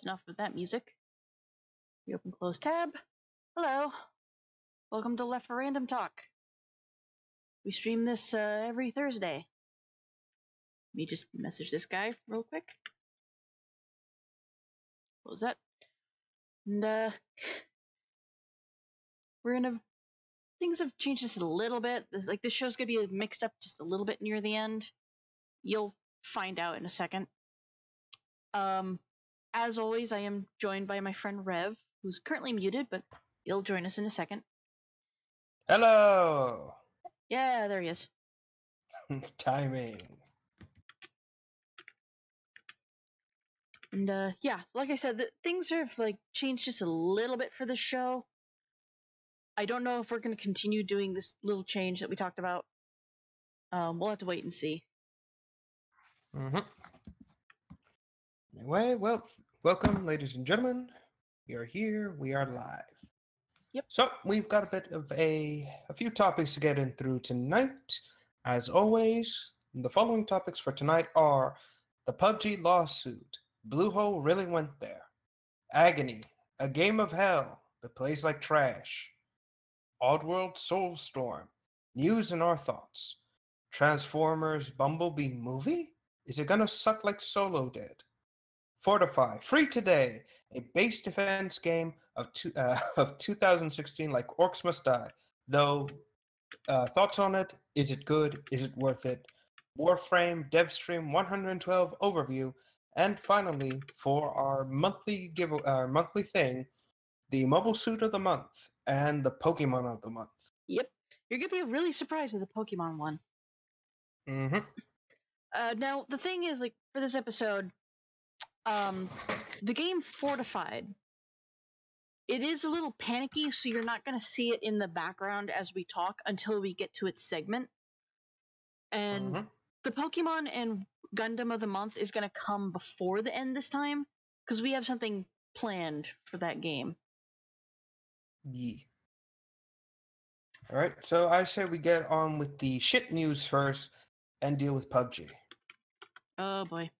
enough of that music. We open close tab. Hello. Welcome to Left for Random Talk. We stream this every Thursday. Let me just message this guy real quick. Close that. And things have changed just a little bit. Like this show's gonna be mixed up just a little bit near the end. You'll find out in a second. As always, I am joined by my friend Rev, who's currently muted, but he'll join us in a second. Hello! Yeah, there he is. Timing. And yeah, like I said, things have changed just a little bit for this show. I don't know if we're going to continue doing this little change that we talked about. We'll have to wait and see. Anyway, well, welcome, ladies and gentlemen. We are here. We are live. Yep. So we've got a bit of a few topics to get in through tonight. As always, the following topics for tonight are the PUBG lawsuit. Bluehole really went there. Agony, a game of hell that plays like trash. Oddworld Soulstorm, news and our thoughts. Transformers Bumblebee movie? Is it gonna suck like Solo did? Fortify, free today, a base defense game of 2016 like Orcs Must Die. Though, thoughts on it? Is it good? Is it worth it? Warframe Devstream 112 overview. And finally, for our monthly thing, the mobile suit of the month and the Pokemon of the month. Yep, you're gonna be really surprised with the Pokemon one. Now the thing is, for this episode, the game Fortified, it is a little panicky, so you're not gonna see it in the background as we talk until we get to its segment. And the Pokemon and Gundam of the month is gonna come before the end this time, because we have something planned for that game. Yeah. Alright, so I say we get on with the shit news first and deal with PUBG. Oh boy.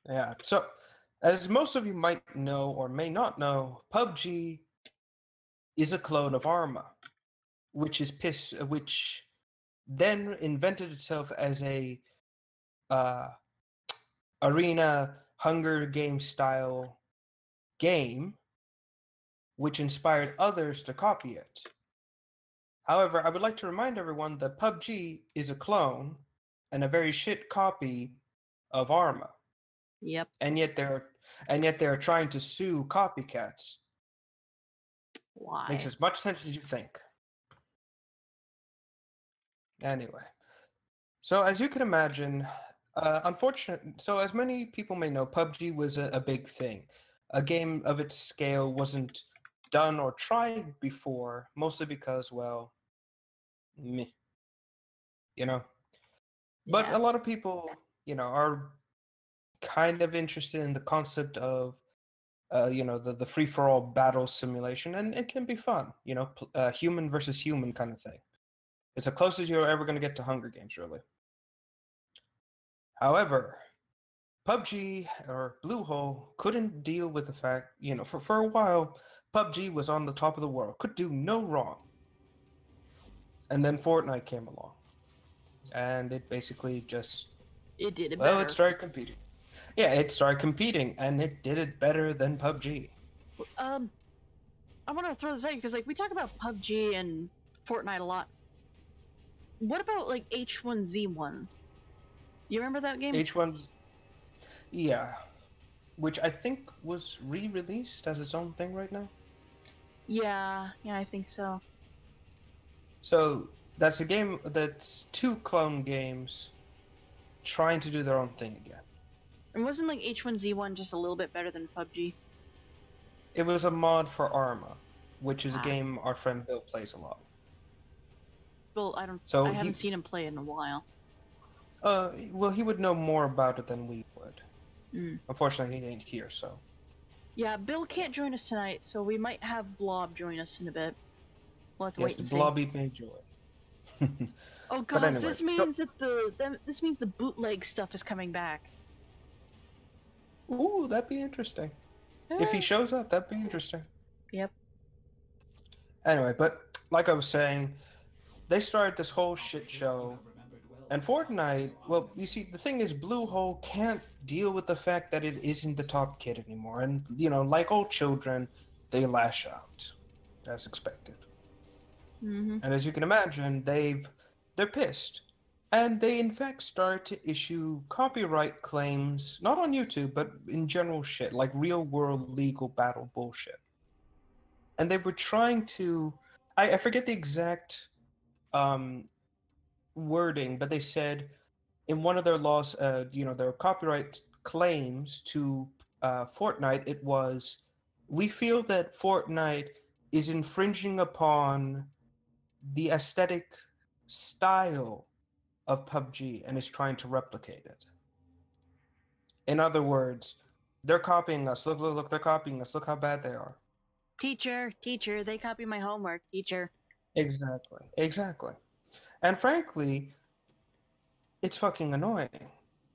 Yeah, so as most of you might know or may not know, PUBG is a clone of Arma, which then invented itself as a arena Hunger Game style game, which inspired others to copy it. However, I would like to remind everyone that PUBG is a clone and a very shit copy of Arma. Yep. And yet they're trying to sue copycats. Why? Makes as much sense as you think. Anyway, so as you can imagine, so as many people may know, PUBG was a big thing. A game of its scale wasn't done or tried before, mostly because, well, meh, you know. But Yeah. a lot of people, are kind of interested in the concept of, the free-for-all battle simulation, and it can be fun, human versus human kind of thing. It's the closest you're ever going to get to Hunger Games, really. However, PUBG or Bluehole couldn't deal with the fact, for a while, PUBG was on the top of the world, could do no wrong. And then Fortnite came along. And it basically just... It did it well, better. it started competing. Yeah, it started competing, and it did it better than PUBG. I want to throw this at you, because, we talk about PUBG and Fortnite a lot. What about, H1Z1? You remember that game? H1's... yeah. Which I think was re-released as its own thing right now. Yeah, I think so. So, that's a game that's two clone games trying to do their own thing again. And wasn't, H1Z1 just a little bit better than PUBG? It was a mod for Arma, which is a game our friend Bill plays a lot. Well, I haven't seen him play in a while. Well, he would know more about it than we would. Unfortunately, he ain't here, so. Yeah, Bill can't join us tonight, so we might have Blob join us in a bit. We'll have to wait and see. Blobby may join. Oh gosh, anyway, this means that the bootleg stuff is coming back. Ooh, that'd be interesting. If he Eh, shows up, that'd be interesting. Yep. Anyway, but like I was saying, they started this whole shit show. And Fortnite, well, you see, the thing is, Bluehole can't deal with the fact that it isn't the top kid anymore. And, like all children, they lash out, as expected. Mm-hmm. And as you can imagine, they're pissed. And they, in fact, started to issue copyright claims, not on YouTube, but in general shit, like real world legal battle bullshit. And they were trying to, I forget the exact um, wording, but they said in one of their laws, their copyright claims to Fortnite, it was, we feel that Fortnite is infringing upon the aesthetic style of PUBG and is trying to replicate it. In other words, they're copying us. Look, look, look, they're copying us. Look how bad they are. Teacher, they copy my homework. Teacher. Exactly. Exactly. And frankly, it's fucking annoying.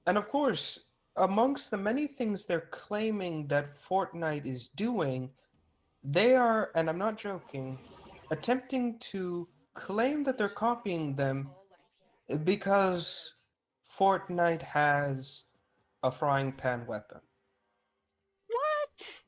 And of course, amongst the many things they're claiming that Fortnite is doing, they are, and I'm not joking, attempting to claim that they're copying them because Fortnite has a frying pan weapon. What?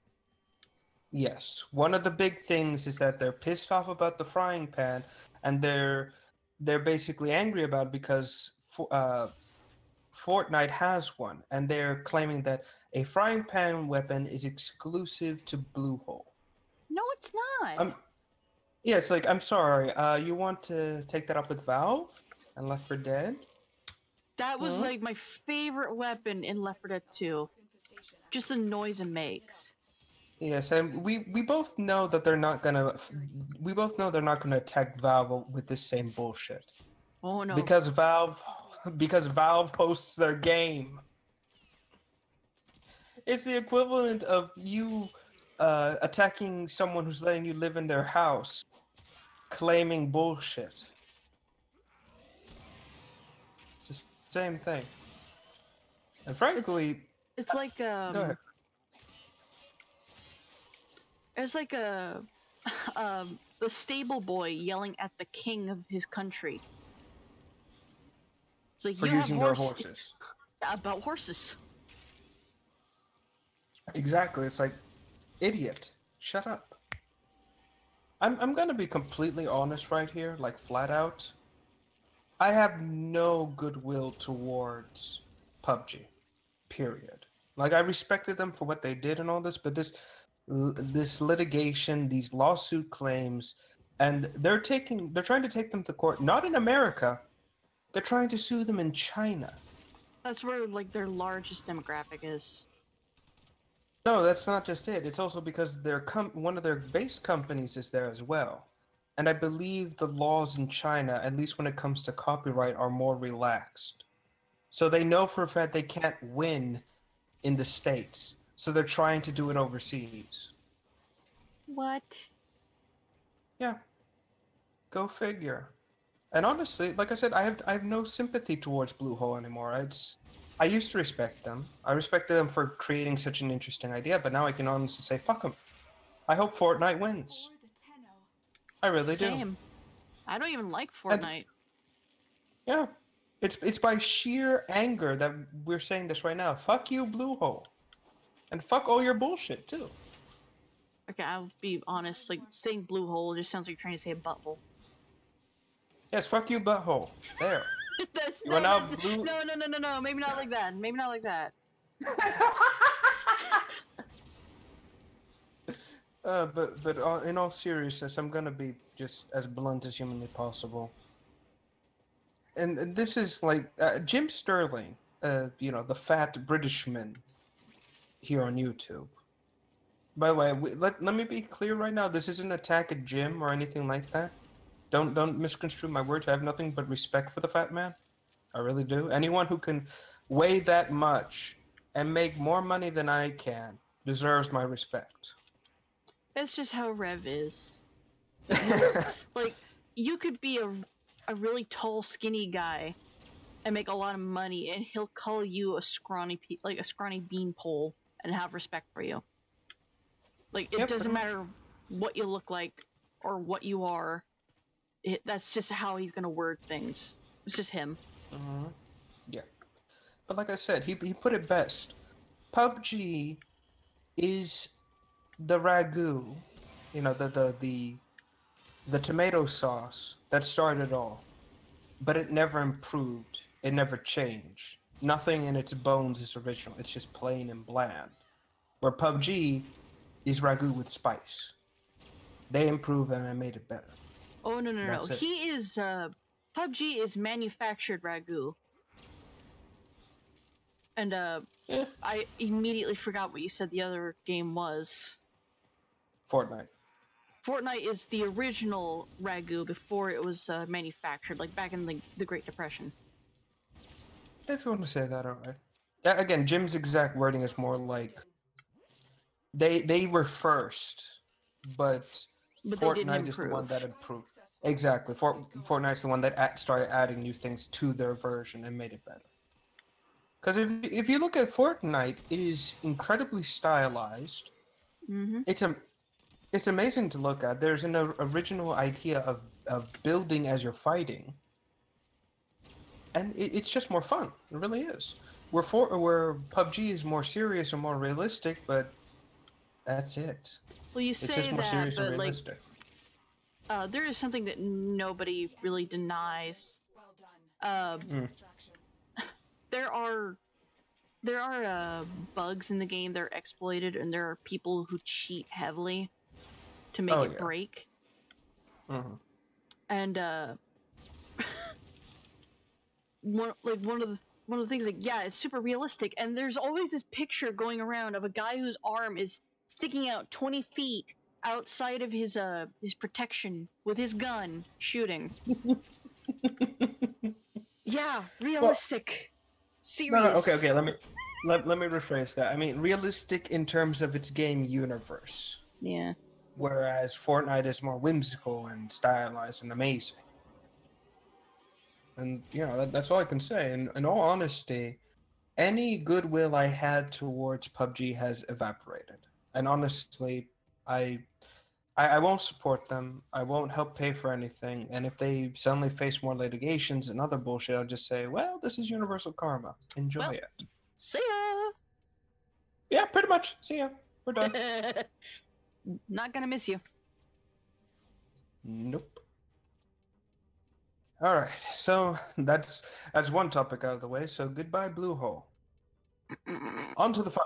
Yes, one of the big things is that they're pissed off about the frying pan, and they're basically angry about it because Fortnite has one, and they're claiming that a frying pan weapon is exclusive to Bluehole. No, it's not. Yeah, it's like, I'm sorry, you want to take that up with Valve and Left 4 Dead? That was like my favorite weapon in Left 4 Dead 2. Just the noise it makes. Yes, and we both know that they're not gonna. We both know they're not gonna attack Valve with this same bullshit. Oh no. Because Valve hosts their game. It's the equivalent of you attacking someone who's letting you live in their house, claiming bullshit. It's the same thing. And frankly, it's like go ahead. It's like a stable boy yelling at the king of his country. It's like, For you using have their horses. About horses. Exactly. It's like, idiot, shut up. I'm gonna be completely honest right here, like flat out. I have no goodwill towards PUBG. Period. Like, I respected them for what they did and all this, but this litigation, these lawsuit claims, and they're trying to take them to court, not in America. They're trying to sue them in China. That's where like their largest demographic is. No, that's not just it. It's also because one of their base companies is there as well. And I believe the laws in China, at least when it comes to copyright, are more relaxed. So they know for a fact they can't win in the States. So they're trying to do it overseas. What? Yeah. Go figure. And honestly, like I said, I have no sympathy towards Bluehole anymore. I used to respect them. I respected them for creating such an interesting idea, but now I can honestly say, fuck them. I hope Fortnite wins. I really do. Same. I don't even like Fortnite. Yeah. It's by sheer anger that we're saying this right now. Fuck you, Bluehole. And fuck all your bullshit, too. Okay, I'll be honest, like, saying blue hole just sounds like you're trying to say a butthole. Yes, fuck you, butthole. There. No, maybe not like that. Maybe not like that. But in all seriousness, I'm gonna be just as blunt as humanly possible. And this is like Jim Sterling, the fat Britishman here on YouTube. By the way, let me be clear right now. This isn't an attack at Jim or anything like that. Don't misconstrue my words. I have nothing but respect for the fat man. I really do. Anyone who can weigh that much and make more money than I can deserves my respect. That's just how Rev is. Like, you could be a really tall, skinny guy and make a lot of money, and he'll call you a scrawny beanpole. and have respect for you. Like, it Yep, doesn't pretty matter what you look like or what you are. That's just how he's gonna word things. It's just him. Yeah. But like I said, he put it best. PUBG is the ragu, you know, the tomato sauce that started all. But it never improved. It never changed. Nothing in its bones is original. It's just plain and bland. Where PUBG is ragu with spice. They improved and I made it better. Oh no. That's it. He is PUBG is manufactured ragu. And Yeah. I immediately forgot what you said the other game was. Fortnite. Fortnite is the original ragu before it was manufactured, like back in the Great Depression. If you want to say that, alright. Yeah, again, Jim's exact wording is more like they were first, but Fortnite is the one that improved. Exactly. Fortnite's the one that started adding new things to their version and made it better. Because if you look at Fortnite, it is incredibly stylized. Mm-hmm. It's amazing to look at. There's an original idea of building as you're fighting, and it's just more fun. It really is. Where PUBG is more serious and more realistic, but that's it. Well, you It's say just more that, serious and but like, realistic. there is something that nobody really denies. There are bugs in the game that are exploited, and there are people who cheat heavily to make it break. Mm-hmm. And one of the things, like, yeah, it's super realistic, and there's always this picture going around of a guy whose arm is sticking out 20 feet outside of his protection with his gun shooting. Yeah, realistic. Serious. No, okay. Let me rephrase that. I mean, realistic in terms of its game universe. Yeah. Whereas Fortnite is more whimsical and stylized and amazing. And you know that's all I can say. And in all honesty, any goodwill I had towards PUBG has evaporated. And honestly, I won't support them. I won't help pay for anything. And if they suddenly face more litigations and other bullshit, I'll just say, well, this is universal karma. Enjoy it. See ya. Yeah, pretty much. See ya. We're done. Not gonna miss you. Nope. All right. So that's one topic out of the way. So goodbye, Bluehole. On to the fun.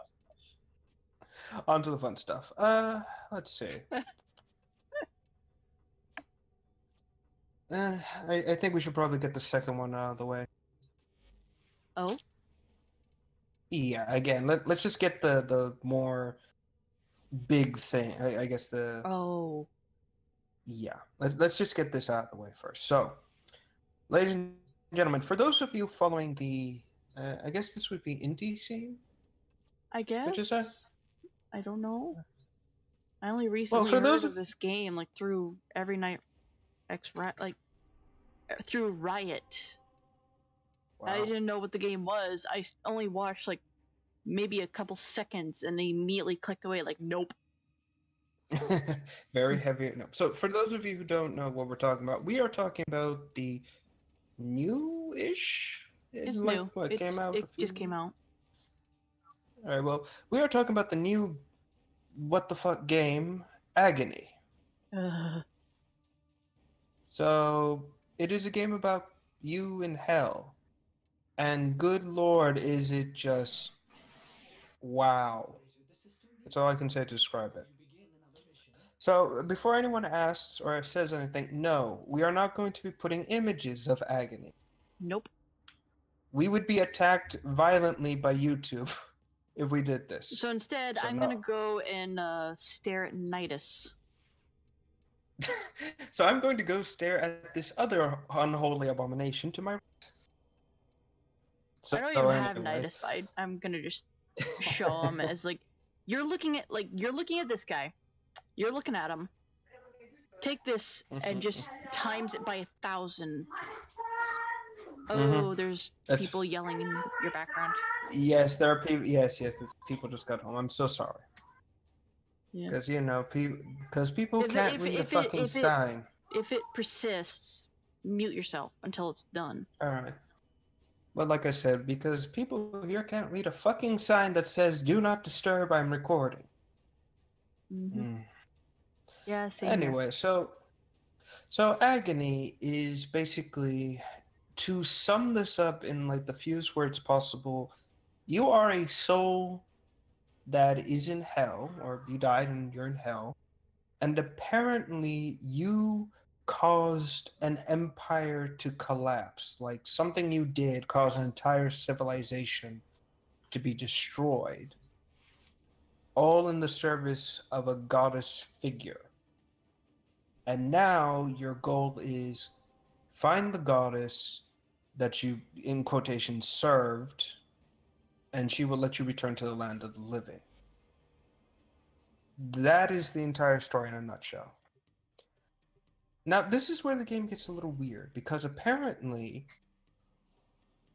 On to the fun stuff. Let's see. I think we should probably get the second one out of the way. Oh? Yeah, again, let's just get the more big thing. I guess the... Oh. Yeah, let's just get this out of the way first. So, ladies and gentlemen, for those of you following the... I guess this would be indie scene? I guess? Would you say? I don't know. I only recently heard of this game, like, through Every Night through Riot. Wow. I didn't know what the game was. I only watched like maybe a couple seconds and immediately clicked away like, nope. Very heavy. No. So for those of you who don't know what we're talking about, we are talking about the new-ish. It's new. What came out? It just came out. All right. Well, we are talking about the new what the fuck game, Agony. So it is a game about you in hell. And good lord, is it just wow. That's all I can say to describe it. So before anyone asks or says anything, no, we are not going to be putting images of Agony. Nope. We would be attacked violently by YouTube if we did this. So instead, I'm going to go and stare at Nidus. So I'm going to go stare at this other unholy abomination to my right. So, I don't even have Nidus, but I'm gonna just show him as like you're looking at this guy. You're looking at him. Take this and just times it by 1,000. Oh, there's That's, people yelling in your background. yes, there are people. Yes, people just got home. I'm so sorry. Yeah. Because because people can't read a fucking if it sign. if it persists, mute yourself until it's done. All right. But like I said, because people here can't read a fucking sign that says "Do not disturb. I'm recording." Yeah, same here. Anyway, so agony is basically, to sum this up in like the fewest words possible, you are a soul that is in hell, or you died and you're in hell, and apparently you caused an empire to collapse. Like something you did caused an entire civilization to be destroyed, all in the service of a goddess figure. And now your goal is find the goddess that you, in quotation, served, and she will let you return to the land of the living. That is the entire story in a nutshell. Now, this is where the game gets a little weird, because apparently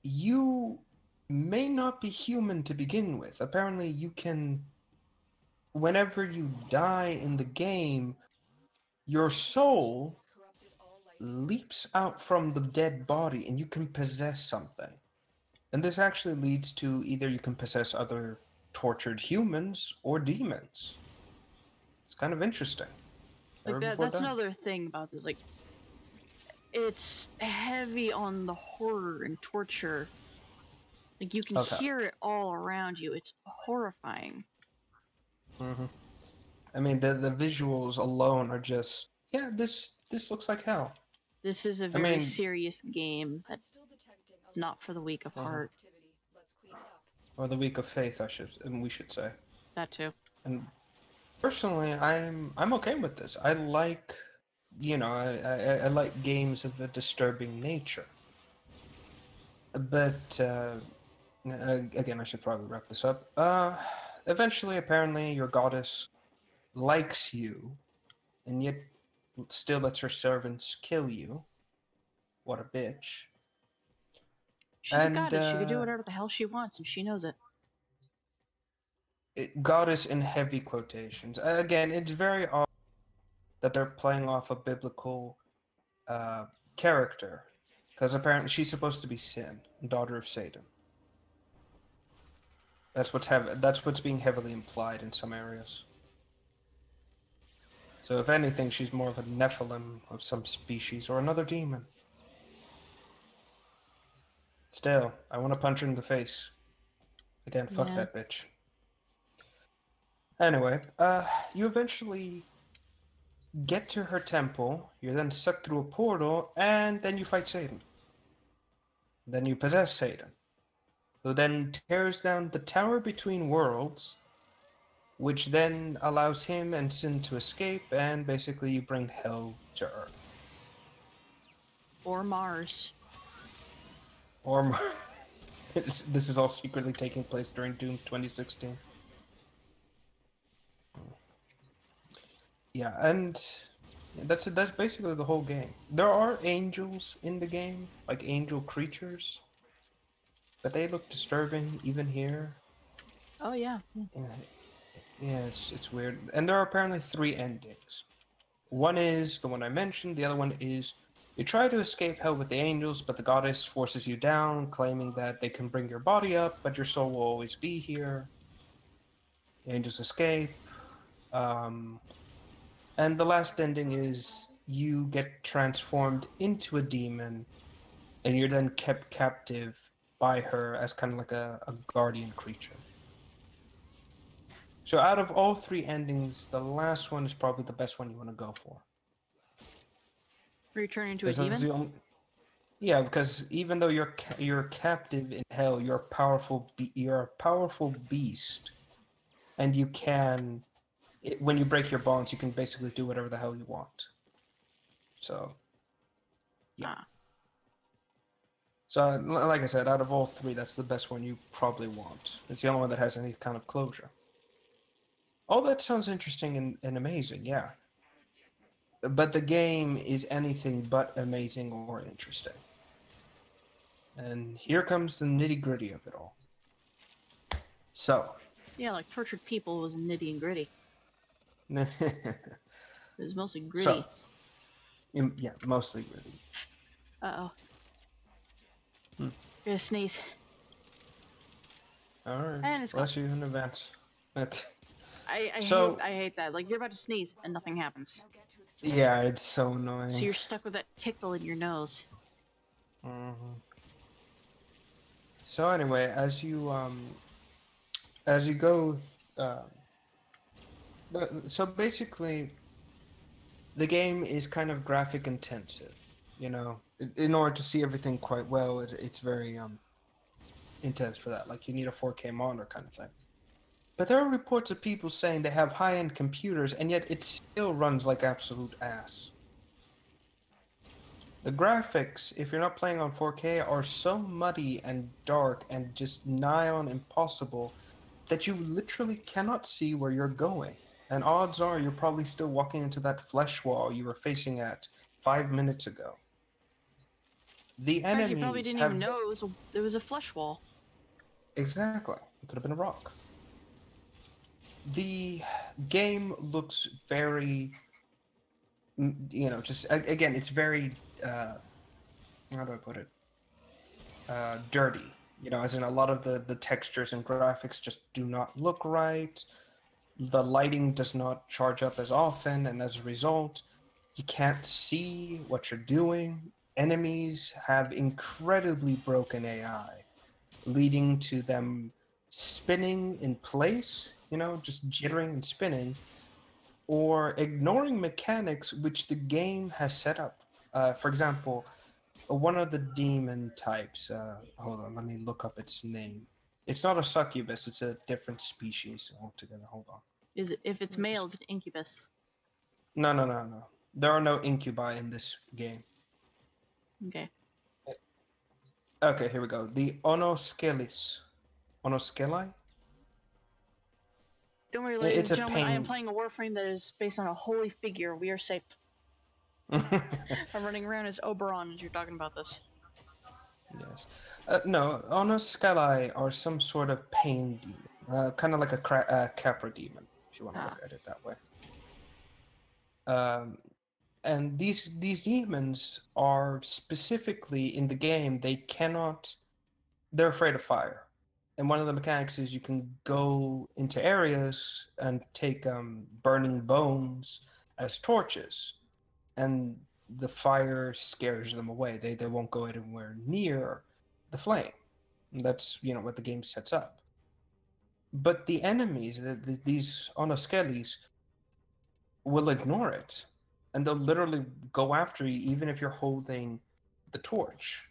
you may not be human to begin with. Apparently you can, whenever you die in the game, your soul leaps out from the dead body and you can possess something. And this actually leads to either you can possess other tortured humans or demons. It's kind of interesting. Like that's another thing about this. Like, it's heavy on the horror and torture. Like, you can hear it all around you. It's horrifying. I mean, the visuals alone are just, yeah, this looks like hell. This is a very serious game that's not for the weak of heart. Or the weak of faith, we should say. That too. And personally, I'm okay with this. I like, I like games of a disturbing nature. But again, I should probably wrap this up. Eventually, apparently, your goddess likes you, and yet still lets her servants kill you. What a bitch. She's a goddess. She can do whatever the hell she wants, and she knows it. Goddess in heavy quotations. Again, it's very odd that they're playing off a biblical character, because apparently she's supposed to be Sin, daughter of Satan. That's what's being heavily implied in some areas. So if anything, she's more of a Nephilim of some species or another demon. Still, I want to punch her in the face. Again, fuck that bitch. Anyway, you eventually get to her temple, you're then sucked through a portal, and then you fight Satan. Then you possess Satan, who then tears down the Tower Between Worlds, which then allows him and Sin to escape, and basically you bring hell to Earth. Or Mars. Or Mars. This is all secretly taking place during Doom 2016. Yeah, and that's basically the whole game. There are angels in the game, like angel creatures, but they look disturbing even here. Oh yeah. Yeah, it's weird. And there are apparently 3 endings. One is the one I mentioned. The other one is you try to escape hell with the angels, but the goddess forces you down, claiming that they can bring your body up, but your soul will always be here. The angels escape. And the last ending is you get transformed into a demon, and you're then kept captive by her as kind of like a guardian creature. So out of all 3 endings, the last one is probably the best one you want to go for. Return into a demon? Yeah, because even though you're captive in hell, you're a powerful beast, and you can, when you break your bonds, you can basically do whatever the hell you want. So, yeah. So, like I said, out of all 3, that's the best one you probably want. It's the only one that has any kind of closure. All that sounds interesting and amazing, yeah. But the game is anything but amazing or interesting. And here comes the nitty-gritty of it all. So. Yeah, like tortured people was nitty and gritty. It was mostly gritty. So, yeah, mostly gritty. Uh-oh. You're gonna sneeze. Alright. And it's Bless you in advance. Okay. I hate that. Like, you're about to sneeze and nothing happens. Yeah, it's so annoying. So you're stuck with that tickle in your nose. So anyway, as you go, so basically, the game is kind of graphic intensive. You know, in order to see everything quite well, it's very intense for that. Like, you need a 4K monitor kind of thing. But there are reports of people saying they have high-end computers, and yet it still runs like absolute ass. The graphics, if you're not playing on 4K, are so muddy and dark and just nigh on impossible that you literally cannot see where you're going. And odds are you're probably still walking into that flesh wall you were facing at 5 minutes ago. The enemies you probably didn't even know it was a flesh wall. Exactly. It could have been a rock. The game looks very, you know, just, again, it's very, how do I put it? Dirty. You know, as in a lot of the textures and graphics just do not look right. The lighting does not charge up as often, and as a result, you can't see what you're doing. Enemies have incredibly broken AI, leading to them spinning in place, you know, just jittering and spinning, or ignoring mechanics which the game has set up. For example, one of the demon types, hold on, let me look up its name. It's not a succubus, it's a different species altogether. Hold on. If it's male, it's an incubus. No. There are no incubi in this game. Okay. Okay, here we go. The Onoscelis. Onosceli? Don't worry, ladies and gentlemen, I am playing a Warframe that is based on a holy figure. We are safe. I'm running around as Oberon as you're talking about this. Yes. No, Onosceli are some sort of pain demon. Kind of like a Capra demon, if you want to look at it that way. And these demons are specifically in the game, they're afraid of fire. And one of the mechanics is you can go into areas and take burning bones as torches, and the fire scares them away. They won't go anywhere near the flame. And that's, you know, what the game sets up. But the enemies, these Onoscelis, will ignore it, and they'll literally go after you even if you're holding the torch,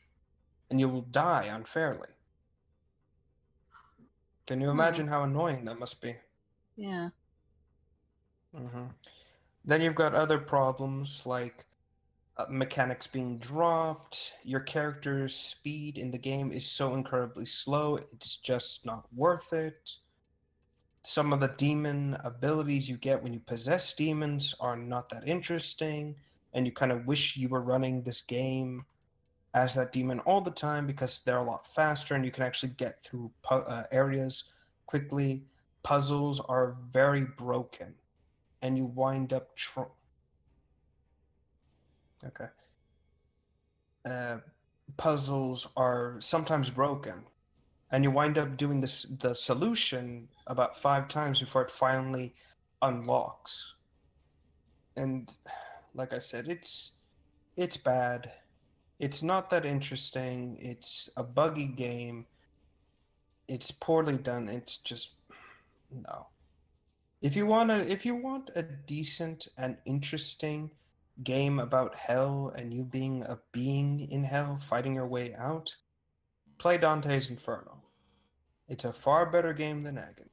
and you will die unfairly. Can you imagine how annoying that must be? Yeah. Then you've got other problems like mechanics being dropped. Your character's speed in the game is so incredibly slow, it's just not worth it. Some of the demon abilities you get when you possess demons are not that interesting, and you kind of wish you were running this game as that demon all the time because they're a lot faster and you can actually get through areas quickly. Puzzles are very broken, and you wind up puzzles are sometimes broken, and you wind up doing the solution about 5 times before it finally unlocks. And like I said, it's bad. It's not that interesting. It's a buggy game. It's poorly done. It's just no. If you want a decent and interesting game about hell and you being a being in hell fighting your way out, play Dante's Inferno. It's a far better game than Agony.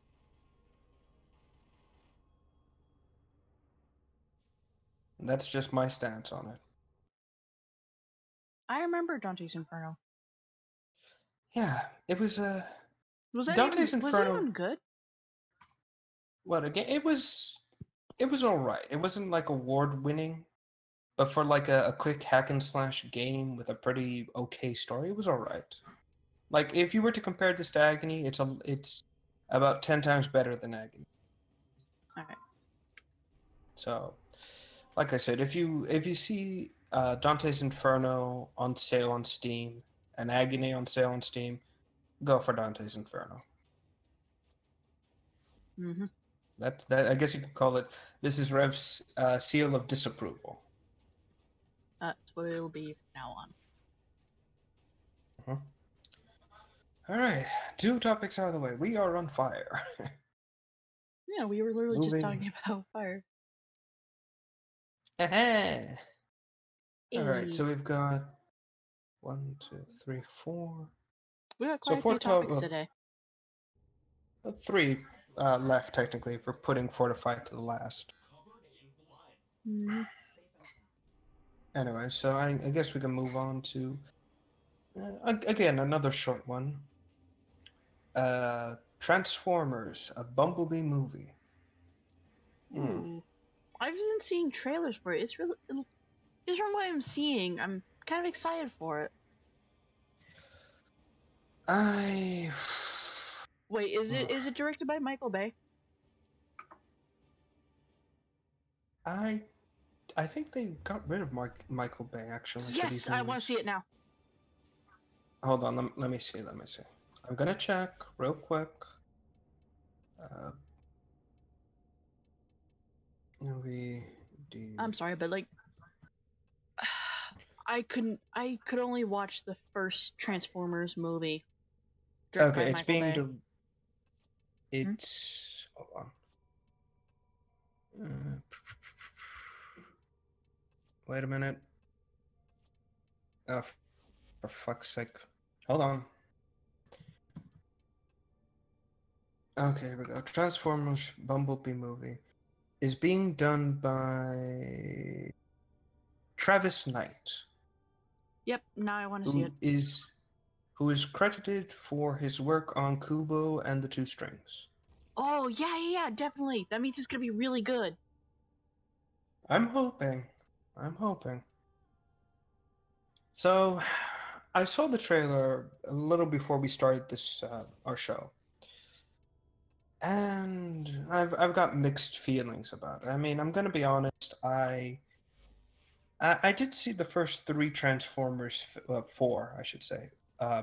And that's just my stance on it. I remember Dante's Inferno. Yeah, it was was it even good? What again? It was all right. It wasn't like award winning, But for like a quick hack and slash game with a pretty okay story, it was alright. Like if you were to compare this to Agony, it's about 10 times better than Agony. Alright. So, like I said, if you see Dante's Inferno on sale on Steam and Agony on sale on Steam, go for Dante's Inferno. Mm-hmm. That I guess you could call it. This is Rev's seal of disapproval. That's what it'll be from now on. All right, 2 topics out of the way. We are on fire. Yeah, we were literally just talking about fire. All right, so we've got 1, 2, 3, 4. We got quite a few topics today. 3 left technically for putting Fortified to the last. Mm-hmm. Anyway, so I guess we can move on to again another short one. Transformers, a Bumblebee movie. I've been seeing trailers for it. It's really, just from what I'm seeing, I'm kind of excited for it. Wait, is it directed by Michael Bay? I think they got rid of Michael Bay actually. Yes, I want to see it now. Hold on, let me see. I'm gonna check real quick. I'm sorry, but like, I could only watch the first Transformers movie. Okay, it's being it's hold on. Wait a minute. Oh, for fuck's sake. Hold on. Okay, here we go. Transformers Bumblebee movie is being done by Travis Knight. Yep, now I want to see it. Who is credited for his work on Kubo and the Two Strings. Oh, yeah, definitely. That means it's gonna be really good. I'm hoping. So, I saw the trailer a little before we started this our show, and I've got mixed feelings about it. I mean, I'm gonna be honest. I did see the first 3 Transformers, 4, I should say,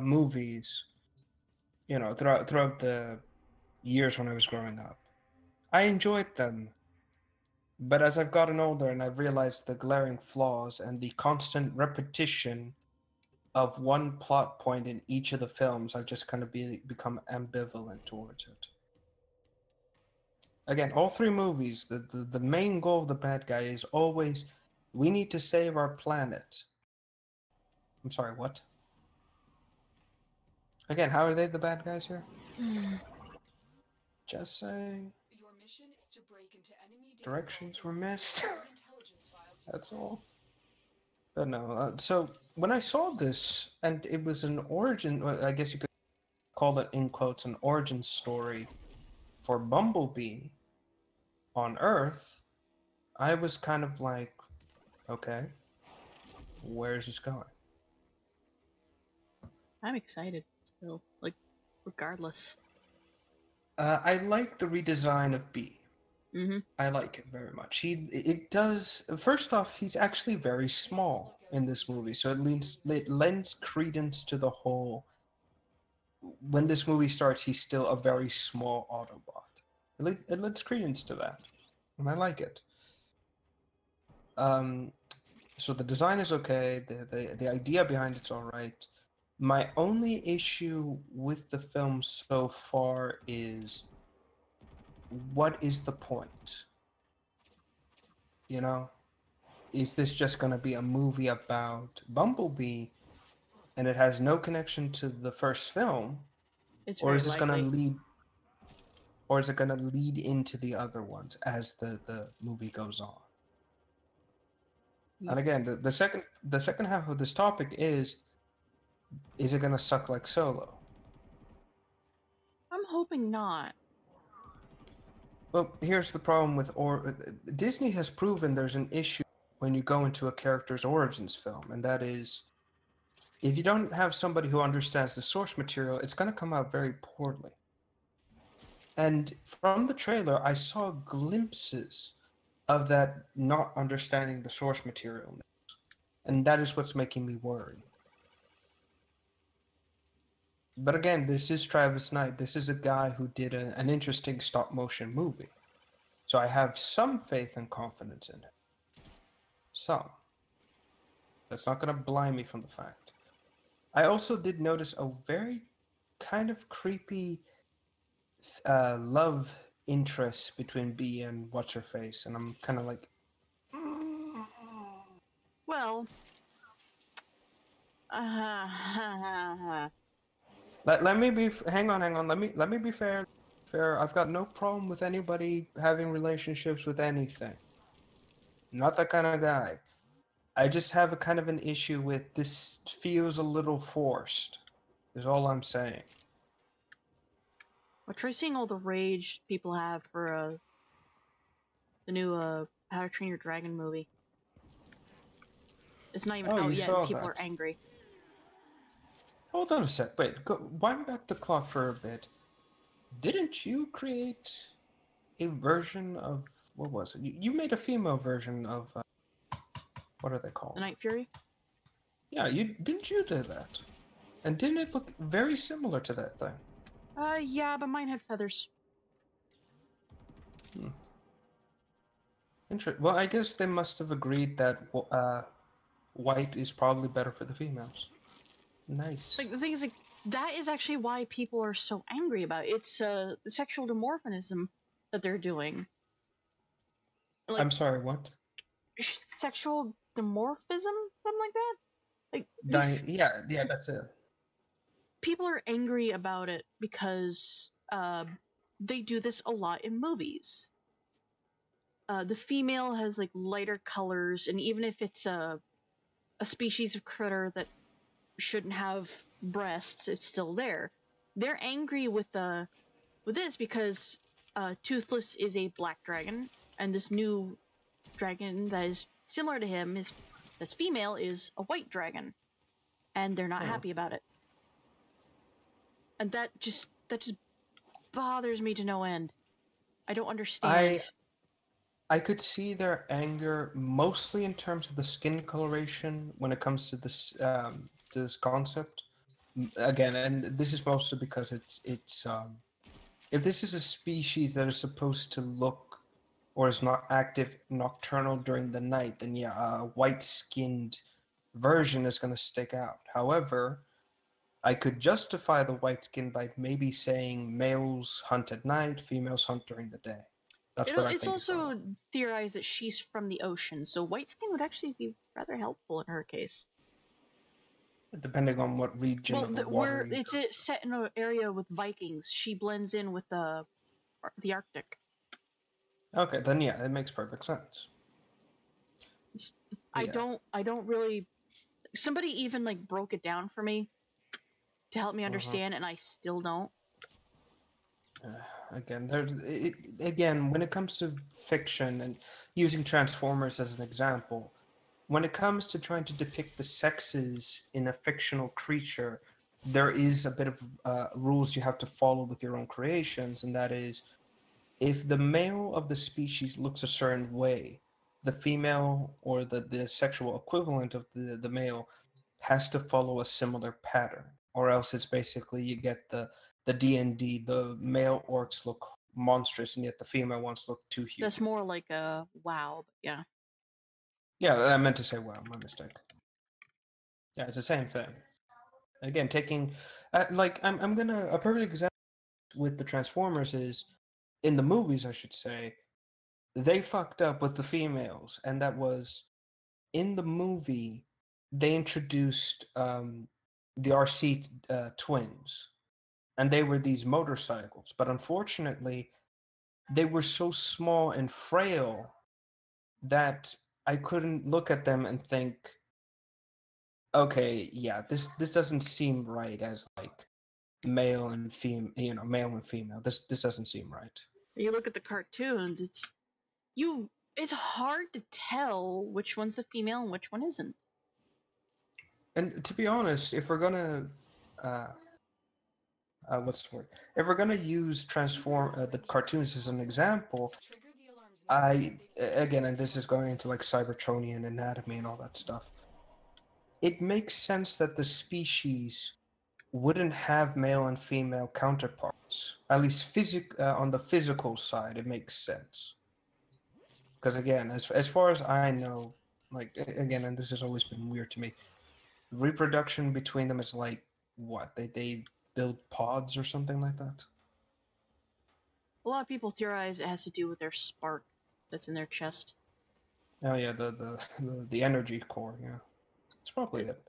movies. You know, throughout the years when I was growing up, I enjoyed them. But as I've gotten older and I've realized the glaring flaws and the constant repetition of one plot point in each of the films, I've just kind of become ambivalent towards it. Again, all 3 movies, the main goal of the bad guy is always, we need to save our planet. I'm sorry, what? Again, how are they the bad guys here? Just saying. Your mission is to break into enemy Directions were missed. That's all. But no, so when I saw this, and it was an origin, I guess you could call it in quotes, an origin story for Bumblebee on Earth, I was kind of like, okay, where is this going? I'm excited still, like, regardless. I like the redesign of B. Mm-hmm. I like it very much. It does. First off, he's actually very small in this movie, so it lends credence to the whole. When this movie starts, he's still a very small Autobot. It lends credence to that, and I like it. So the design is okay. The idea behind it's all right. My only issue with the film so far is, what is the point? You know, is this just going to be a movie about Bumblebee and it has no connection to the first film? Or is this going to lead, or is it going to lead into the other ones as the movie goes on? And again, the second half of this topic is it going to suck like Solo? I'm hoping not. Well, here's the problem with Disney has proven there's an issue when you go into a character's origins film, and that is, if you don't have somebody who understands the source material, it's going to come out very poorly. And from the trailer, I saw glimpses of that not understanding the source material. And that is what's making me worry. But again, this is Travis Knight. This is a guy who did an interesting stop motion movie. So I have some faith and confidence in it. Some. That's not going to blind me from the fact. I also did notice a very kind of creepy love interest between B and What's-Her-Face. And I'm kind of like... Well, Let me be... Hang on. Let me be fair. I've got no problem with anybody having relationships with anything. Not that kind of guy. I just have a kind of an issue with this feels a little forced, is all I'm saying. well, try seeing all the rage people have for the new How to Train Your Dragon movie. It's not even out yet, and people are angry. Hold on a sec. Wait, wind back the clock for a bit. Didn't you create a version of... What was it? You made a female version of... what are they called? The Night Fury? Yeah, didn't you do that? And didn't it look very similar to that thing? Yeah, but mine had feathers. Well, I guess they must have agreed that white is probably better for the females. Nice. Like, the thing is, like, that is actually why people are so angry about it. It's the sexual dimorphism that they're doing. Like, I'm sorry, what? Sexual dimorphism? Something like that? Like, Yeah, that's it. people are angry about it because they do this a lot in movies. The female has like lighter colors, and even if it's a species of critter that shouldn't have breasts, it's still there. They're angry with this because Toothless is a black dragon, and this new dragon that is similar to him that's female is a white dragon, and they're not happy about it. And that just bothers me to no end. I don't understand. I could see their anger mostly in terms of the skin coloration when it comes to this concept. Again, and this is mostly because it's if this is a species that is supposed to look or is not active nocturnal during the night, then yeah, a white-skinned version is going to stick out. However, I could justify the white skin by maybe saying males hunt at night, females hunt during the day. That's what I think. It's also theorized that she's from the ocean, so white skin would actually be rather helpful in her case. Depending on what region of the water. It's set in an area with Vikings. She blends in with the Arctic. Okay, then yeah, it makes perfect sense. I don't really. Somebody even like broke it down for me to help me understand, and I still don't. Again, when it comes to fiction and using Transformers as an example, when it comes to trying to depict the sexes in a fictional creature, there is a bit of rules you have to follow with your own creations, and that is, if the male of the species looks a certain way, the female or the sexual equivalent of the male has to follow a similar pattern, or else it's basically you get the D&D, the male orcs look monstrous and yet the female ones look too huge. That's more like a WoW, but yeah. Yeah, I meant to say WoW, my mistake. Yeah, it's the same thing. Again, taking I'm gonna a perfect example with the Transformers is in the movies, I should say, they fucked up with the females, and that was in the movie they introduced the RC twins, and they were these motorcycles, but unfortunately they were so small and frail that I couldn't look at them and think, okay, yeah, this doesn't seem right as like male and female. This doesn't seem right. You look at the cartoons, it's hard to tell which one's the female and which one isn't. And to be honest, if we're gonna, what's the word? If we're gonna use the cartoons as an example, Trigger the alarms now. again, and this is going into like Cybertronian anatomy and all that stuff. It makes sense that the species wouldn't have male and female counterparts. At least on the physical side, it makes sense. Because again, as far as I know, like again, and this has always been weird to me, reproduction between them is like what? They build pods or something like that? A lot of people theorize it has to do with their spark that's in their chest. Oh yeah, the energy core, yeah. It's probably it.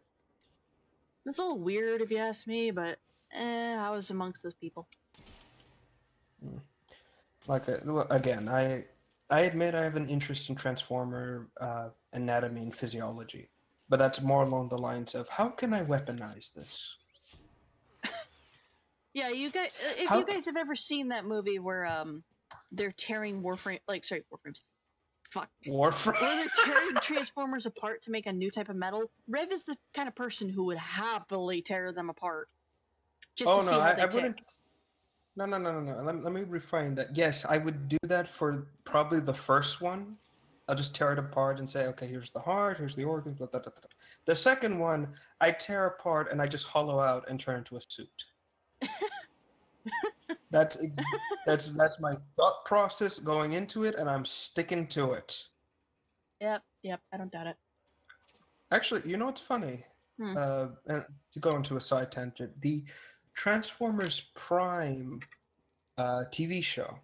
It's a little weird if you ask me, but I was amongst those people. Like well, again, I admit I have an interest in Transformer anatomy and physiology, but that's more along the lines of how can I weaponize this? Yeah, you guys. If How you guys have ever seen that movie where they're tearing Warframes. Fuck. Warframe. Where they're tearing Transformers apart to make a new type of metal. Rev is the kind of person who would happily tear them apart. Just to see how they I tick. wouldn't. No. Let me reframe that. Yes, I would do that for probably the first one. I'll just tear it apart and say, okay, here's the heart, here's the organs, blah, blah, blah, blah. The second one, I tear apart and I just hollow out and turn into a suit. That's my thought process going into it, and I'm sticking to it. Yep, I don't doubt it. Actually, you know what's funny? And to go into a side tangent, the Transformers Prime TV show,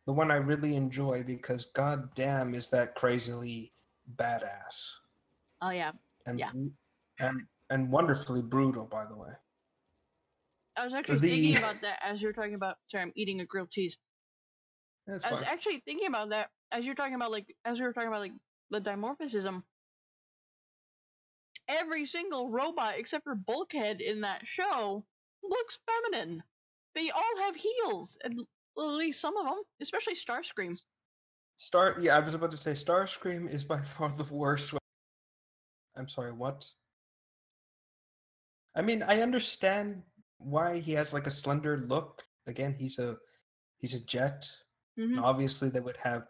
the one I really enjoy because goddamn is that crazily badass. Oh yeah. And Yeah. and wonderfully brutal, by the way. I was actually thinking about that as you were talking about. Sorry, I'm eating a grilled cheese. That's I was fine. actually thinking about that as we were talking about the dimorphism. Every single robot except for Bulkhead in that show looks feminine. They all have heels, and at least some of them, especially Starscream. Yeah, I was about to say Starscream is by far the worst. I'm sorry, what? I mean, I understand why he has like a slender look. Again, he's a jet. Mm-hmm. And obviously they would have,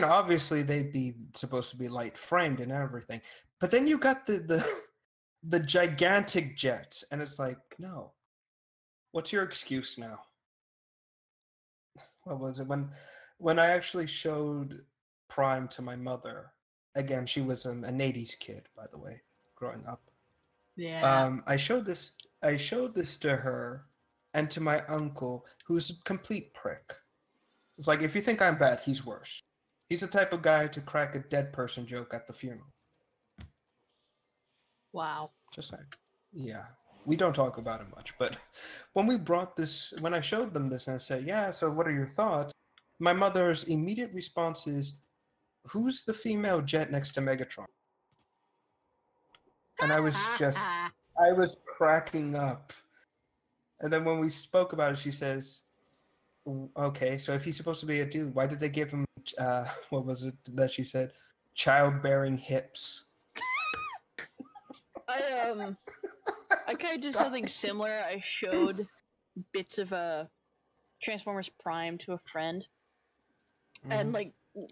obviously they'd be supposed to be light framed and everything. But then you got the gigantic jet, and it's like, no. What's your excuse now? What was it when I actually showed Prime to my mother? Again, she was an 80s kid, by the way, growing up. Yeah. I showed this to her and to my uncle, who's a complete prick. It's like, if you think I'm bad, he's worse. He's the type of guy to crack a dead person joke at the funeral. Wow. Just saying. Yeah. We don't talk about it much, but when I showed them this and I said, yeah, so what are your thoughts? My mother's immediate response is, who's the female jet next to Megatron? And I was cracking up. And then when we spoke about it, she says, okay, so if he's supposed to be a dude, why did they give him, what was it that she said? Childbearing hips. I kind of did something similar. I showed bits of Transformers Prime to a friend. And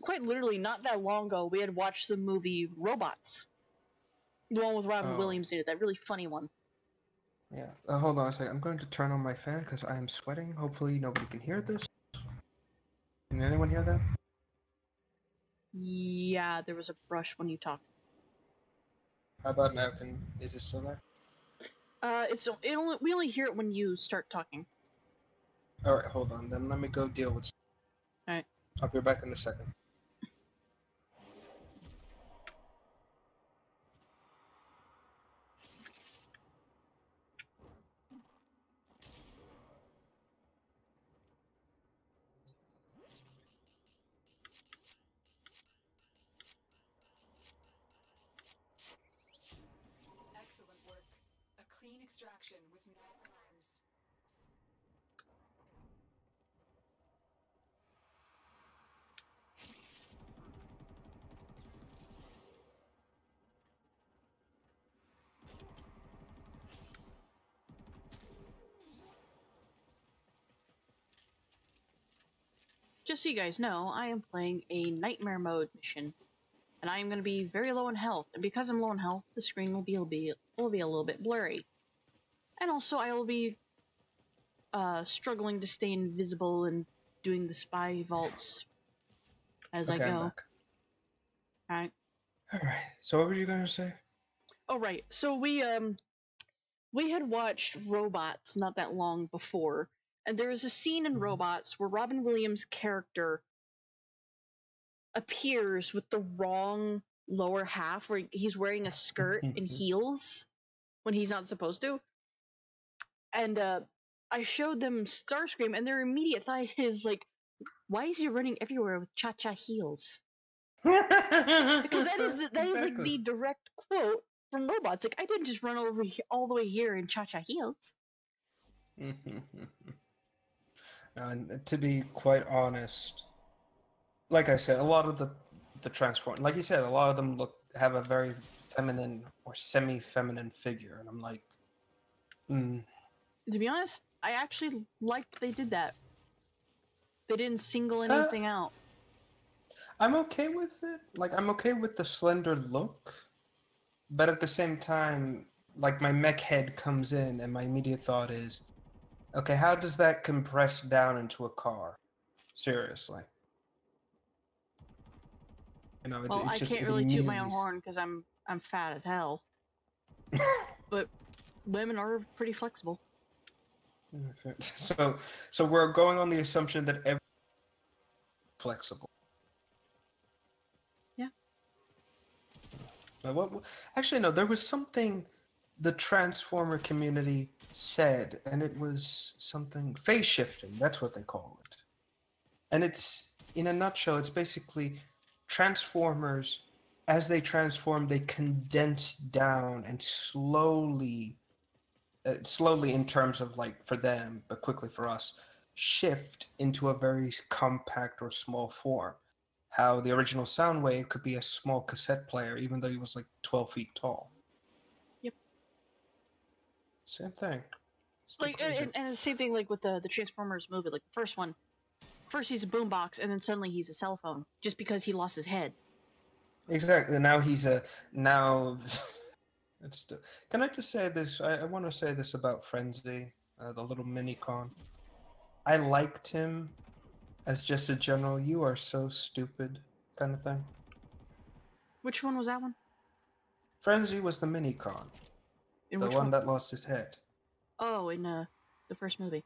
quite literally not that long ago, we had watched the movie Robots. The one with Robin Williams in it, that really funny one. Yeah. Hold on a second. I'm going to turn on my fan because I am sweating. Hopefully nobody can hear this. Can anyone hear that? Yeah, there was a brush when you talked. How about now? Is it still there? We only hear it when you start talking. All right, hold on. Then let me go deal with. All right. I'll be back in a second. Excellent work. A clean extraction with no alarms. just so you guys know, I am playing a nightmare mode mission, and I am going to be very low in health. And because I'm low in health, the screen will be a little bit blurry. And also, I will be struggling to stay invisible and doing the spy vaults as I Okay, I'm go. back. Alright. Alright, so what were you going to say? Oh, right. So we had watched Robots not that long before, and there is a scene in Robots where Robin Williams' character appears with the wrong lower half, where he's wearing a skirt and heels when he's not supposed to. And I showed them Starscream, and their immediate thought is like, why is he running everywhere with cha-cha heels? Because that is like the direct quote from Robots. Like, I didn't just run over all the way here in cha-cha heels. And to be quite honest, like I said, a lot of the transform, like you said, a lot of them have a very feminine or semi-feminine figure, and I'm like, To be honest, I actually liked they did that. They didn't single anything out. I'm okay with it. Like, I'm okay with the slender look, but at the same time, like, my mech head comes in, and my immediate thought is, okay, how does that compress down into a car? Seriously. You know, Well, I can't really toot my own horn because I'm fat as hell. But women are pretty flexible. So we're going on the assumption that everyone's flexible. Yeah. Actually, no, there was something the Transformer community said, and it was something phase shifting. That's what they call it. And it's, in a nutshell, it's basically Transformers, as they transform, they condense down and slowly in terms of, like, for them, but quickly for us, shift into a very compact or small form. How the original Soundwave could be a small cassette player, even though he was like 12 feet tall. Yep. Same thing. Like, and the same thing, like with the Transformers movie. Like the first one, first he's a boombox, and then suddenly he's a cell phone, just because he lost his head. Exactly. Can I just say this? I want to say this about Frenzy, the little mini-con. I liked him as just a general, you are so stupid kind of thing. Which one was that one? Frenzy was the mini-con. The one that lost his head. Oh, in the first movie.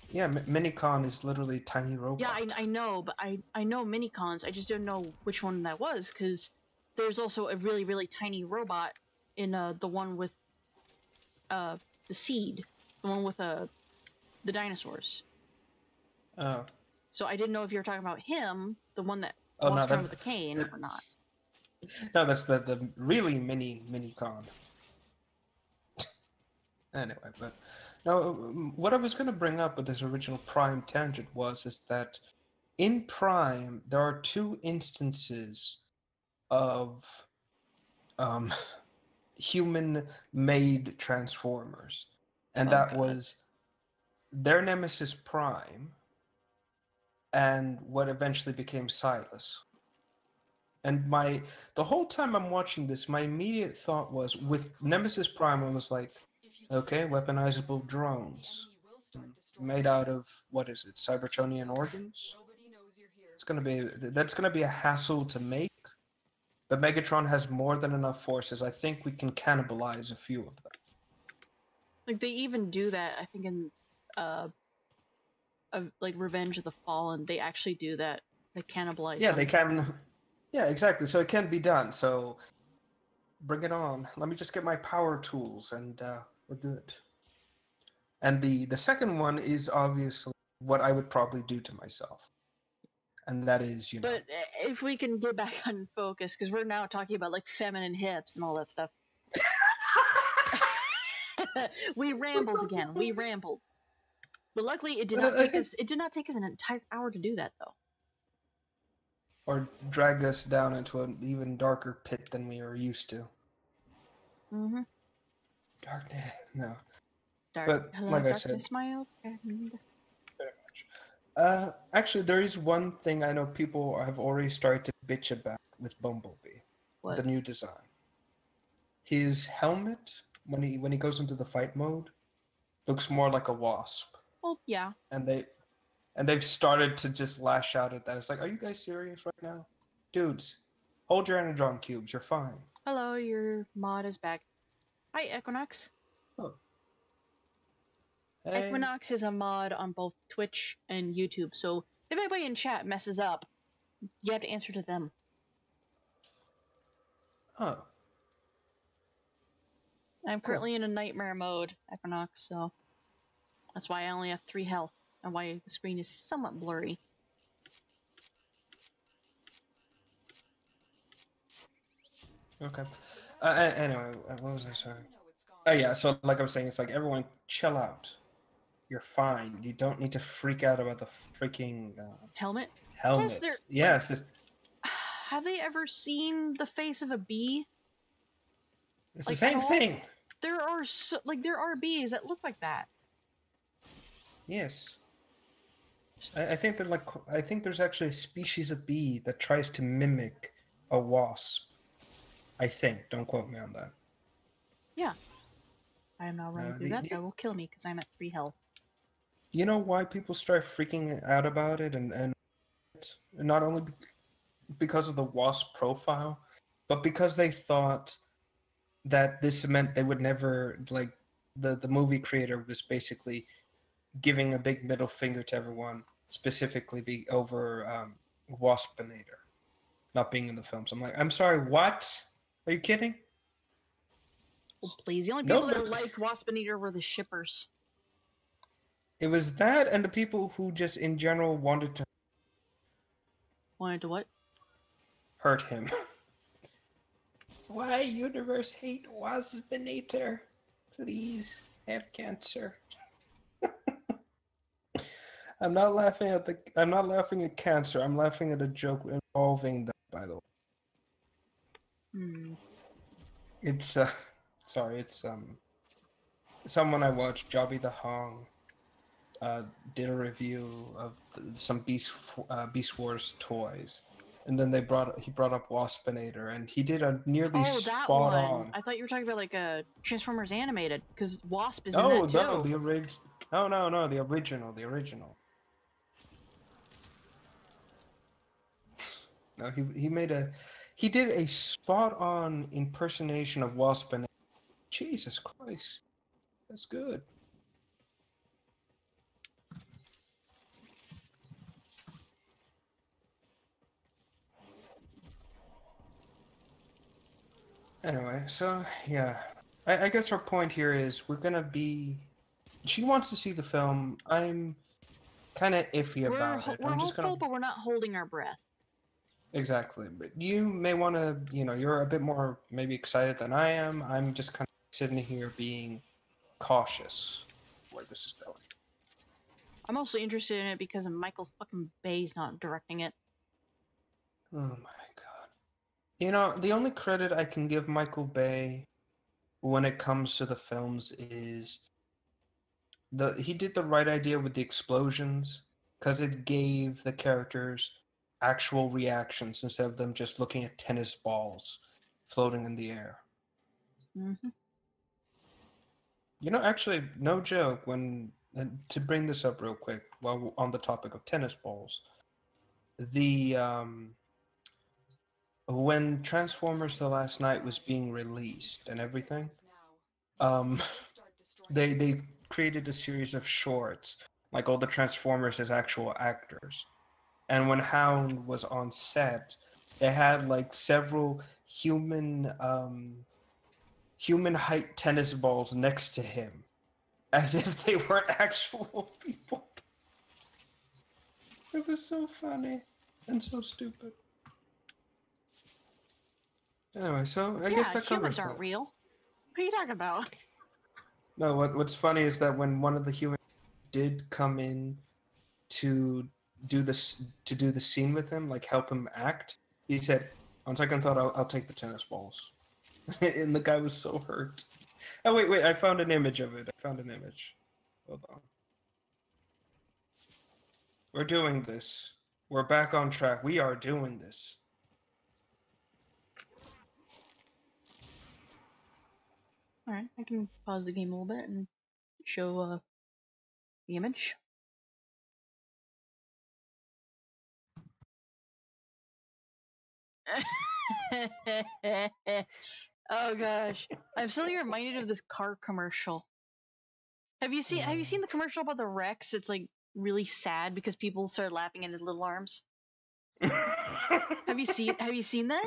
Yeah, Minicon is literally tiny robot. Yeah, I know, but I know Minicons. I just don't know which one that was, because there's also a really, really tiny robot in the one with the seed, the one with the dinosaurs. Oh. So I didn't know if you were talking about him, the one that Oh, walks no, around with the cane, or not. No, that's the really mini-con. Anyway, but now what I was going to bring up with this original Prime tangent is that in Prime there are two instances of human-made Transformers, and that was their Nemesis Prime and what eventually became Silas. And the whole time I'm watching this, my immediate thought was, with Nemesis Prime, I was like, okay, weaponizable drones made out of, what is it, Cybertronian organs? That's gonna be a hassle to make. But Megatron has more than enough forces. I think we can cannibalize a few of them. Like, they even do that, I think, in like Revenge of the Fallen. They actually do that. They cannibalize. Yeah, they can. Yeah, exactly. So it can be done. So bring it on. Let me just get my power tools, and we're good. And the second one is obviously what I would probably do to myself. And that is, you know. But if we can get back on focus, because we're now talking about like feminine hips and all that stuff. We rambled again. We rambled. But luckily, it did not take us. It did not take us an entire hour to do that, though. Or drag us down into an even darker pit than we are used to. Mm-hmm. Darkness, no. Dark. But Hello, like darkness, I said, my old friend. very Actually, there is one thing I know people have already started to bitch about with Bumblebee, What? the new design. His helmet, when he goes into the fight mode, looks more like a wasp, Well, yeah. and they've started to just lash out at that. It's like, are you guys serious right now, dudes? Hold your energon cubes. You're fine. Hello, your mod is back. Hi, Equinox. Oh. Hey. Equinox is a mod on both Twitch and YouTube, so if anybody in chat messes up, you have to answer to them. Oh. I'm Cool. currently in a nightmare mode, Equinox, so that's why I only have 3 health, and why the screen is somewhat blurry. Okay. Anyway, what was I saying? Oh yeah, so like I was saying, it's like everyone chill out. You're fine. You don't need to freak out about the freaking Helmet? helmet. Plus, they're Yes. like, have they ever seen the face of a bee? It's like, the same at all? thing. There are there are bees that look like that. Yes. I think they're like. I think there's actually a species of bee that tries to mimic a wasp. I think. Don't quote me on that. Yeah. I am now running through that. That will kill me because I'm at 3 health. You know why people start freaking out about it, and not only because of the wasp profile, but because they thought that this meant they would never, like, the movie creator was basically giving a big middle finger to everyone, specifically over Waspinator not being in the films. I'm like, I'm sorry, what? Are you kidding? Oh, please. The only No, people that but- liked Waspinator were the shippers. It was that and the people who just in general wanted to Wanted to what? hurt him. Why universe hate Waspinator? Please have cancer. I'm not laughing at cancer. I'm laughing at a joke involving that, by the way. It's sorry, it's someone I watched, Jobby the Hong, did a review of some Beast Wars toys. And then he brought up Waspinator, and he did a nearly that spot one. on. I thought you were talking about like a Transformers animated, because Wasp is in Oh that too. no, the original. No, the original. No, he did a spot on impersonation of Waspinator. Jesus Christ, that's good. Anyway, so yeah, I guess our point here is we're gonna be. She wants to see the film. I'm kind of iffy about it. We're hopeful, but we're not holding our breath. Exactly, but you may want to. You're a bit more maybe excited than I am. I'm just kind of sitting here being cautious where this is going. I'm mostly interested in it because of Michael fucking Bay's not directing it. Oh my god. The only credit I can give Michael Bay when it comes to the films is he did the right idea with the explosions because it gave the characters actual reactions instead of them just looking at tennis balls floating in the air. Mm-hmm. Actually, no joke, to bring this up real quick while we're on the topic of tennis balls, when Transformers The Last Night was being released and everything, they created a series of shorts, like all the Transformers as actual actors. And when Hound was on set, they had like several human height tennis balls next to him, as if they weren't actual people. It was so funny and so stupid. Anyway, so I guess that covers humans that. aren't real. What are you talking about? No, what's funny is that when one of the humans did come in to do the scene with him, like help him act, he said, "On second thought, I'll take the tennis balls," and the guy was so hurt. Oh wait, I found an image of it. Hold on. We're doing this. We're back on track. We are doing this. All right, I can pause the game a little bit and show the image. Oh gosh, I'm suddenly reminded of this car commercial. Have you seen the commercial about the Rex? It's like really sad because people started laughing at his little arms. Have you seen that?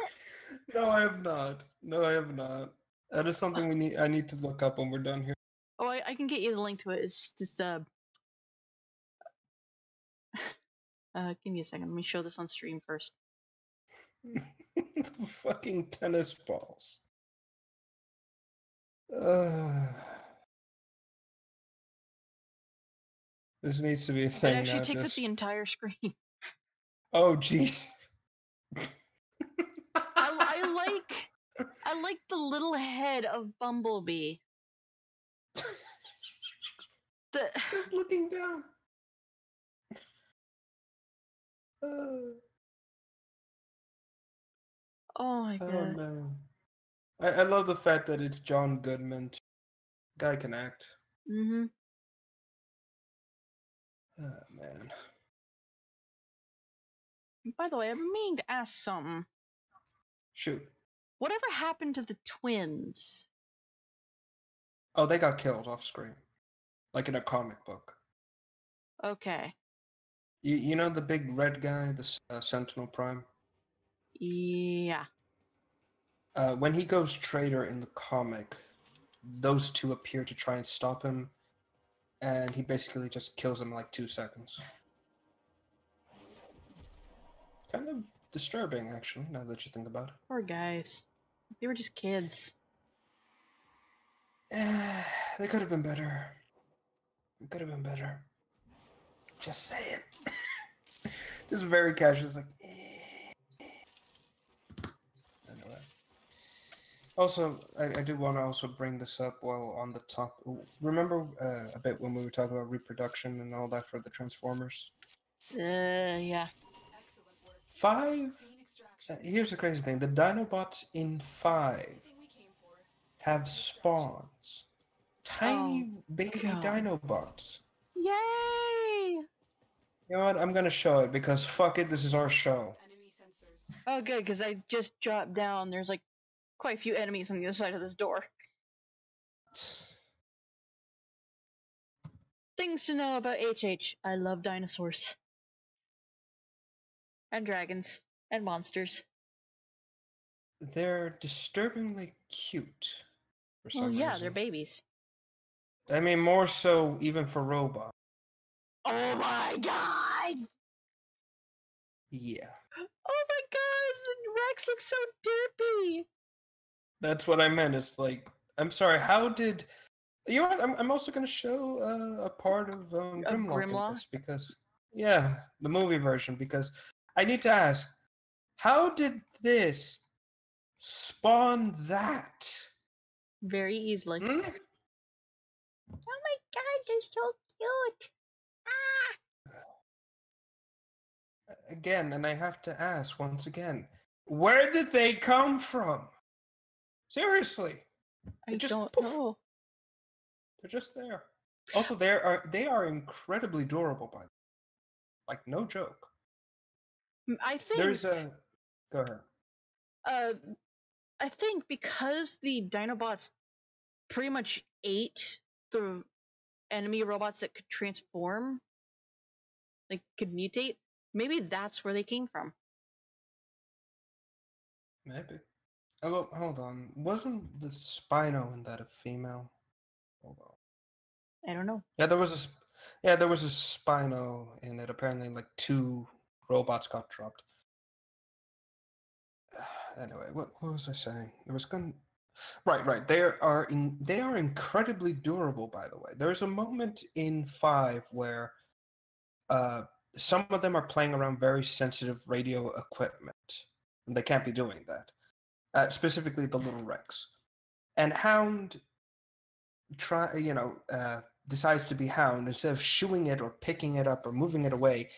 No, I have not. No, I have not. That is something I need to look up when we're done here. Oh, I can get you the link to it. It's just give me a second. Let me show this on stream first. Fucking tennis balls. This needs to be a thing It actually now. takes up the entire screen. Oh, jeez. I like the little head of Bumblebee. Just looking down. Oh my god. Oh no. I love the fact that it's John Goodman. Guy can act. Mm-hmm. Oh man. By the way, I've been meaning to ask something. Shoot. Whatever happened to the twins? Oh, they got killed off screen. Like in a comic book. Okay. You know the big red guy, the Sentinel Prime? Yeah. When he goes traitor in the comic, those two appear to try and stop him, and he basically just kills him in like 2 seconds. Kind of disturbing, actually, now that you think about it. Poor guys. They were just kids. They could have been better. It could have been better. Just saying. Just very casual. It's like, Anyway. Also, I do want to also bring this up while on the top. Remember a bit when we were talking about reproduction and all that for the Transformers? Yeah. Excellent work. 5. Clean extraction. Here's the crazy thing: the Dinobots in 5 Everything we came for. have spawns, tiny baby God. Dinobots. Yay! You know what? I'm gonna show it because fuck it, this is our show. Enemy sensors. Oh, good, because I just dropped down. There's like quite a few enemies on the other side of this door. Things to know about HH. I love dinosaurs. And dragons. And monsters. They're disturbingly cute for some Well, yeah, reason. they're babies. I mean, more so even for robots. Oh my god! Yeah, Oh my god, Rex looks so derpy! that's what I meant. It's like, I'm sorry. How did you know what? I'm also gonna show a part of Grimlock in Grimlock? this because the movie version, because I need to ask, how did this spawn that? Very easily. Hmm? Oh my god, they're so cute! Again, and I have to ask once again, where did they come from? Seriously, I They just don't poof. know. they're just there. Also, they are incredibly durable, by the way. Like no joke. I think There's a go ahead. I think because the Dinobots pretty much ate the enemy robots that could transform, like could mutate, maybe that's where they came from. Maybe. Oh, well, hold on. Wasn't the Spino in that a female? Hold on. I don't know. Yeah, there was a Spino in it. Apparently, like 2 robots got dropped. Anyway, what was I saying? There was Right. They are incredibly durable, by the way. There's a moment in 5 where some of them are playing around very sensitive radio equipment. And they can't be doing that. Specifically the little Rex. And Hound decides to be Hound. Instead of shooing it or picking it up or moving it away,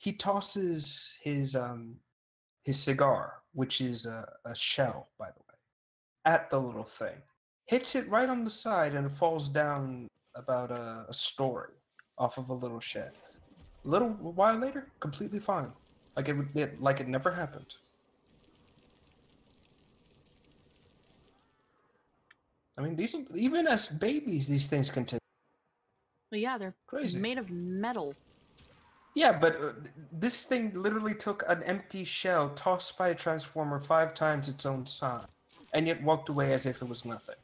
he tosses his cigar, which is a shell, by the way, at the little thing. Hits it right on the side and it falls down about a story off of a little shed. A little while later, completely fine, like like it never happened. I mean, these even as babies, these things can take Well, yeah, they're crazy. made of metal. Yeah, but this thing literally took an empty shell tossed by a transformer 5 times its own size, and yet walked away as if it was nothing.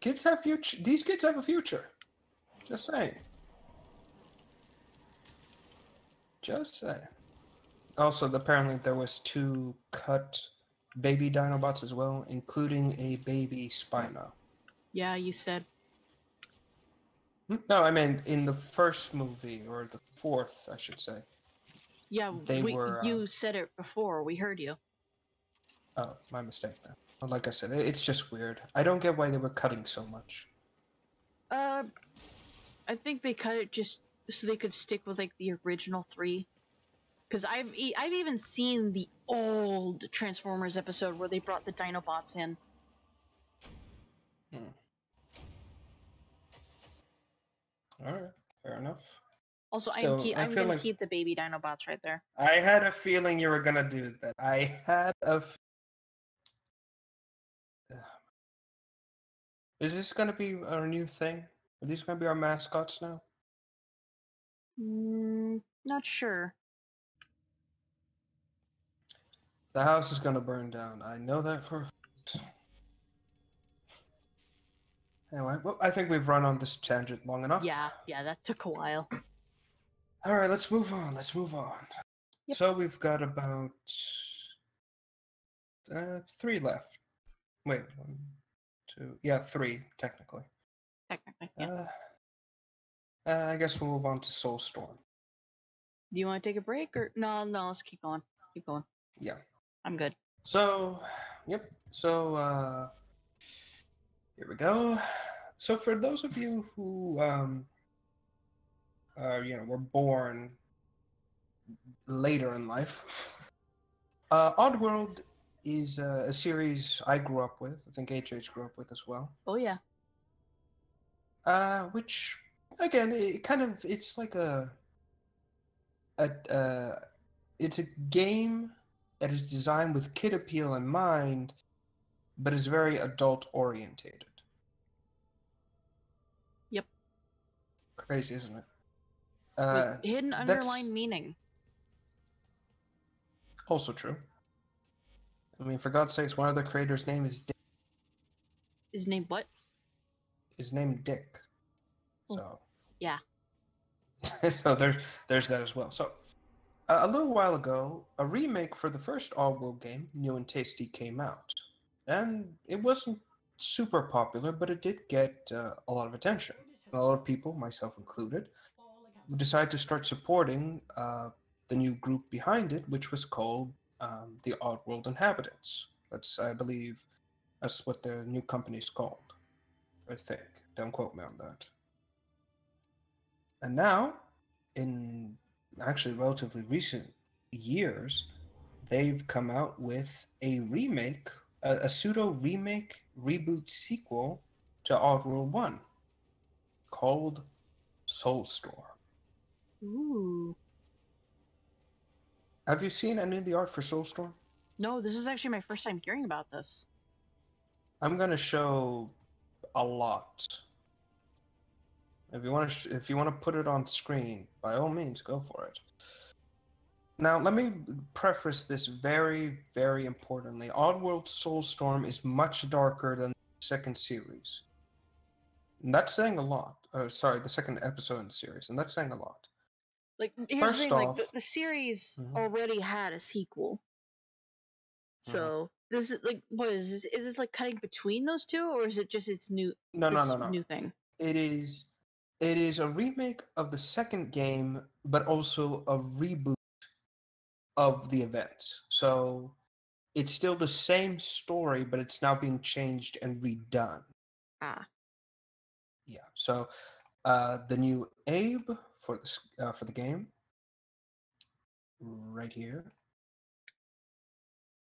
Kids have future. These kids have a future. Just saying. Just saying. Also, apparently there was 2 cut baby Dinobots as well, including a baby Spino. Yeah, you said. No, I mean in the first movie, or the 4th, I should say. Yeah, They were. you said it before. We heard you. Oh, my mistake then. Well, like I said, it's just weird. I don't get why they were cutting so much. I think they cut it just so they could stick with like the original 3. Because I've even seen the old Transformers episode where they brought the Dinobots in. All right, fair enough. Also, Still, I'm gonna keep the baby Dinobots right there. I had a feeling you were gonna do that. I had a. Is this gonna be our new thing? Are these gonna be our mascots now? Not sure. The house is gonna burn down. I know that for a fact. Anyway, well, I think we've run on this tangent long enough. Yeah, that took a while. All right, let's move on. Yep. So we've got about 3 left. Wait, 1, 2. Yeah, 3 technically. Technically, yeah. I guess we'll move on to Soulstorm. Do you want to take a break or no? Let's keep going. Keep going. Yeah. I'm good. So, yep. So, here we go. So, for those of you who, were born later in life, Oddworld is a series I grew up with. I think AJ's grew up with as well. Oh yeah. Which, again, it's like it's a game that is designed with kid appeal in mind, but is very adult orientated. Yep. Crazy, isn't it? With hidden underlying meaning. Also true. I mean, for God's sakes, one of the creators' name is Dick. His name what? His name Dick. Oh, so yeah. So there's that as well. So a little while ago, a remake for the first Oddworld game, New and Tasty, came out, and it wasn't super popular, but it did get a lot of attention. A lot of people, myself included, decided to start supporting the new group behind it, which was called the Oddworld Inhabitants. I believe that's what the new company's called. I think. Don't quote me on that. And now, in actually relatively recent years, they've come out with a remake, a pseudo remake, reboot sequel to Oddworld 1 called Soulstorm. Ooh. Have you seen any of the art for Soulstorm? No, this is actually my first time hearing about this. I'm gonna show a lot. If you want to put it on screen, by all means, go for it. Now, let me preface this very, very importantly. Oddworld Soulstorm is much darker than the second series. And that's saying a lot. Sorry, the second episode in the series, and that's saying a lot. Like, here's the thing, like, the series already had a sequel. So, this is, like, what is this? Is this, like, cutting between those two, or is it just its new, new thing? It is a remake of the second game, but also a reboot of the events. So, it's still the same story, but it's now being changed and redone. Ah. Yeah, so the new Abe for the game, right here.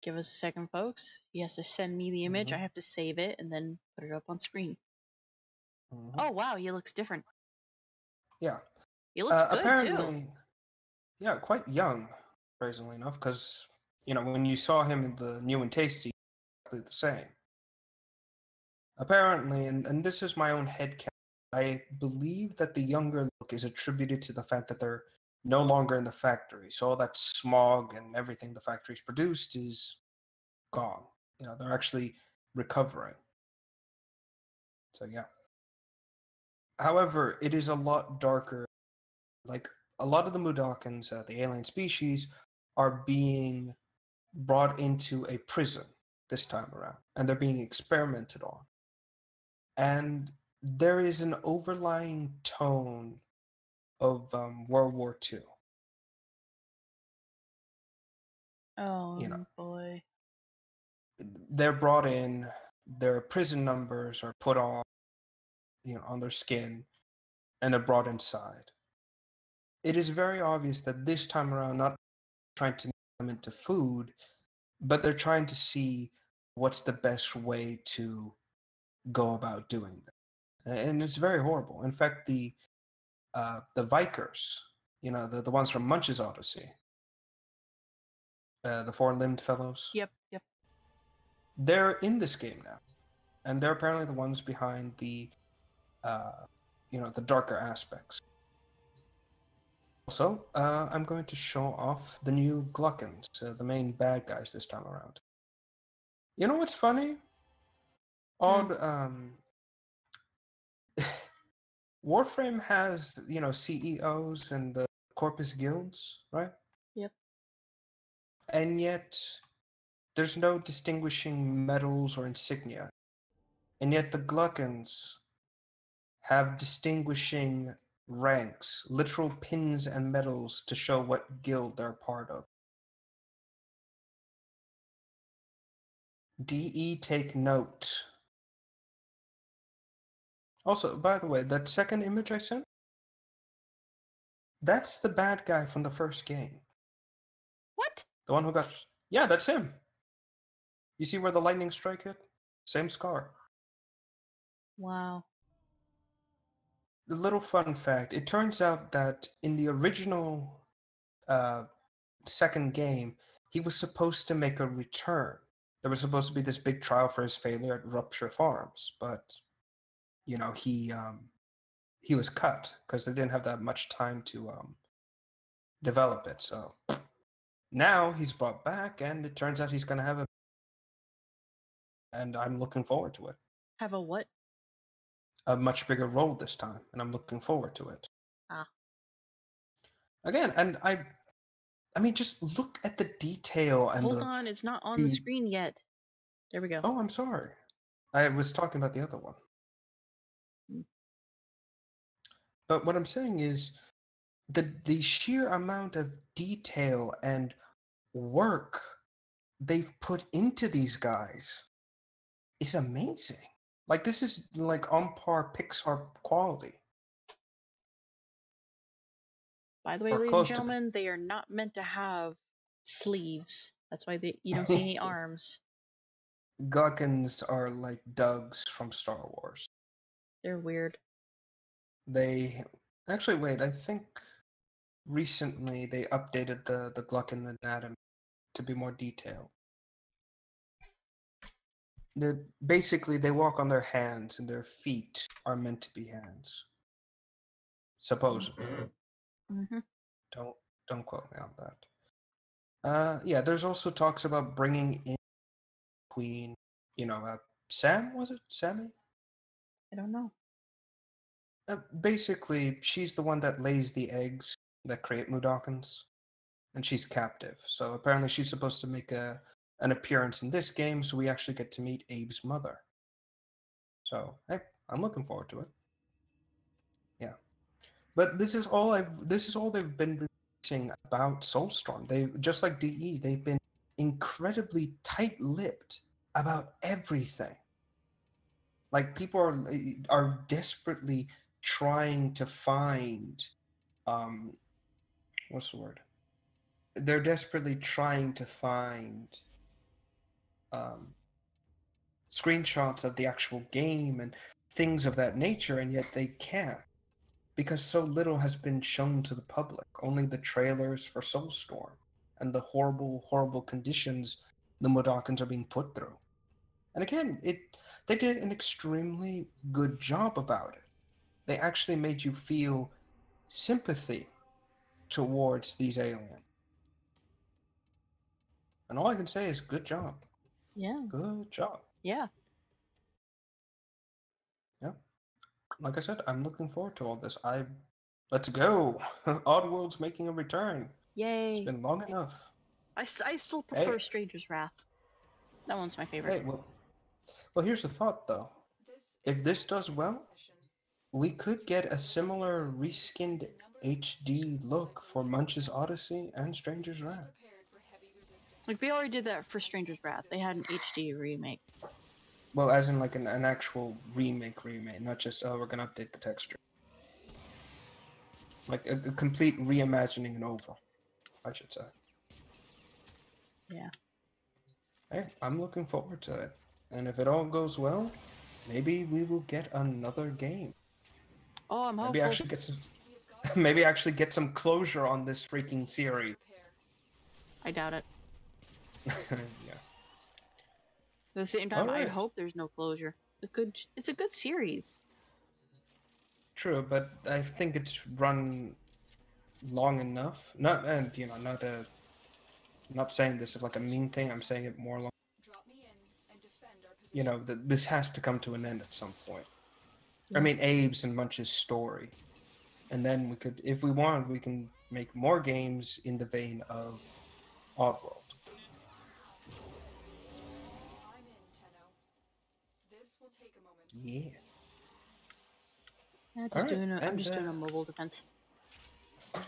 Give us a second, folks. He has to send me the image. Mhm. I have to save it and then put it up on screen. Mhm. Oh wow, he looks different. Yeah. He looks good Apparently, too. yeah, quite young, surprisingly enough, because when you saw him in the new and tasty, exactly the same. Apparently, and this is my own headcanon, I believe that the younger look is attributed to the fact that they're no longer in the factory. So all that smog and everything the factory's produced is gone. They're actually recovering. So yeah. However, it is a lot darker. Like a lot of the Mudokons, the alien species, are being brought into a prison this time around, and they're being experimented on. And there is an overlying tone of World War II. Oh You know, boy. they're brought in, their prison numbers are put on, on their skin, and they're brought inside. It is very obvious that this time around, not trying to make them into food, but they're trying to see what's the best way to go about doing that. And it's very horrible. In fact, the Vikers, the ones from Munch's Odyssey, the four-limbed fellows, Yep. they're in this game now, and they're apparently the ones behind the the darker aspects. Also, I'm going to show off the new Gluckins, the main bad guys this time around. You know what's funny? Odd, Warframe has, CEOs and the Corpus Guilds, right? Yep. And yet, there's no distinguishing medals or insignia. And yet the Gluckins have distinguishing ranks, literal pins and medals to show what guild they're part of. DE, take note. Also, by the way, that second image I sent, that's the bad guy from the first game. What? The one who got... Yeah, that's him. You see where the lightning strike hit? Same scar. Wow. The little fun fact, it turns out that in the original second game, he was supposed to make a return. There was supposed to be this big trial for his failure at Rupture Farms, but he was cut because they didn't have that much time to develop it. So now he's brought back, and it turns out he's going to have and I'm looking forward to it. Have a what? A much bigger role this time, and I'm looking forward to it. Ah. Again, and I mean, just look at the detail and Hold on, it's not on the screen yet. There we go. Oh, I'm sorry. I was talking about the other one. But what I'm saying is the sheer amount of detail and work they've put into these guys is amazing. Like, this is like on par Pixar quality. By the way, ladies and gentlemen, they are not meant to have sleeves. That's why you don't see any arms. Gluckins are like Dougs from Star Wars. They're weird. They actually wait. I think recently they updated the Gluckin anatomy to be more detailed. Basically, they walk on their hands, and their feet are meant to be hands. Supposedly. Mm-hmm. Don't quote me on that. Yeah, there's also talks about bringing in Queen. Sam, was it Sammy? I don't know. Basically, she's the one that lays the eggs that create Mudokons, and she's captive. So apparently, she's supposed to make an appearance in this game, so we actually get to meet Abe's mother. So hey, I'm looking forward to it. Yeah, but this is all they've been releasing about Soulstorm. They, just like DE, they've been incredibly tight-lipped about everything. Like, people are desperately trying to find what's the word? they're desperately trying to find um, screenshots of the actual game and things of that nature, and yet they can't because so little has been shown to the public. Only the trailers for Soulstorm and the horrible, horrible conditions the Modokans are being put through. And again, they did an extremely good job about it. They actually made you feel sympathy towards these aliens. And all I can say is good job. Yeah. Good job. Yeah. Yeah. Like I said, I'm looking forward to all this. Let's go. Oddworld's making a return. Yay. It's been long enough. I still prefer Hey. Stranger's Wrath. That one's my favorite. Hey, well, here's the thought though. If this does well, we could get a similar reskinned HD look for Munch's Odyssey and Stranger's Wrath. Like, they already did that for Stranger's Wrath. They had an HD remake. Well, as in like an actual remake, not just, oh, we're gonna update the texture. Like a complete reimagining and over, I should say. Yeah. Hey, I'm looking forward to it. And if it all goes well, maybe we will get another game. Oh, I'm hopeful. Maybe actually get some, maybe actually get some closure on this freaking series. I doubt it. Yeah. At the same time, Alright. I hope there's no closure. It's a good series. True, but I think it's run long enough. Not not saying this is like a mean thing. I'm saying it more like, that this has to come to an end at some point. Yeah. I mean, Abe's and Munch's story, and then we could, if we want, we can make more games in the vein of Oddworld. Yeah. Yeah, Alright, I'm just doing a mobile defense.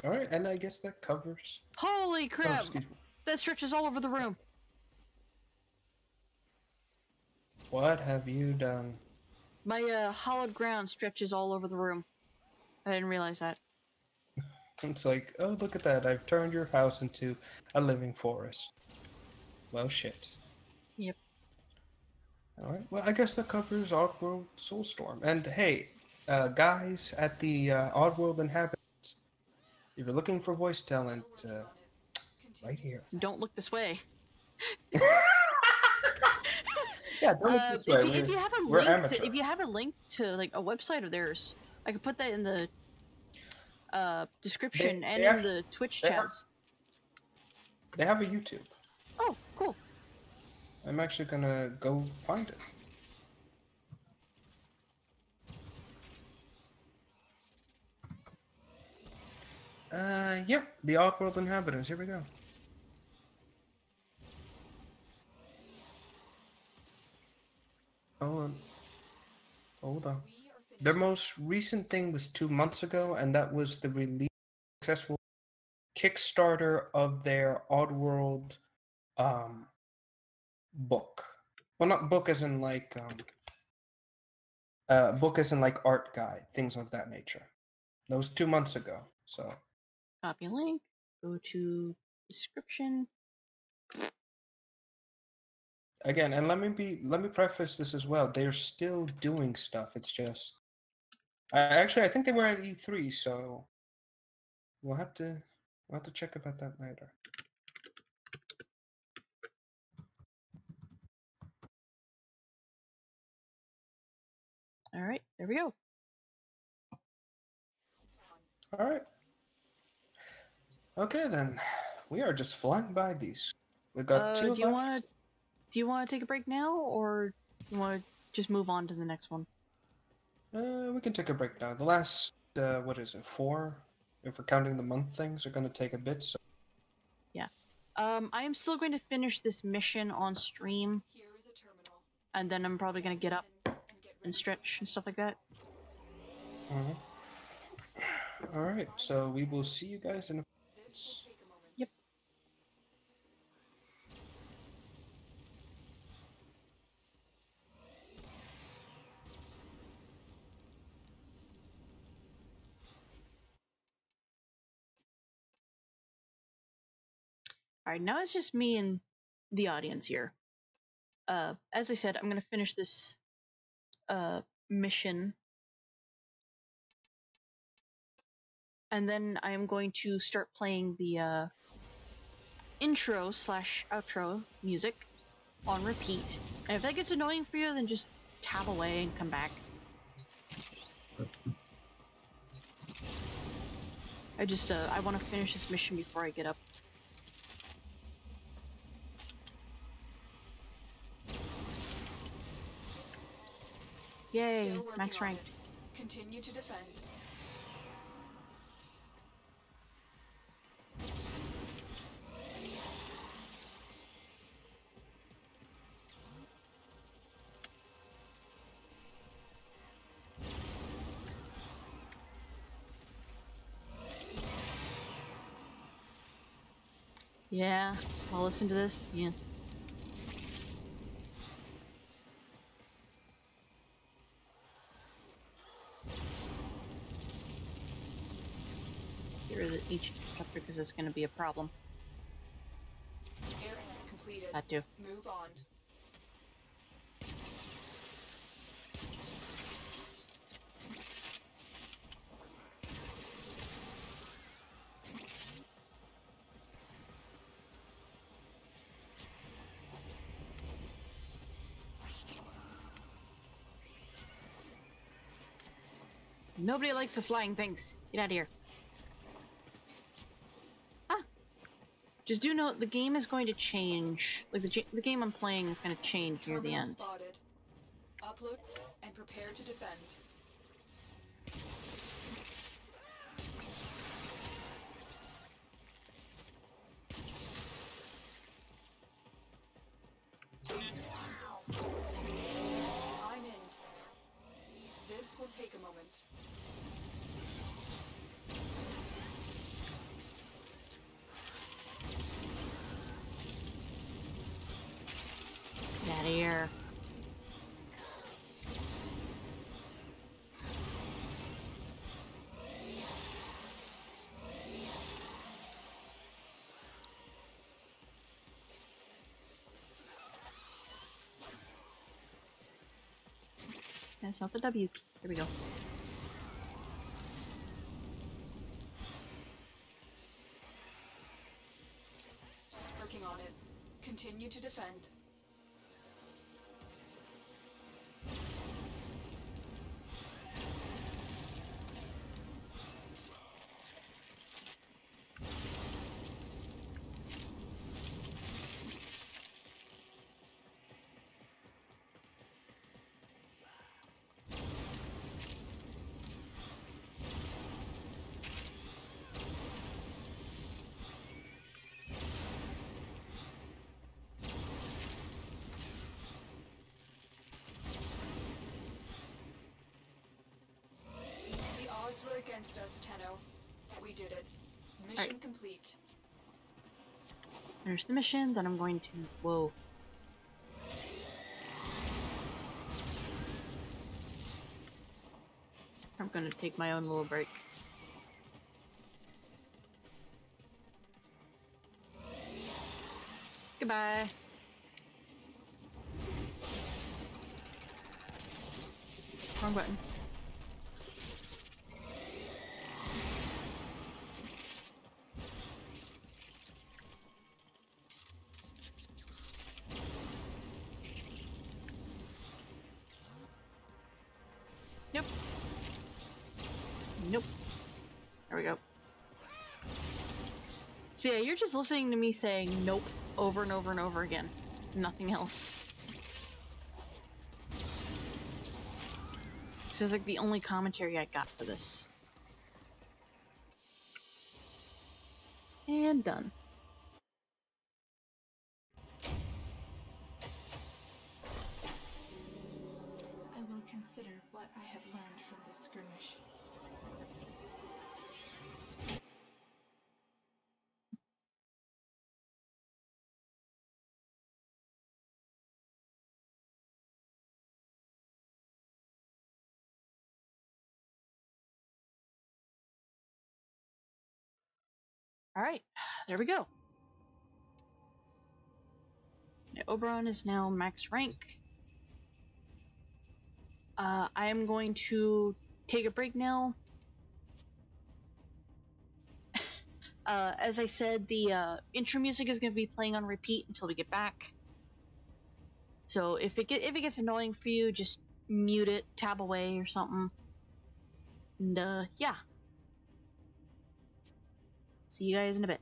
All right, and I guess that covers. Holy crap! excuse me. That stretches all over the room. What have you done? My hollowed ground stretches all over the room. I didn't realize that. It's like, oh, look at that! I've turned your house into a living forest. Well, shit. Yep. All right. Well, I guess that covers Oddworld Soulstorm. And hey, guys at the Oddworld Inhabitants, if you're looking for voice talent, right here. Don't look this way. Yeah, don't look this way. If you have a we're link amateur. to, if you have a link to like a website of theirs, I could put that in the description and in the Twitch chats. They have a YouTube. Oh, cool. I'm actually gonna go find it. Yep, the Oddworld Inhabitants. Here we go. Hold on. Their most recent thing was 2 months ago, and that was the release successful Kickstarter of their Oddworld book. Well, not book as in like book as in like art guide, things of that nature. That was 2 months ago. So Copy link. Go to description. again, and let me preface this as well. They're still doing stuff. It's just I think they were at E3, so we'll have to check about that later. All right, there we go. All right. Okay then, we are just flying by these. We got two left. Do you want to take a break now, or you want to just move on to the next one? We can take a break now. The last, what is it, 4? If we're counting the month things, are going to take a bit. So. Yeah. I am still going to finish this mission on stream, and then I'm probably going to get up and stretch and stuff like that. All right. So we will see you guys in a. Alright, now it's just me and the audience here. As I said, I'm gonna finish this mission. And then I am going to start playing the intro slash outro music on repeat. And if that gets annoying for you, then just tab away and come back. I want to finish this mission before I get up. Yay, Still working max on ranked. it. Continue to defend. Yeah, I'll listen to this. Yeah. Get rid of each chapter because it's going to be a problem. Area completed. Had to. Move on. Nobody likes the flying things. Get out of here. Ah! Just do note, the game is going to change. Like, the game I'm playing is going to change near the Terminal end. spotted. Upload and prepare to defend. I'm in. This will take a moment. Get out of here. That's not the W key. There we go. Working on it. Continue to defend. The odds were against us, Tenno. We did it. Mission Alright. complete. Finish the mission, then I'm going to... Whoa. I'm going to take my own little break. Goodbye. Wrong button. Nope. Nope. There we go. So yeah, you're just listening to me saying nope over and over and over again. Nothing else. This is like the only commentary I got for this. And done. I will consider what I have learned from this skirmish. Alright, there we go. My Oberon is now max rank. I am going to take a break now. As I said, the intro music is going to be playing on repeat until we get back. So if it gets annoying for you, just mute it, tab away or something. And yeah. See you guys in a bit.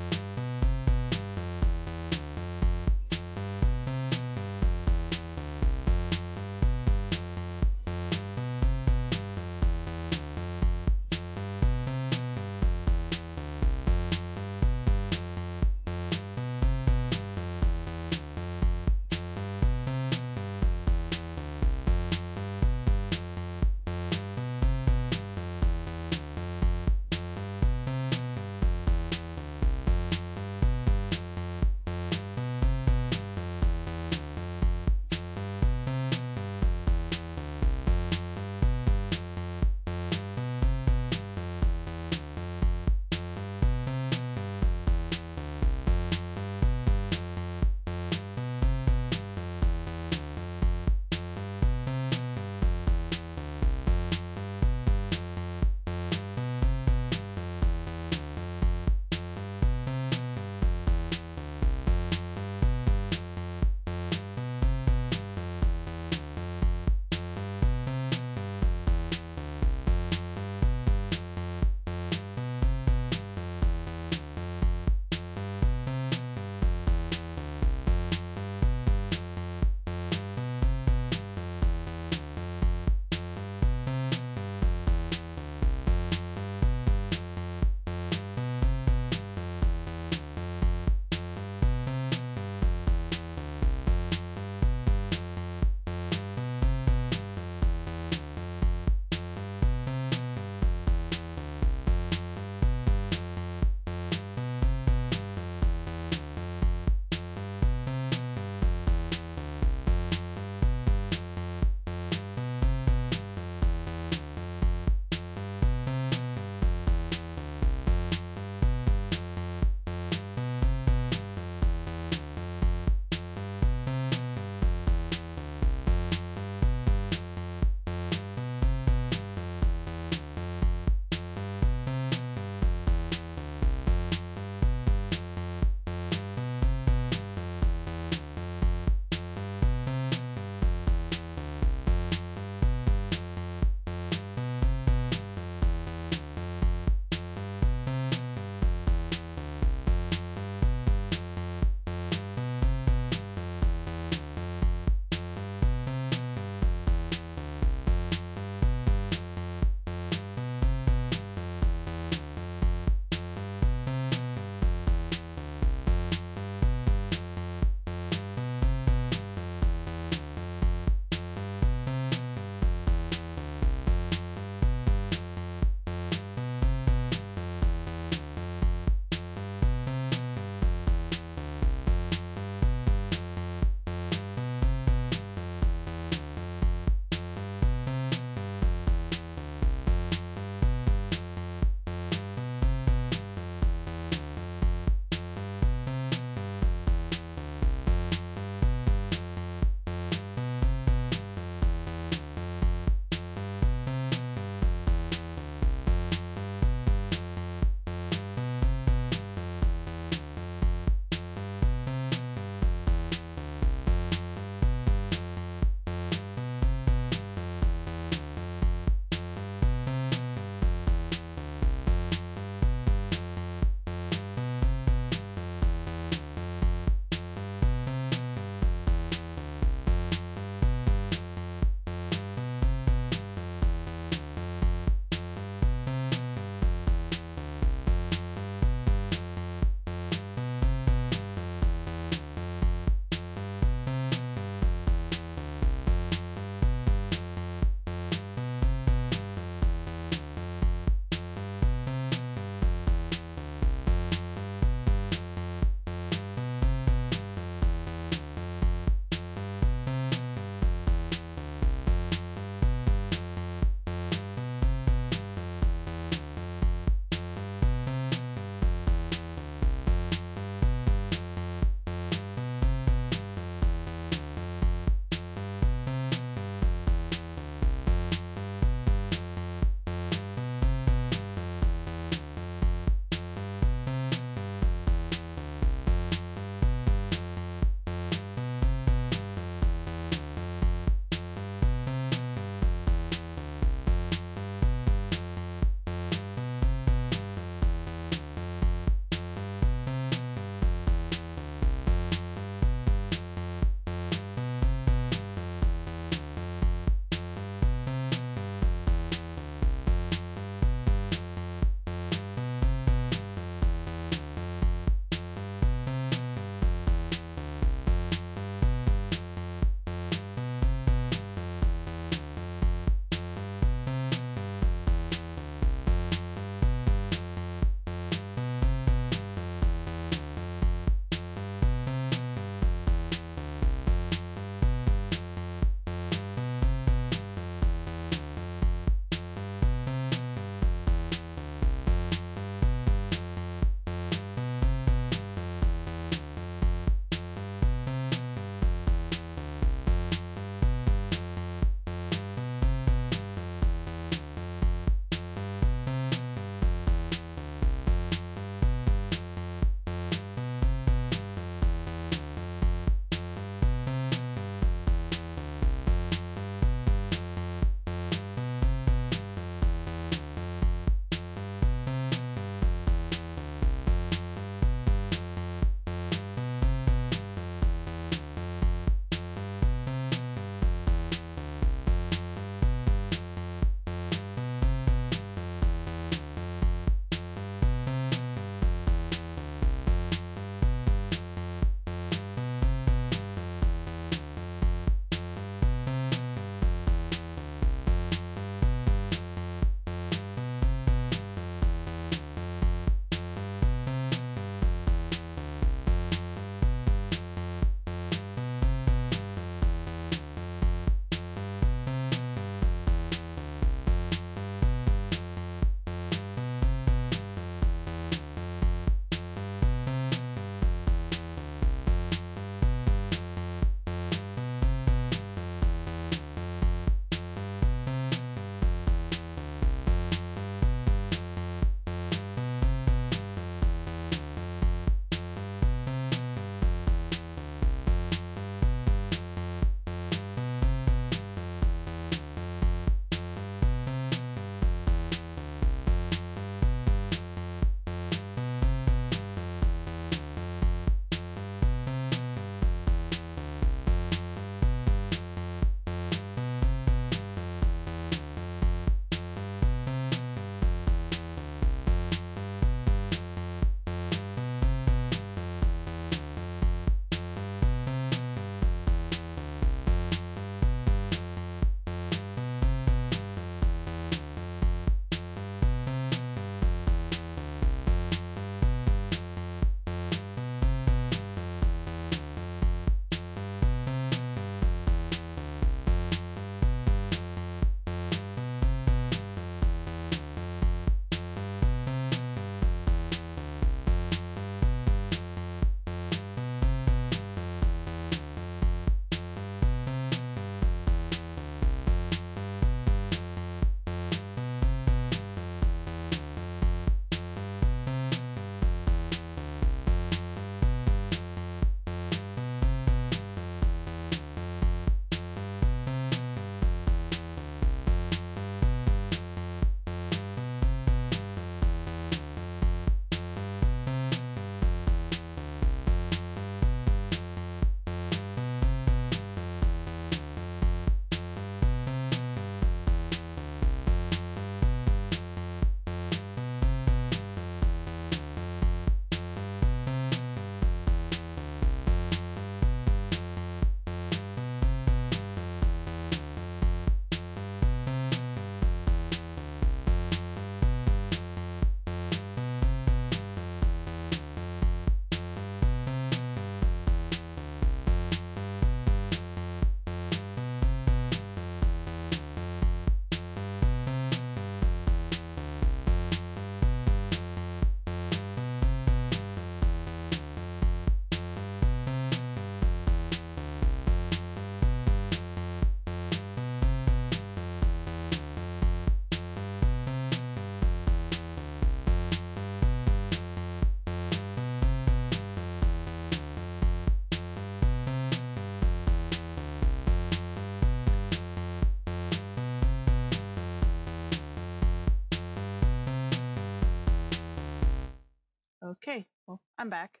Okay, well, I'm back.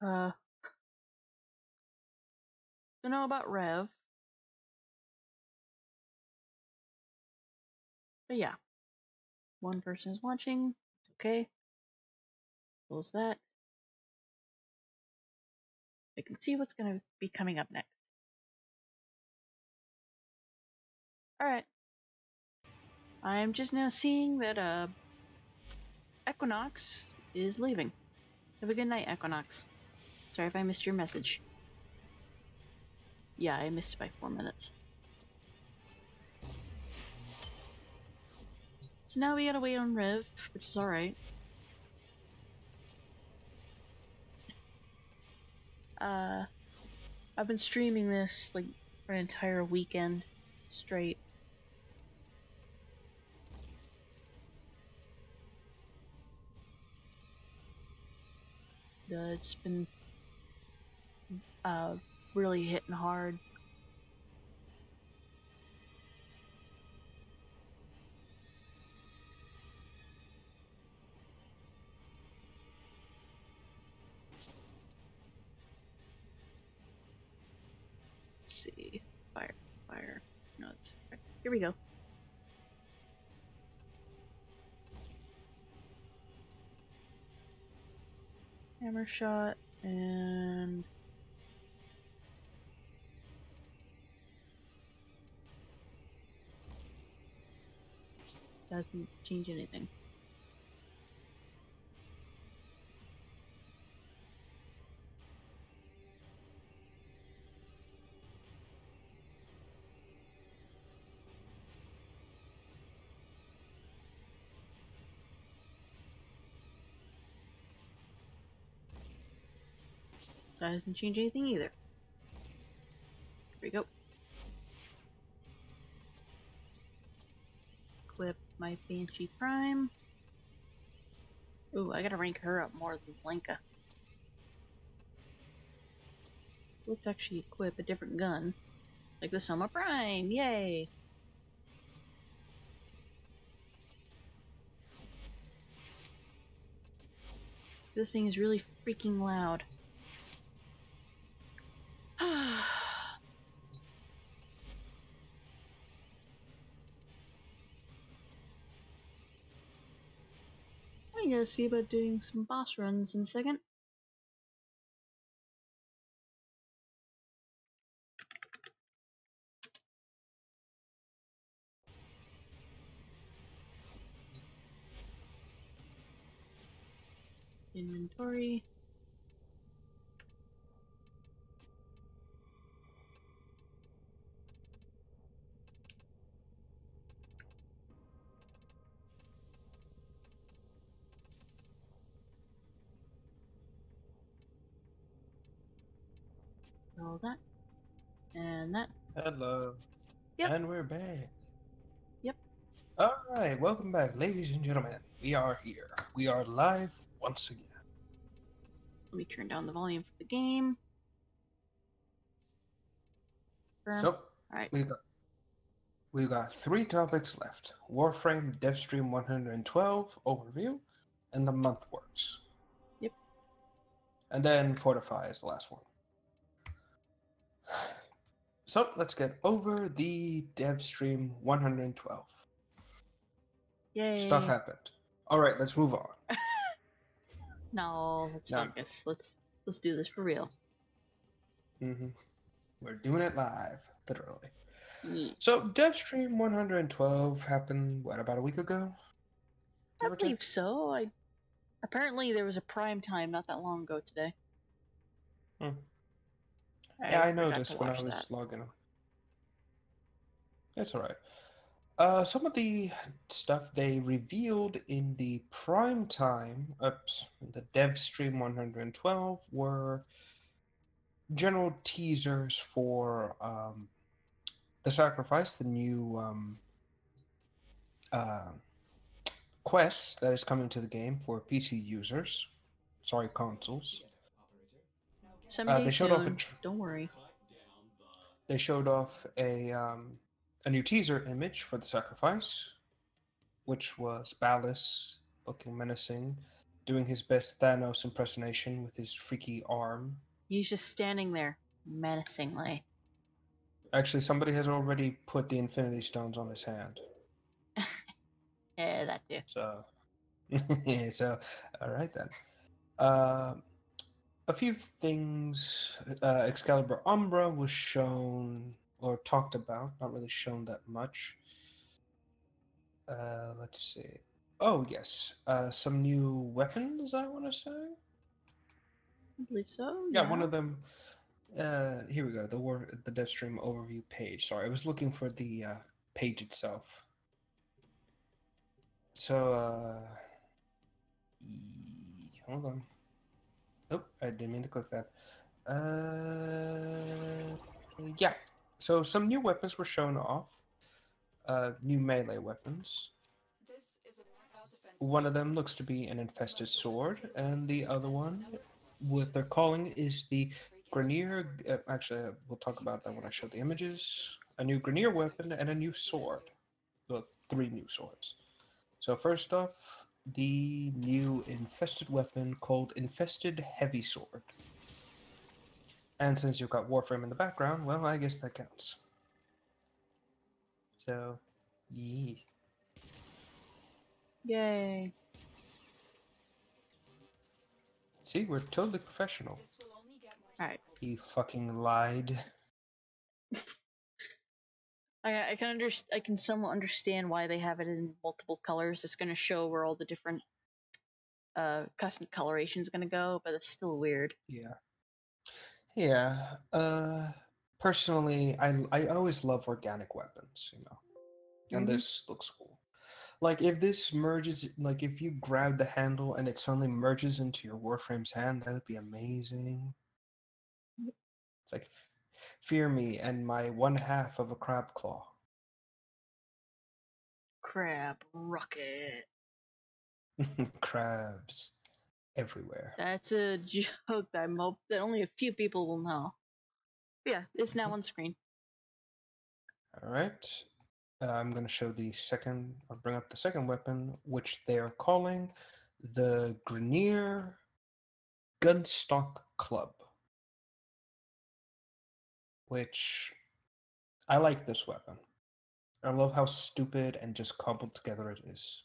To know about Rev. But yeah, one person is watching. It's okay. Close that. I can see what's going to be coming up next. Alright. I'm just now seeing that Equinox is leaving. Have a good night, Equinox. Sorry if I missed your message. Yeah, I missed it by 4 minutes. So now we gotta wait on Rev, which is alright. I've been streaming this like for an entire weekend straight. It's been really hitting hard. Let's see. Fire. No, it's here we go. Hammer shot and doesn't change anything. That doesn't change anything either. Here we go. Equip my Banshee Prime. Ooh, I gotta rank her up more than Blanka. So let's actually equip a different gun. Like the Soma Prime, yay! This thing is really freaking loud. I'm gonna see about doing some boss runs in a second. Inventory. All that. And that. Hello. Yep. And we're back. Yep. Alright, welcome back, ladies and gentlemen. We are here. We are live once again. Let me turn down the volume for the game. So, Alright. we got 3 topics left. Warframe Devstream 112 overview, and the month works. Yep. And then Fortify is the last one. So, let's get over the Devstream 112. Yay. Stuff happened. Alright, let's move on. No, let's focus. Let's do this for real. We're doing it live, literally. Yeah. So, Devstream 112 happened, what, about a week ago? I believe so. Apparently there was a prime time not that long ago today. Yeah, I noticed when I was logging on. That's alright. Some of the stuff they revealed in the prime time, the Devstream 112, were general teasers for the Sacrifice, the new quest that is coming to the game for PC users. Sorry, consoles. Someday they showed soon. Don't worry. They showed off a new teaser image for the Sacrifice, which was Ballas looking menacing, doing his best Thanos impersonation with his freaky arm. He's just standing there menacingly. Actually, somebody has already put the Infinity Stones on his hand. Yeah, that too. So, so all right then. Uh, a few things. Excalibur Umbra was shown or talked about, not really shown that much. Let's see. Oh yes, some new weapons. I want to say. I believe so. Yeah, one of them. Here we go. The Deathstream overview page. Sorry, I was looking for the page itself. So, hold on. Oh, I didn't mean to click that. Yeah. So some new weapons were shown off. New melee weapons. This is a mobile defense One of them looks to be an infested sword, and the other one, what they're calling, is the Grenier. Actually, we'll talk about that when I show the images. A new Grenier weapon and a new sword. Well, 3 new swords. So first off, the new infested weapon called Infested Heavy Sword. And since you've got Warframe in the background, well, I guess that counts. So, yeah. Yay. See, we're totally professional. This will only get more Alright. He fucking lied. I can somewhat understand why they have it in multiple colors. It's going to show where all the different custom coloration is going to go, but it's still weird. Yeah. Yeah. Personally, I always love organic weapons, you know. And Mhm. this looks cool. Like if this merges, like if you grab the handle and it suddenly merges into your Warframe's hand, that would be amazing. It's like, fear me and my 1/2 of a crab claw. Crab rocket. Crabs everywhere. That's a joke that that only a few people will know. But yeah, it's now on screen. All right. I'm going to show the second, or bring up the second weapon, which they are calling the Grenier Gunstock Club. Which, I like this weapon. I love how stupid and just cobbled together it is.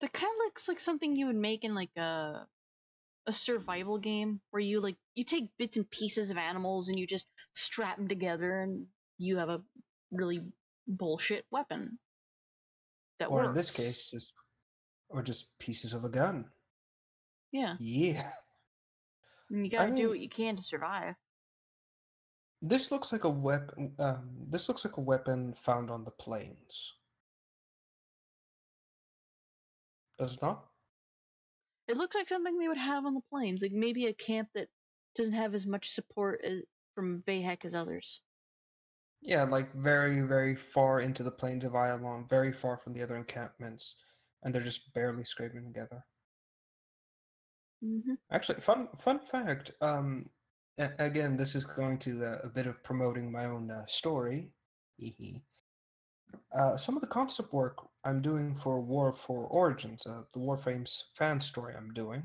That kind of looks like something you would make in like a survival game where you take bits and pieces of animals and you just strap them together and you have a really bullshit weapon that Or works. in this case, just pieces of a gun. Yeah. Yeah. And you gotta do what you can to survive. This looks like a weapon. This looks like a weapon found on the plains. Does it not? It looks like something they would have on the plains, like maybe a camp that doesn't have as much support from Vahek as others. Yeah, like very, very far into the plains of Iolon, very far from the other encampments, and they're just barely scraping together. Mm-hmm. Actually, fun fact. Again, this is going to a bit of promoting my own story. Some of the concept work I'm doing for War for Origins, the Warframe's fan story I'm doing.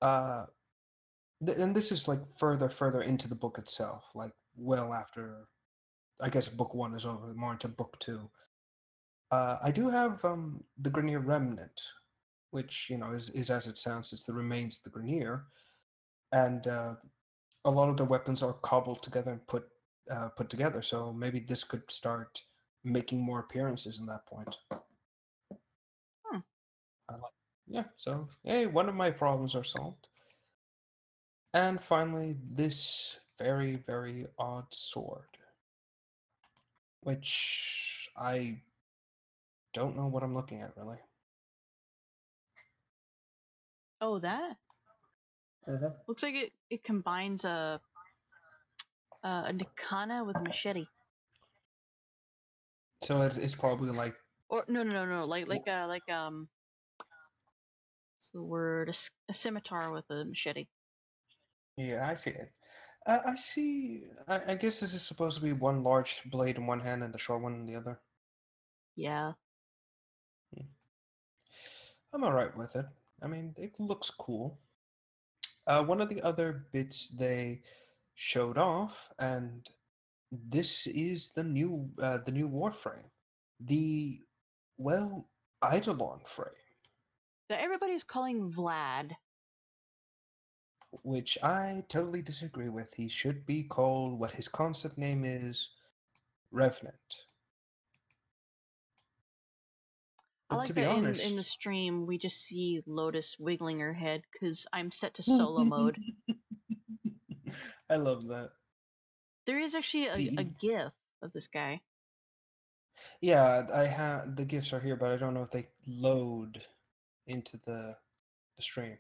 And this is like further into the book itself, like well after, I guess book 1 is over, more into book 2. I do have the Grenier Remnant, which is as it sounds, it's the remains of the Grenier, and a lot of the weapons are cobbled together and put together. So maybe this could start making more appearances in that point. Yeah. So hey, one of my problems are solved. And finally, this very, very odd sword, which I don't know what I'm looking at, really. Oh, that looks like it combines a Nikana with a machete. So it's probably like, Or no, like what's the word? A scimitar with a machete. yeah, I see it. I see. I guess this is supposed to be one large blade in one hand and the short one in the other. Yeah. I'm all right with it. I mean, it looks cool. One of the other bits they showed off, and this is the new Warframe, the Eidolon frame, That everybody's calling Vlad. which I totally disagree with. He should be called what his concept name is, Revenant. I But like to be that in honest, the stream we just see Lotus wiggling her head because I'm set to solo mode. I love that. There is actually a The GIF of this guy. Yeah, I have the gifs are here, but I don't know if they load into the stream.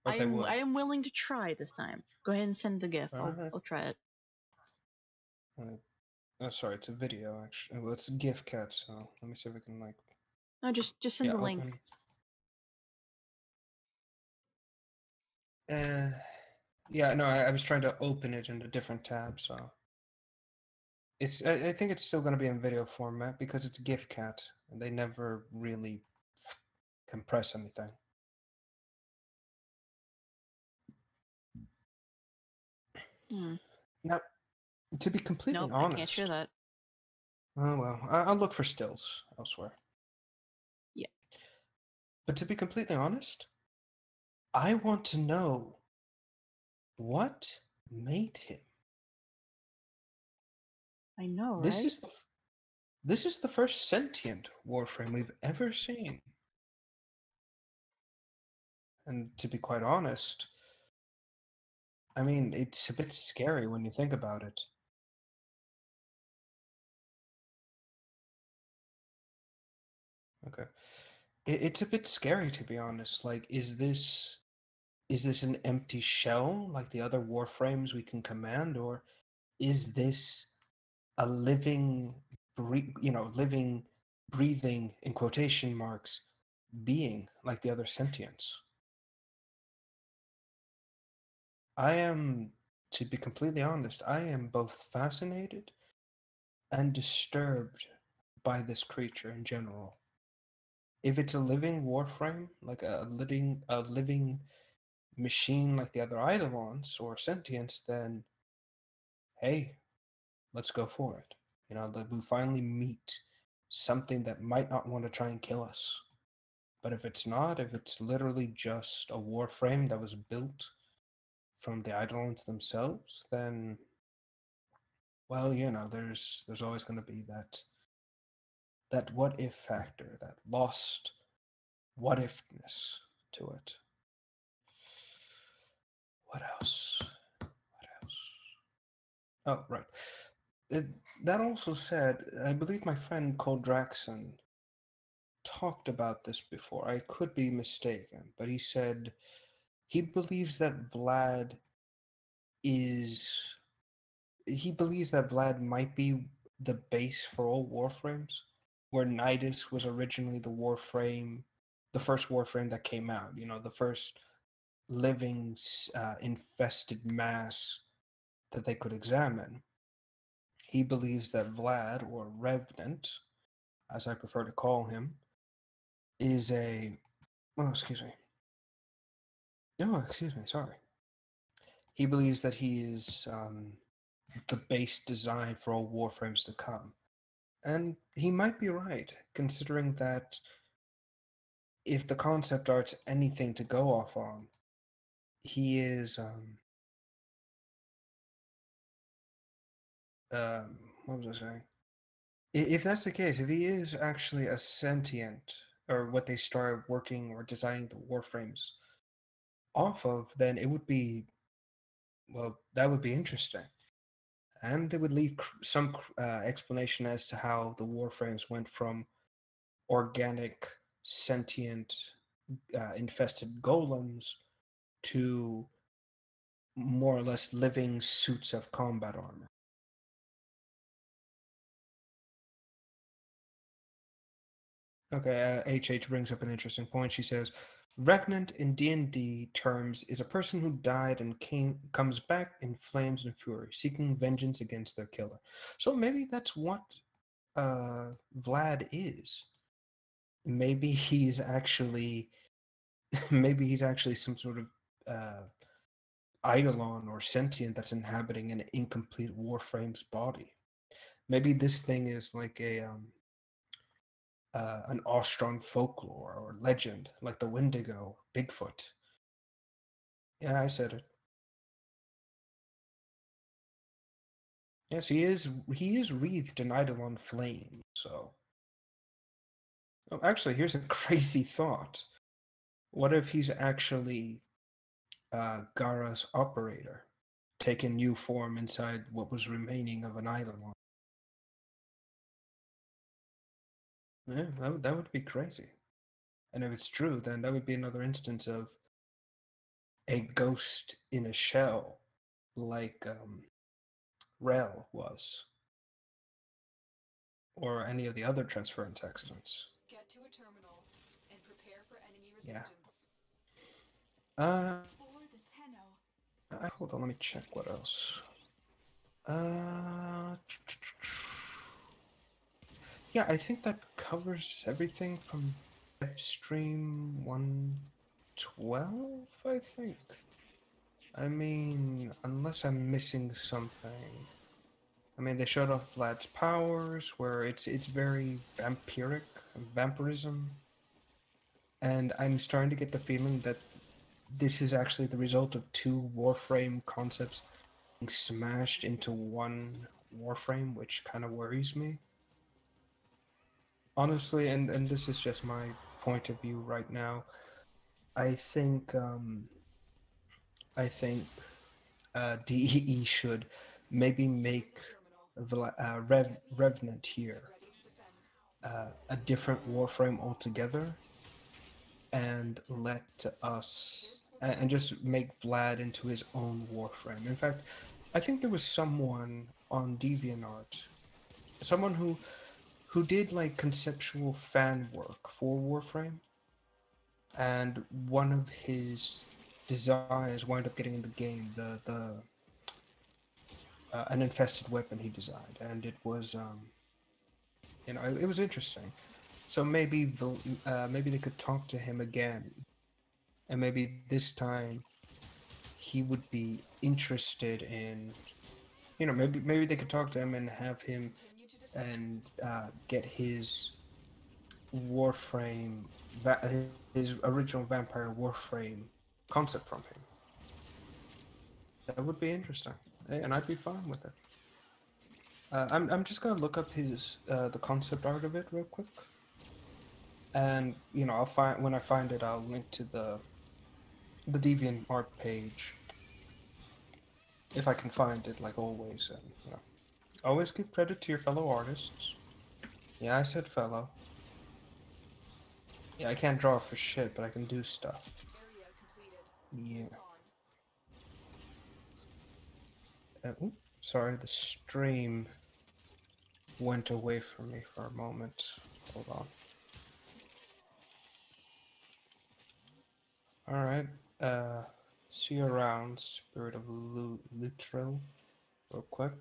Or if they would. I am willing to try this time. Go ahead and send the GIF. Alright. I'll try it. Oh, sorry, it's a video actually. Well, it's GIF cat, so let me see if I can like. No, just send the link. Open. Yeah, no, I was trying to open it in a different tab, so it's. I think it's still going to be in video format because it's GIF cat, and they never really compress anything. Now, to be completely Nope, honest, I can't share that. Oh well, I'll look for stills elsewhere. Yeah. But to be completely honest, I want to know what made him. I know, This right? is this is the first sentient Warframe we've ever seen. And to be quite honest, I mean, it's a bit scary when you think about it. Okay. It's a bit scary, to be honest. Like, is this an empty shell like the other Warframes we can command, or is this a living, living, breathing, in quotation marks, being like the other sentients? I am, to be completely honest, I am both fascinated and disturbed by this creature in general. If it's a living Warframe, like a living machine like the other Eidolons or sentients, then hey, let's go for it. You know, that we finally meet something that might not want to try and kill us. But if it's not, if it's literally just a Warframe that was built from the Eidolons themselves, then well, you know, there's always going to be that what if factor, that lost what ifness to it. What else? What else? Oh, right. That also said, I believe my friend Cole Draxon talked about this before. I could be mistaken, but he said he believes that is he believes that Vlad might be the base for all Warframes, where Nidus was originally the first Warframe that came out. You know, the first living infested mass that they could examine. He believes that Vlad, or Revenant, as I prefer to call him, is a. Oh, excuse me. No, excuse me. Sorry. He believes that he is the base design for all Warframes to come. And he might be right, considering that if the concept art's anything to go off on, he is what was I saying? If that's the case, if he is actually a sentient, or what they started working or designing the Warframes off of, then it would be, well, that would be interesting. And it would leave some explanation as to how the Warframes went from organic, sentient, infested golems to more or less living suits of combat armor. Okay, HH brings up an interesting point. She says, Revenant in D&D terms is a person who died and comes back in flames and fury, seeking vengeance against their killer. So maybe that's what Vlad is. Maybe he's actually maybe he's actually some sort of eidolon or sentient that's inhabiting an incomplete Warframe's body. Maybe this thing is like an Australian folklore or legend, like the Wendigo, Bigfoot. Yeah, I said it. Yes, he is. He is wreathed in eidolon flame. So, oh, actually, here's a crazy thought. What if he's actually Gara's operator, taking new form inside what was remaining of an eidolon? Yeah, that would be crazy. And if it's true, then that would be another instance of a ghost in a shell, like Rel was, or any of the other transference accidents. Get to a terminal and prepare for enemy Yeah. resistance. For the Tenno. Hold on, let me check what else. Yeah, I think that covers everything from stream 112, I think. I mean, unless I'm missing something. I mean, they showed off Vlad's powers, where it's very vampiric, vampirism. And I'm starting to get the feeling that this is actually the result of two Warframe concepts being smashed into one Warframe, which kind of worries me. Honestly, and this is just my point of view right now, I think DEE should maybe make Revenant here Ready to defend. a different Warframe altogether, and let us and just make Vlad into his own Warframe. In fact, I think there was someone on DeviantArt, someone who did like conceptual fan work for Warframe, and one of his designs wound up getting in the game, an infested weapon he designed, and it was it was interesting. So maybe maybe they could talk to him again, and maybe this time he would be interested in, maybe they could talk to him and have him Continue to defend. and get his Warframe, his original Vampire Warframe concept from him. That would be interesting, and I'd be fine with it. I'm just gonna look up his the concept art of it real quick, and I'll find, when I find it, I'll link to the DeviantArt page if I can find it, like always. And always give credit to your fellow artists. Yeah, I said fellow. Yeah, I can't draw for shit, but I can do stuff. Area completed. Yeah. Move on. Oops, sorry, the stream went away from me for a moment. Hold on. Alright, see you around, Spirit of Lutril, real quick.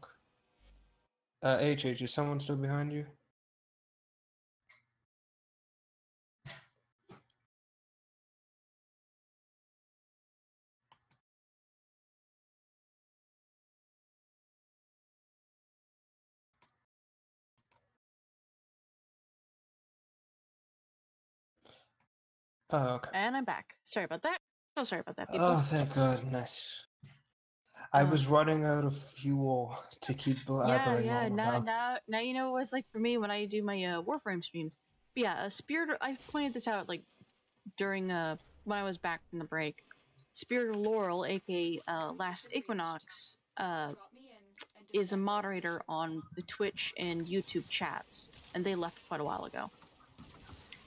HH, is someone still behind you? Oh, okay. And I'm back. Sorry about that. So sorry about that, people. Oh, thank goodness. I was running out of fuel to keep blabbering Yeah. on about. Now you know what it's like for me when I do my Warframe streams. But yeah, Spirit. I've pointed this out like during when I was back from the break. Spirit of Laurel, aka Last Equinox, Drop me in and is a moderator on the Twitch and YouTube chats, and they left quite a while ago.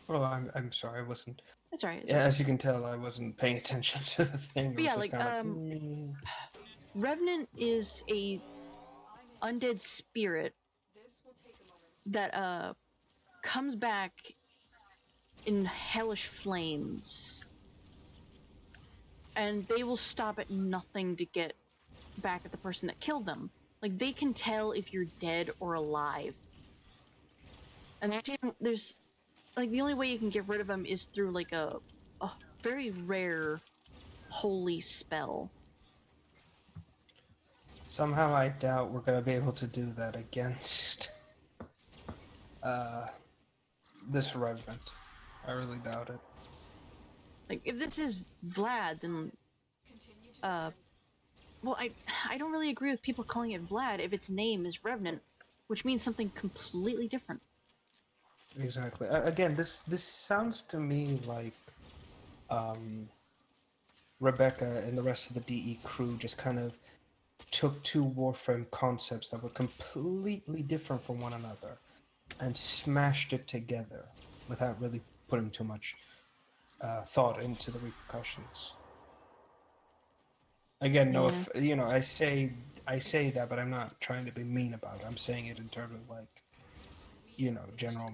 Oh, I'm sorry, I wasn't. That's right. Yeah, as you can tell, I wasn't paying attention to the thing. But yeah, I was just like, "Meh." Revenant is a undead spirit This will take a moment. that comes back in hellish flames, and they will stop at nothing to get back at the person that killed them. Like, they can tell if you're dead or alive, and there's like, the only way you can get rid of them is through like a a very rare holy spell. Somehow I doubt we're gonna be able to do that against this Revenant. I really doubt it. Like, if this is Vlad, then Continue to well, I don't really agree with people calling it Vlad if its name is Revenant, which means something completely different. Exactly. Again, this sounds to me like Rebecca and the rest of the DE crew just kind of took two Warframe concepts that were completely different from one another and smashed it together without really putting too much thought into the repercussions. Again, no, Yeah. if you know, I say that, but I'm not trying to be mean about it. I'm saying it in terms of like, you know, general.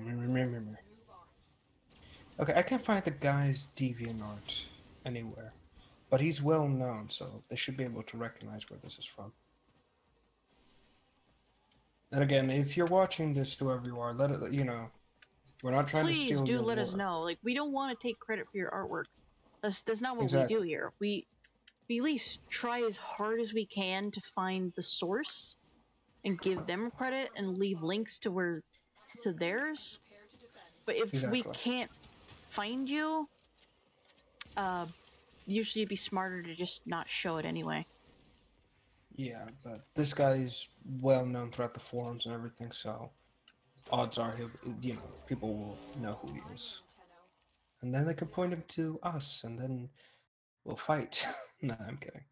Okay, I can't find the guy's DeviantArt anywhere, but he's well known, so they should be able to recognize where this is from. And again, if you're watching this, whoever you are, let it, you know, we're not trying to Please steal do your let us work. know. Like, we don't want to take credit for your artwork. That's not what we Exactly. do here. We at least try as hard as we can to find the source and give them credit and leave links to theirs. prepare to defend. But if we Exactly. can't find you, usually it'd be smarter to just not show it anyway. Yeah, but this guy's well known throughout the forums and everything, so odds are he'll, you know, people will know who he is. And then they can point him to us, and then we'll fight. No, I'm kidding.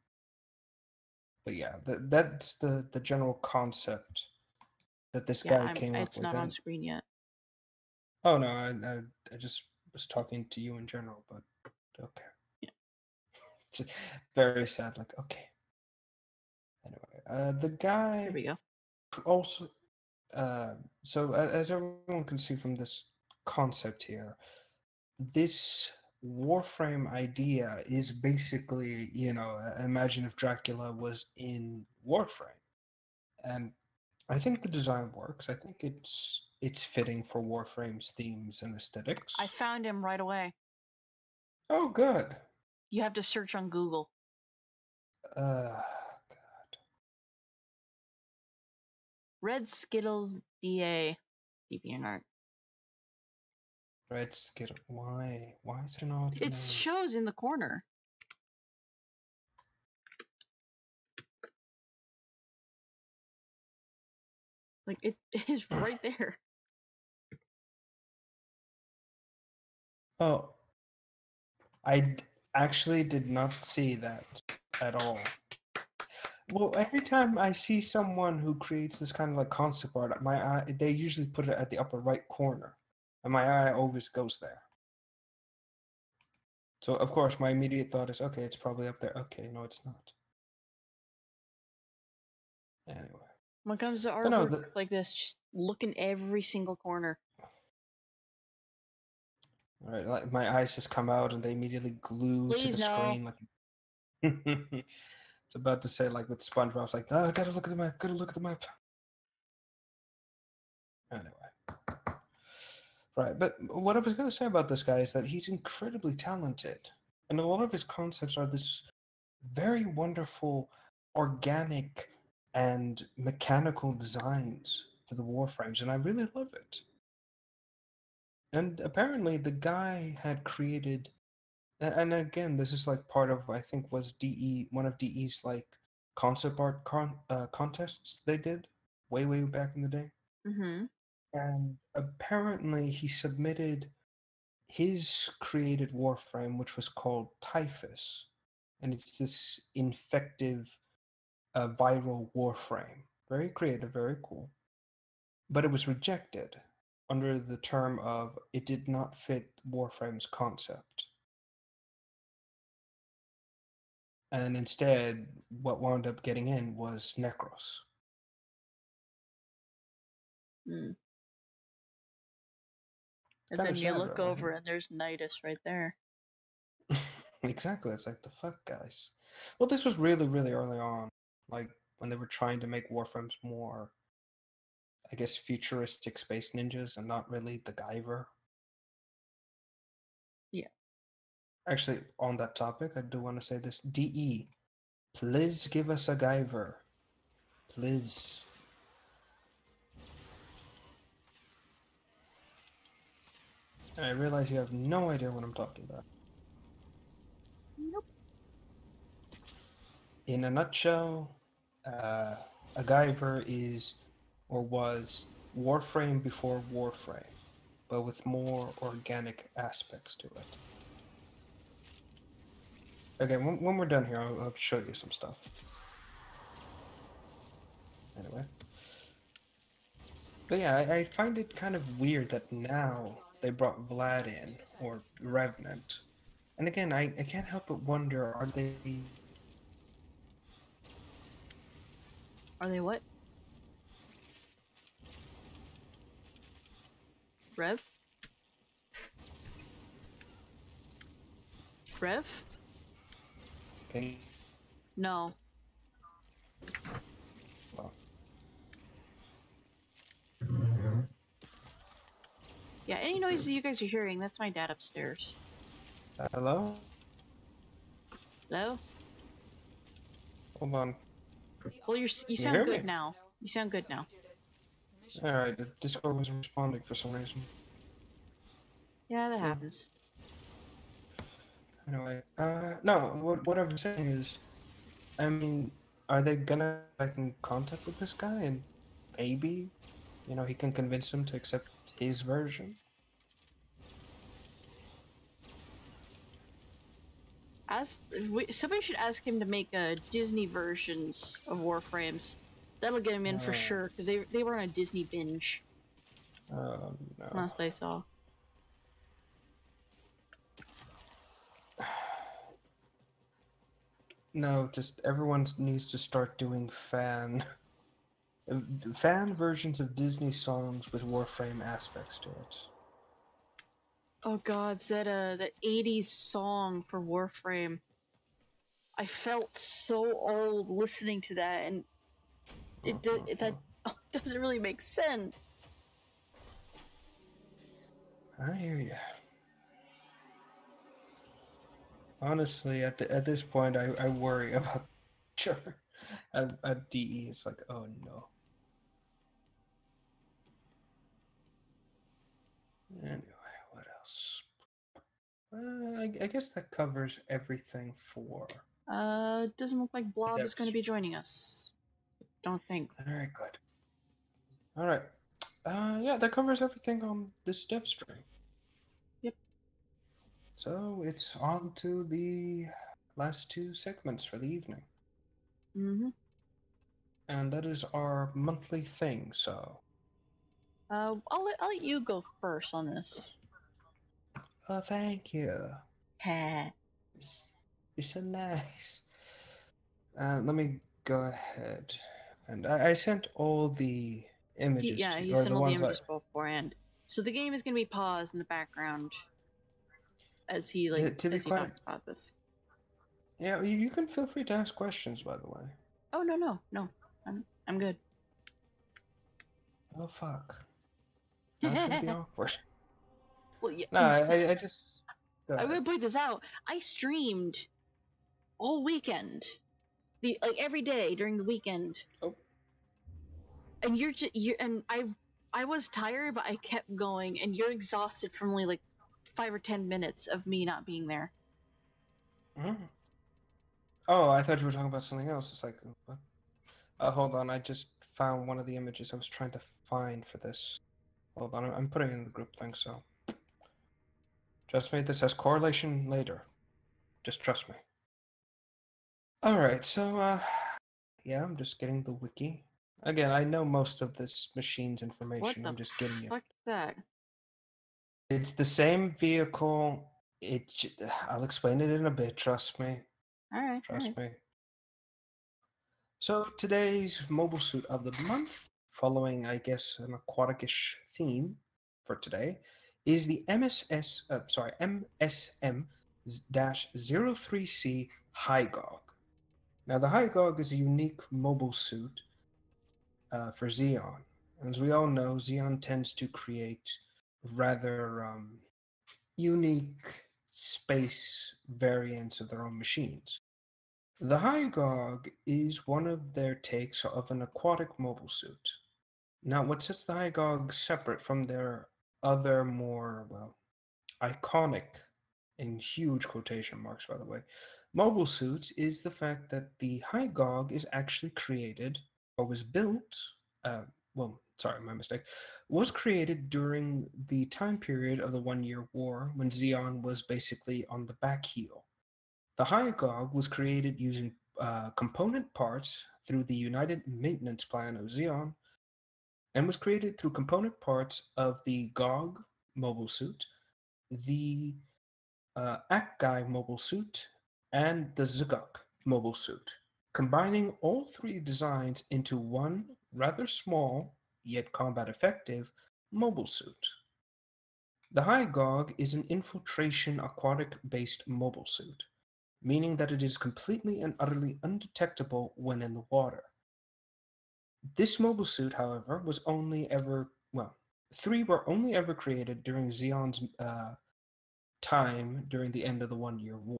But yeah, that's the general concept that this Yeah, guy came up it's with. not on And screen yet. oh no, I just was talking to you in general, but okay. Yeah. It's very sad. Like okay. Anyway, the guy Here we go. also. So as everyone can see from this concept here, this Warframe idea is basically, you know, imagine if Dracula was in Warframe. And I think the design works. I think it's fitting for Warframe's themes and aesthetics. I found him right away. Oh, good. You have to search on Google. God. Red Skittles DA DeviantArt. Red Skittle. Why? Why is it not? It shows in the corner. Like, it is right there. Oh, I actually did not see that at all. Well, every time I see someone who creates this kind of like concept art, my eye, they usually put it at the upper right corner, and my eye always goes there. So of course, my immediate thought is, okay, it's probably up there. Okay, no, it's not. Anyway. When it comes to But no, artwork like this, just look in every single corner. all right, like my eyes just come out and they immediately glue to Please the no. screen. Like it's about to say, like with SpongeBob, I was like, oh, I gotta look at the map. Gotta look at the map. Anyway, right. But what I was gonna say about this guy is that he's incredibly talented, and a lot of his concepts are this very wonderful, organic, and mechanical designs for the warframes, and I really love it. And apparently, the guy had created, and again, this is like part of I think was DE one of DE's like concept art contests they did way back in the day. Mm-hmm. And apparently, he submitted his created warframe, which was called Typhus, and it's this infective viral warframe. Very creative, very cool. But it was rejected under the term of it did not fit Warframe's concept. And instead, what wound up getting in was Necros. Mm. And Kind then of you sad, look really. over and there's Nidus right there. Exactly. It's like the fuck, guys. Well, this was really early on, like when they were trying to make Warframes more, I guess, futuristic space ninjas and not really the Guyver. Yeah. Actually, on that topic, I do want to say this. DE, please give us a Guyver. Please. And I realize you have no idea what I'm talking about. Nope. In a nutshell, a Guyver is, or was, Warframe before Warframe, but with more organic aspects to it. Okay, when we're done here, I'll show you some stuff. Anyway. But yeah, I find it kind of weird that now they brought Vlad in, or Revenant. And again, I can't help but wonder, are they... Are they what? Rev? Rev? Okay. No. Well, Yeah, any noises you guys are hearing, that's my dad upstairs. hello? Hello? Hold on. Well, you hear sound me? good now. You sound good now. Alright, the Discord was responding for some reason. Yeah, that happens. Anyway, no, what I was saying is, I mean, are they gonna get in contact with this guy and maybe, you know, he can convince him to accept his version? Somebody should ask him to make Disney versions of Warframes. That'll get him in for sure, because they were on a Disney binge. No. Last I saw. No, just everyone needs to start doing fan versions of Disney songs with Warframe aspects to it. Oh god, that 80s song for Warframe. I felt so old listening to that, and that doesn't really make sense. I hear you. Honestly, at this point, I worry about sure. At DE, it's like, oh no. Anyway, what else? I guess that covers everything for. Doesn't look like Blob is devs. going to be joining us. Don't think. Alright, good. Alright. Yeah, that covers everything on this dev stream. Yep. So it's on to the last two segments for the evening. Mm-hmm. And that is our monthly thing, so. I'll let you go first on this. Oh, thank you. Ha. You're so nice. Let me go ahead. And I sent all the images Yeah, to he you, or sent the all the ones images beforehand. So the game is going to be paused in the background as he to be as he quite, talks about this. yeah, you can feel free to ask questions, by the way. Oh no, I'm good. Oh fuck. That's gonna be awkward. Well, yeah. No, I just. Go I'm ahead. gonna point this out. I streamed all weekend, every day during the weekend. Oh. And I was tired, but I kept going. And you're exhausted from only 5 or 10 minutes of me not being there. Mm. Oh, I thought you were talking about something else. It's like, what? Hold on. I just found one of the images I was trying to find for this. Hold on. I'm putting it in the group thing, so. Trust me, this has correlation later. Just trust me. Alright, so, yeah, I'm just getting the wiki. Again, I know most of this machine's information. What the I'm just getting it. fuck is that? It's the same vehicle. I'll explain it in a bit. Trust me. Alright, Trust me. So today's mobile suit of the month, following I guess an aquatic-ish theme for today, is the MSM-03C Hygogg. Now the Hygogg is a unique mobile suit for Xeon. As we all know, Xeon tends to create rather unique space variants of their own machines. The Hygogg is one of their takes of an aquatic mobile suit. Now, what sets the Hygogg separate from their other more, well, iconic, in huge quotation marks, by the way, mobile suits is the fact that the Hygogg is actually created or was built, uh, sorry, my mistake, was created during the time period of the 1 Year War when Zeon was basically on the back heel. The Hygogg was created using component parts through the United Maintenance Plan of Zeon and was created through component parts of the GOG mobile suit, the Akgai mobile suit, and the Zugok mobile suit, combining all three designs into one rather small, yet combat effective, mobile suit. The Hygogg is an infiltration aquatic based mobile suit, meaning that it is completely and utterly undetectable when in the water. This mobile suit, however, was only ever, well, three were only ever created during Zeon's time during the end of the 1 Year War.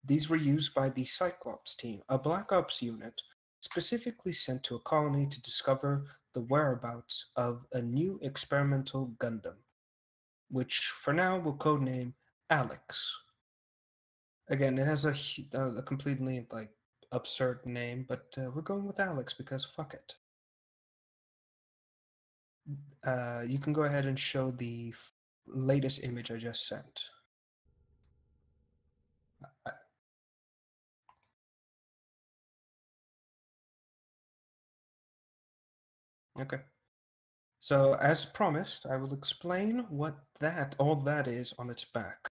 These were used by the Cyclops team, a Black Ops unit specifically sent to a colony to discover the whereabouts of a new experimental Gundam, which for now we'll codename Alex. Again, it has a completely like absurd name, but we're going with Alex because fuck it. You can go ahead and show the latest image I just sent. Okay. So, as promised, I will explain what all that is on its back.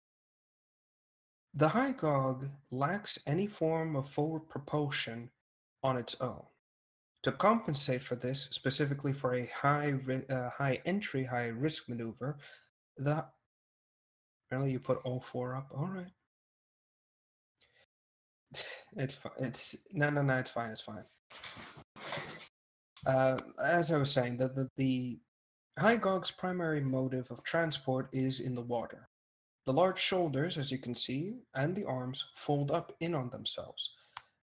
The Hygogg lacks any form of forward propulsion on its own. To compensate for this, specifically for a high entry, high risk maneuver, apparently you put all four up. All right. It's fine. No. It's fine. It's fine. As I was saying, the Hygogg's primary motive of transport is in the water. The large shoulders, as you can see, and the arms fold up in on themselves.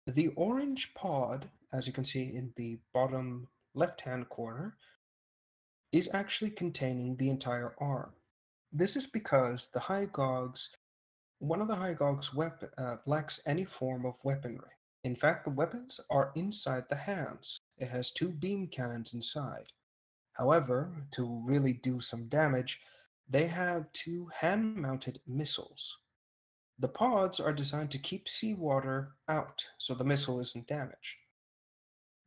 The orange pod, as you can see in the bottom left-hand corner, is actually containing the entire arm. This is because one of the Hygogg's lacks any form of weaponry. In fact, the weapons are inside the hands. It has two beam cannons inside. However, to really do some damage, they have two hand-mounted missiles. The pods are designed to keep seawater out so the missile isn't damaged.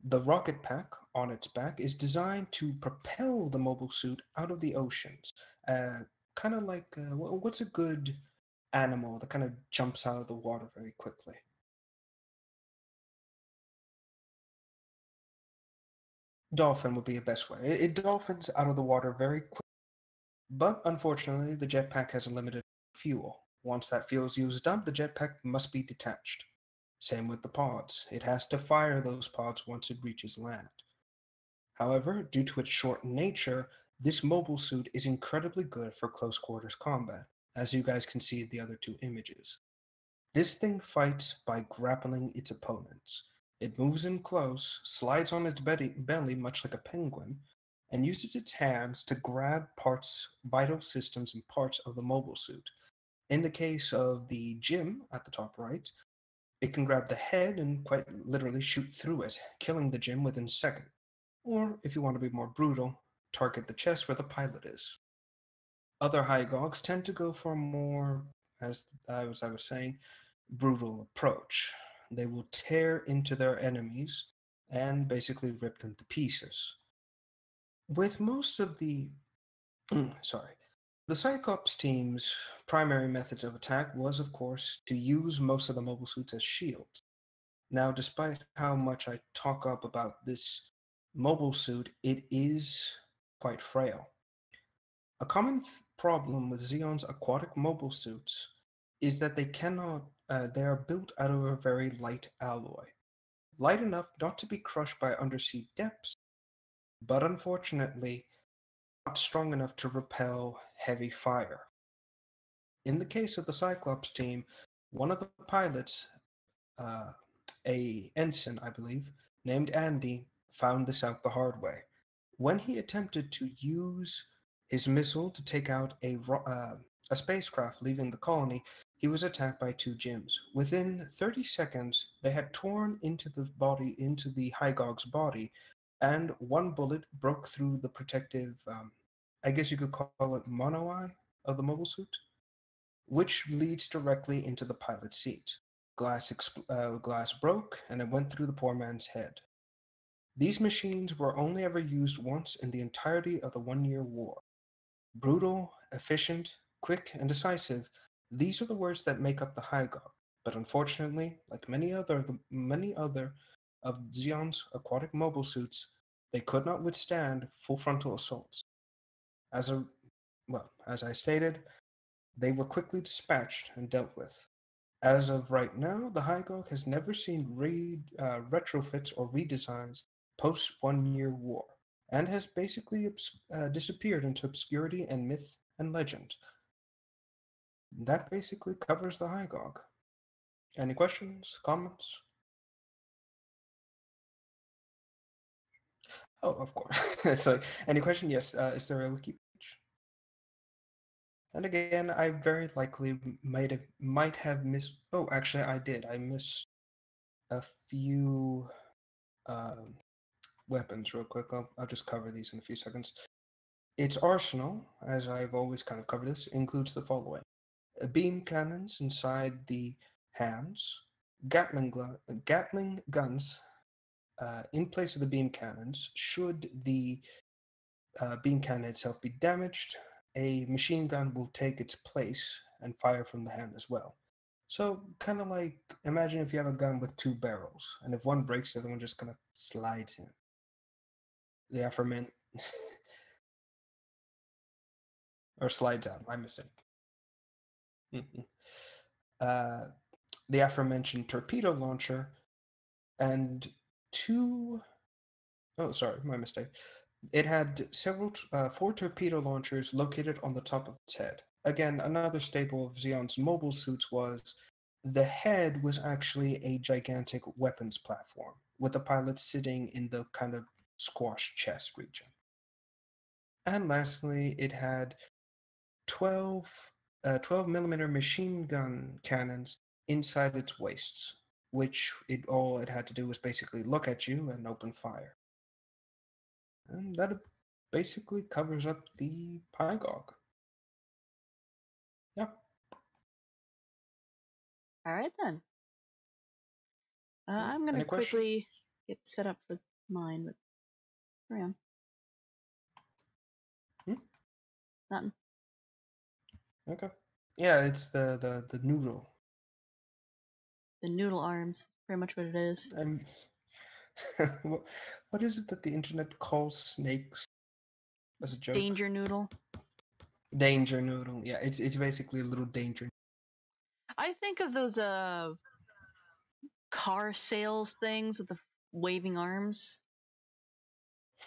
The rocket pack on its back is designed to propel the mobile suit out of the oceans. Kind of like, what's a good animal that kind of jumps out of the water very quickly? Dolphin would be the best way. It dolphins out of the water very quickly. But unfortunately, the jetpack has a limited fuel. Once that fuel is used up, the jetpack must be detached. Same with the pods. It has to fire those pods once it reaches land. However, due to its short nature, this mobile suit is incredibly good for close quarters combat, as you guys can see in the other two images. This thing fights by grappling its opponents. It moves in close, slides on its belly much like a penguin, and uses its hands to grab vital systems and parts of the mobile suit. In the case of the Jim at the top right, it can grab the head and quite literally shoot through it, killing the Jim within seconds. Or, if you want to be more brutal, target the chest where the pilot is. Other Hygoggs tend to go for a more, as I was saying, brutal approach. They will tear into their enemies and basically rip them to pieces. With most of the Cyclops team's primary methods of attack was, of course, to use most of the mobile suits as shields. Now, despite how much I talk up about this mobile suit, it is quite frail. A common problem with Zeon's aquatic mobile suits is that they are built out of a very light alloy. Light enough not to be crushed by undersea depths, but unfortunately, not strong enough to repel heavy fire. In the case of the Cyclops team, One of the pilots, a ensign, I believe, named Andy, found this out the hard way. When he attempted to use his missile to take out a spacecraft leaving the colony, he was attacked by two Jims. Within 30 seconds, they had torn into the Hygogg's body, and one bullet broke through the protective, I guess you could call it mono-eye of the mobile suit, which leads directly into the pilot's seat. Glass broke, and it went through the poor man's head. These machines were only ever used once in the entirety of the 1 Year War. Brutal, efficient, quick, and decisive, these are the words that make up the Hygogg. But unfortunately, like many other of Xeon's aquatic mobile suits, they could not withstand full frontal assaults. As I stated, they were quickly dispatched and dealt with. As of right now, the Hygogg has never seen retrofits or redesigns post 1 Year War, and has basically disappeared into obscurity and myth and legend. That basically covers the Hygogg. Any questions, comments? Oh, of course. It's like, any question? Yes. Is there a wiki page? And again, I very likely might have missed. Oh, actually, I did. I missed a few weapons real quick. I'll just cover these in a few seconds. Its arsenal, as I've always kind of covered this, includes the following: beam cannons inside the hands, Gatling guns in place of the beam cannons. Should the beam cannon itself be damaged, a machine gun will take its place and fire from the hand as well. So, kind of like, imagine if you have a gun with two barrels, and if one breaks, the other one just kind of slides in. The aforementioned, or slides out, my mistake. The aforementioned torpedo launcher and two. Oh, sorry, my mistake. It had four torpedo launchers located on the top of its head. Again, another staple of Xeon's mobile suits was the head was actually a gigantic weapons platform, with the pilot sitting in the kind of squash chest region. And lastly, it had 12 millimeter machine gun cannons inside its waists, which all it had to do was basically look at you and open fire. And that basically covers up the Hygogg. Yeah. All right then. I'm gonna Any questions? quickly get set up for mine, but carry on. Nothing. Okay. Yeah, it's the noodle. The noodle arms. Pretty much what it is. What is it that the internet calls snakes as a joke? Danger noodle. Danger noodle. Yeah, it's basically a little danger. I think of those car sales things with the waving arms.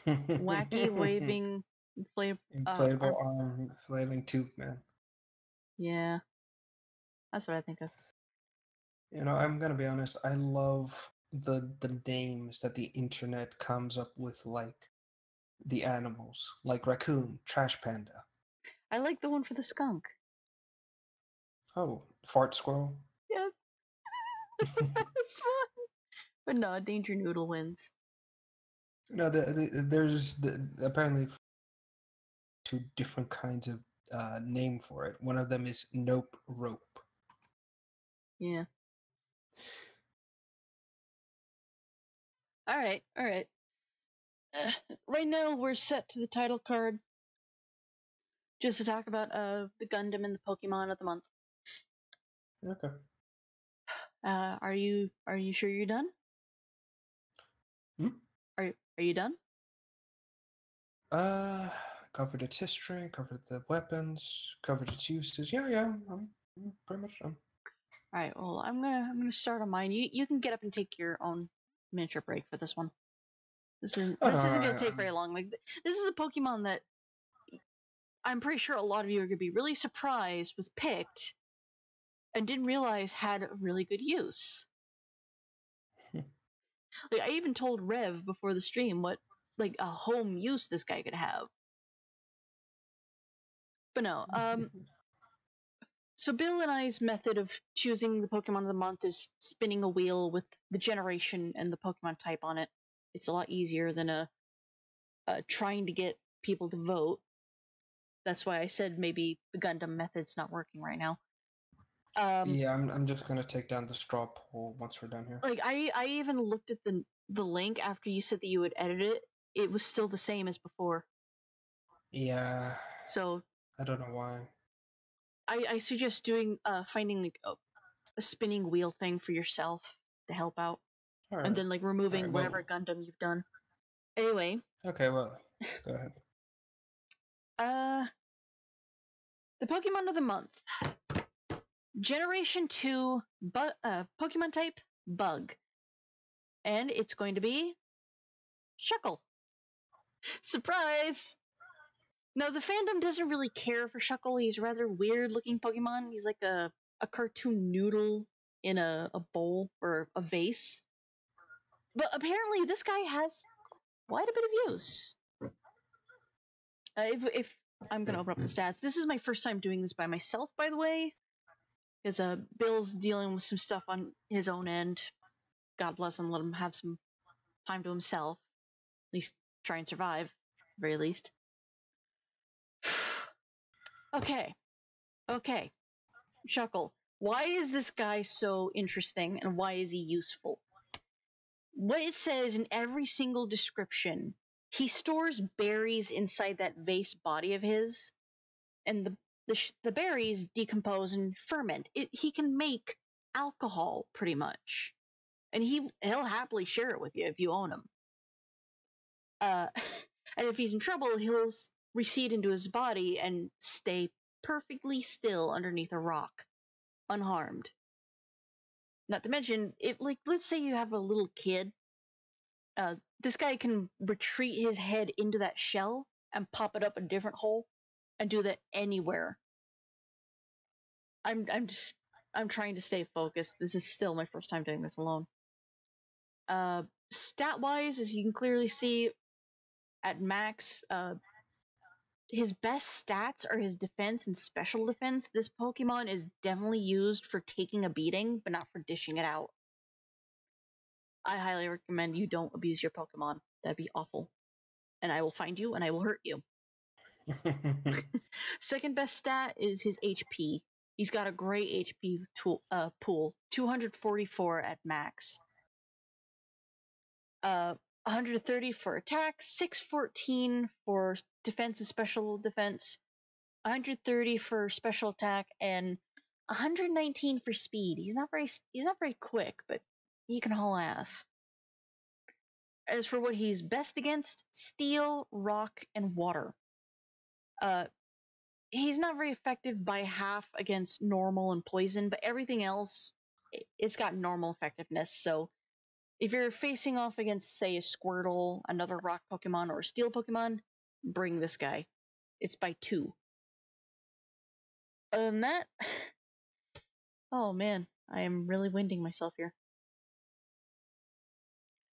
Wacky waving inflatable arm flailing tube man. Yeah. That's what I think of. You know, I'm gonna be honest, I love the names that the internet comes up with, like the animals, like raccoon, trash panda. I like the one for the skunk. Oh, fart squirrel. Yes. That's the best one. But no, Danger Noodle wins. No, there's apparently two different kinds of name for it. One of them is nope rope. Yeah. All right. Right now we're set to the title card, just to talk about the Gundam and the Pokemon of the month. Okay. Are you sure you're done? Hmm? Are you done? Covered its history, covered the weapons, covered its uses. Yeah, I'm pretty much done. All right. Well, I'm gonna start on mine. You can get up and take your own miniature break for this one. This isn't gonna take very long. Like this is a Pokemon that I'm pretty sure a lot of you are gonna be really surprised was picked and didn't realize had a really good use. Like, I even told Rev before the stream what, like, a home use this guy could have. But no, so Bill and I's method of choosing the Pokemon of the month is spinning a wheel with the generation and the Pokemon type on it. It's a lot easier than trying to get people to vote. That's why I said maybe the Gundam method's not working right now. Yeah, I'm just gonna take down the straw poll once we're done here. Like, I even looked at the link after you said that you would edit it. It was still the same as before. Yeah. So I don't know why. I suggest finding like a spinning wheel thing for yourself to help out, All right. and then like removing Alright, well- whatever Gundam you've done. Anyway, Okay, well, go ahead. the Pokemon of the month. Generation 2 Pokemon type Bug. And it's going to be Shuckle. Surprise! No, the fandom doesn't really care for Shuckle. He's a rather weird looking Pokemon. He's like a cartoon noodle in a bowl or a vase. But apparently this guy has quite a bit of use. If I'm going to open up the stats. This is my first time doing this by myself, by the way. Because Bill's dealing with some stuff on his own end. God bless him, let him have some time to himself. At least try and survive, at the very least. Okay. Shuckle. Why is this guy so interesting and why is he useful? What it says in every single description, he stores berries inside that vase body of his, and the berries decompose and ferment. He can make alcohol, pretty much. And he'll happily share it with you if you own him. And if he's in trouble, he'll recede into his body and stay perfectly still underneath a rock, unharmed. Not to mention, let's say you have a little kid, this guy can retreat his head into that shell and pop it up a different hole, and do that anywhere. I'm trying to stay focused. This is still my first time doing this alone. Stat-wise, as you can clearly see, at max, his best stats are his defense and special defense. This Pokemon is definitely used for taking a beating, but not for dishing it out. I highly recommend you don't abuse your Pokemon. That'd be awful. And I will find you and I will hurt you. Second best stat is his HP. He's got a great HP pool. 244 at max. 130 for attack, 614 for defense and special defense, 130 for special attack, and 119 for speed. He's not very quick, but he can haul ass. As for what he's best against, steel, rock, and water. He's not very effective by half against normal and poison, but everything else, it's got normal effectiveness. So if you're facing off against, say, a Squirtle, another rock Pokemon, or a steel Pokemon, bring this guy. It's by 2. Other than that, oh man, I am really winding myself here.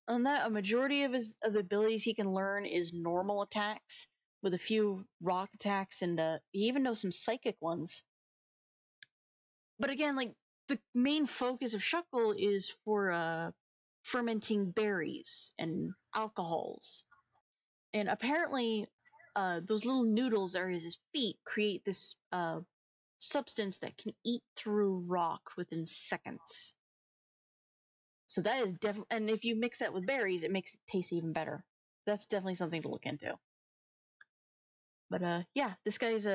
On that, a majority of the abilities he can learn is normal attacks, with a few rock attacks, and he even knows some psychic ones. But again, like, the main focus of Shuckle is for fermenting berries and alcohols. And apparently, those little noodles that are his feet create this substance that can eat through rock within seconds. So that is definitely, and if you mix that with berries, it makes it taste even better. That's definitely something to look into. But yeah, this guy's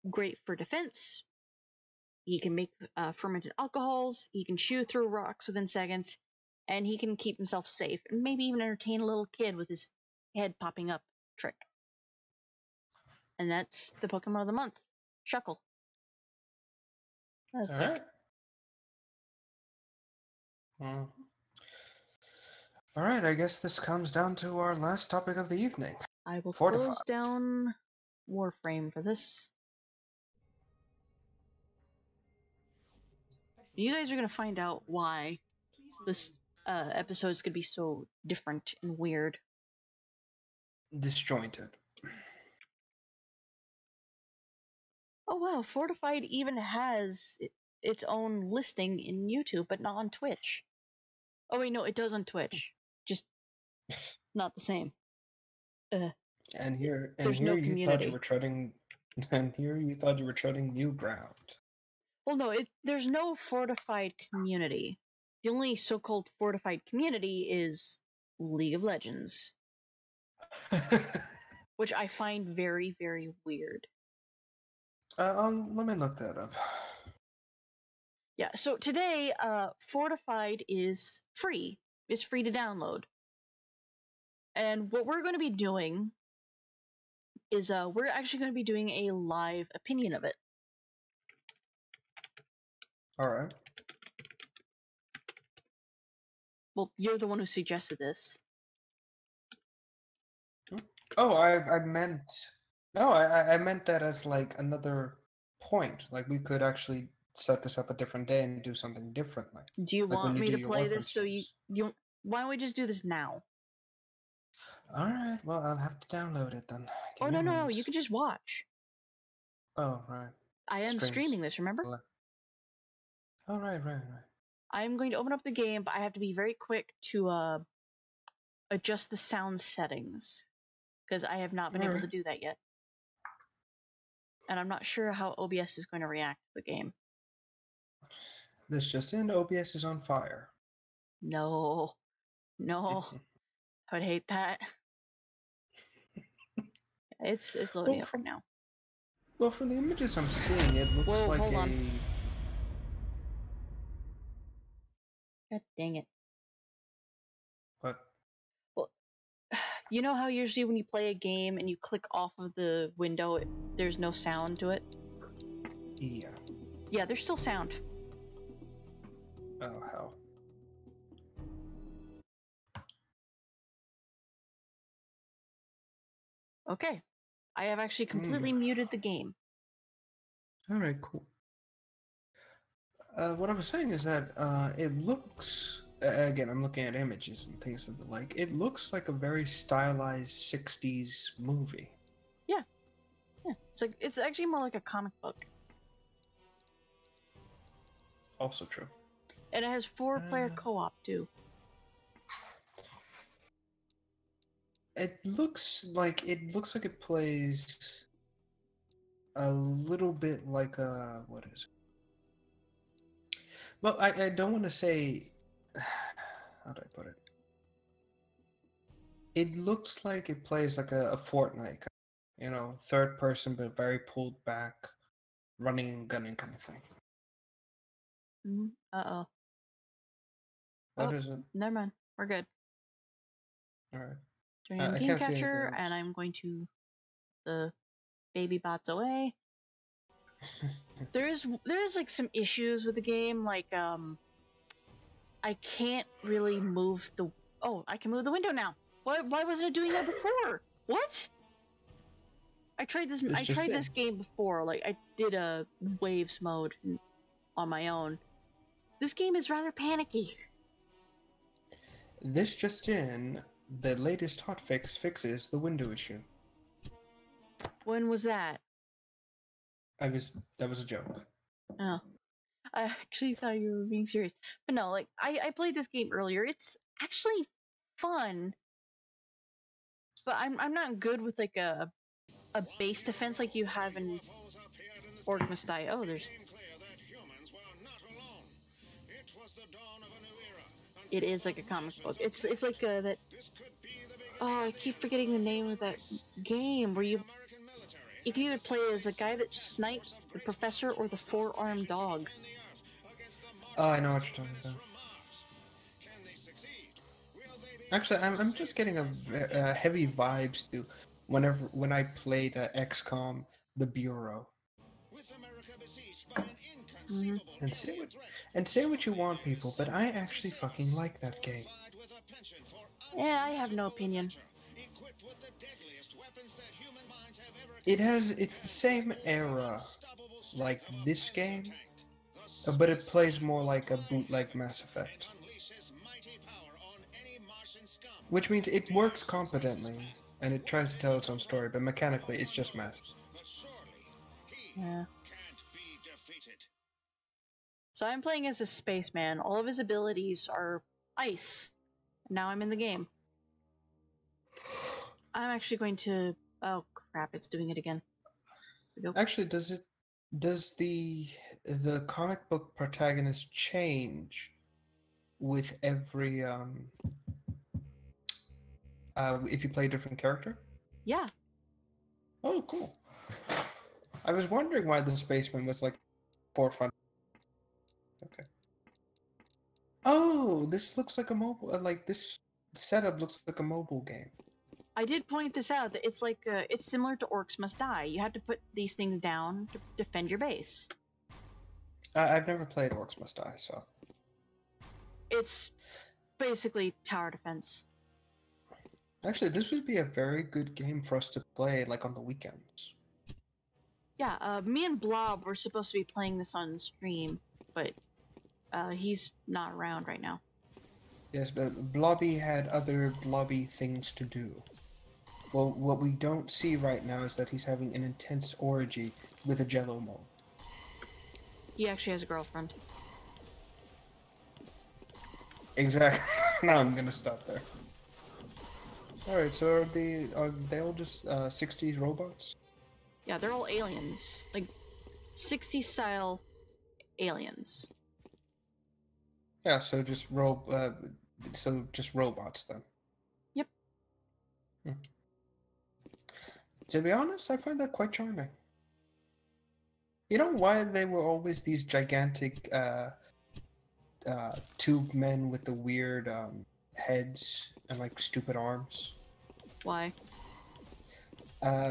great for defense. He can make fermented alcohols. He can chew through rocks within seconds, and he can keep himself safe, and maybe even entertain a little kid with his head popping up trick. And that's the Pokemon of the month, Shuckle. That was quick. Alright. Alright, I guess this comes down to our last topic of the evening. I will Fortified. close down Warframe for this. You guys are gonna find out why this episode is gonna be so different and weird. Disjointed. Oh wow, Fortified even has its own listing in YouTube, but not on Twitch. Oh wait, no, it does on Twitch. Just not the same. And here There's you no thought community. you were treading, and here you thought you were treading new ground. Well, no, there's no Fortified community. The only so-called Fortified community is League of Legends, which I find very, very weird. Let me look that up. Yeah, so today, Fortified is free. It's free to download. And what we're going to be doing is we're actually going to be doing a live opinion of it. All right. Well, you're the one who suggested this. Oh, I meant no, I meant that as like another point. Like we could actually set this up a different day and do something differently. Do you Like when want you me do to your play orphan this so streams. you why don't we just do this now? All right. Well, I'll have to download it then. Oh Give me a no, minute. you can just watch. Oh, right. I am Streams. streaming this, remember? Oh, right. I'm going to open up the game, but I have to be very quick to adjust the sound settings because I have not been able to do that yet. And I'm not sure how OBS is going to react to the game. This just in, OBS is on fire. No. I would hate that. It's loading up right now. Well, from the images I'm seeing, it looks Whoa, like hold a... on. God dang it. What? Well, you know how usually when you play a game and you click off of the window, there's no sound to it? Yeah. Yeah, there's still sound. Oh, hell. Okay. I have actually completely muted the game. Alright, cool. What I was saying is that it looks... Again, I'm looking at images and things of the like. It looks like a very stylized 60s movie. Yeah. It's actually more like a comic book. Also true. And it has 4-player co-op too. It looks like it plays a little bit like a... What is it? Well, I don't want to say... How do I put it? It looks like it plays like a Fortnite, you know, third person but very pulled back, running and gunning kind of thing. Uh-oh. What is it? Never mind. We're good. Alright. Turning on I game can't see anything capture, else. and I'm going to the baby bots away. There is like some issues with the game, like I can't really move the... Oh, I can move the window now. Why wasn't it doing that before? What? I tried this game before. Like I did a waves mode on my own. This game is rather panicky. This just in, the latest hotfix fixes the window issue. When was that? That was a joke. Oh. I actually thought you were being serious. But no, like, I played this game earlier. It's actually fun. But I'm not good with, like, a base defense like you have in Orc Must Die. Oh, there's... It is like a comic book. It's like that... Oh, I keep forgetting the name of that game where you can either play as a guy that snipes the professor or the 4-armed dog. Oh, I know what you're talking about. Actually, I'm just getting a heavy vibes to when I played XCOM, The Bureau. And say what you want, people, but I actually fucking like that game. Yeah, I have no opinion. It's the same era like this game, But it plays more like a bootleg Mass Effect. Which means it works competently, and it tries to tell its own story, but mechanically it's just Mass. Yeah. So I'm playing as a spaceman. All of his abilities are ice. Now I'm in the game. I'm actually going to... Oh crap, it's doing it again. Actually, does the comic book protagonist change with every if you play a different character? Yeah. Oh, cool. I was wondering why the spaceman was like forefront. Okay. Oh, this looks like a mobile. Like this setup looks like a mobile game. I did point this out, that it's like it's similar to Orcs Must Die. You have to put these things down to defend your base. I've never played Orcs Must Die, so It's basically tower defense. actually this would be a very good game for us to play like on the weekends. Yeah, me and Blob were supposed to be playing this on stream, but he's not around right now. Yes, but Blobby had other Blobby things to do. Well, what we don't see right now is that he's having an intense orgy with a Jello mold. He actually has a girlfriend. Exactly. Now I'm gonna stop there. Alright, so are they all just 60s robots? Yeah, they're all aliens. Like, 60s style aliens. Yeah, so just just robots then. Yep. To be honest, I find that quite charming. You know why they were always these gigantic tube men with the weird heads and like stupid arms? Why?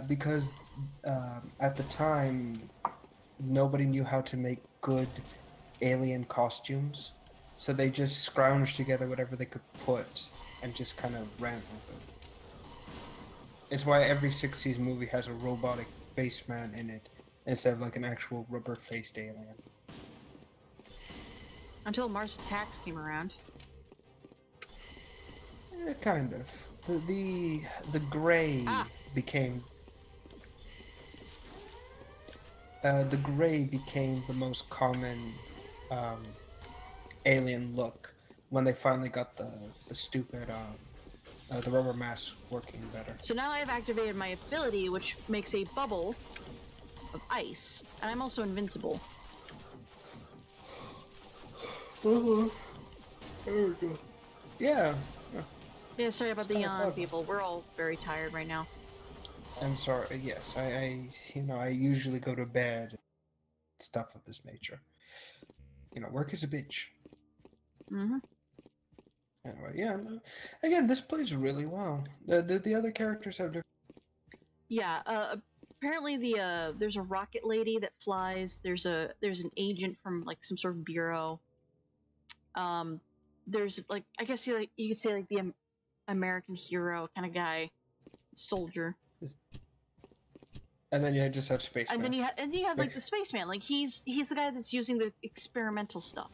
Because at the time, nobody knew how to make good alien costumes, so they just scrounged together whatever they could put and just kind of ran with it. It's why every 60s movie has a robotic spaceman in it instead of like an actual rubber-faced alien. Until Mars Attacks came around. Kind of. The gray became the gray became the most common alien look when they finally got the stupid the rubber mask working better. So now I've activated my ability, which makes a bubble of ice, and I'm also invincible. There we go. Yeah. Yeah, sorry about the kinda yawn, clever. people. We're all very tired right now. I'm sorry. Yes, I usually go to bed. Stuff of this nature. Work is a bitch. Mm-hmm. Anyway, yeah. No, again, this plays really well. The other characters have different. Yeah. Apparently there's a rocket lady that flies. There's an agent from like some sort of bureau. There's like, I guess you could say like the American hero kind of guy, soldier. And then you just have space. And then you have like the spaceman. Like he's the guy that's using the experimental stuff.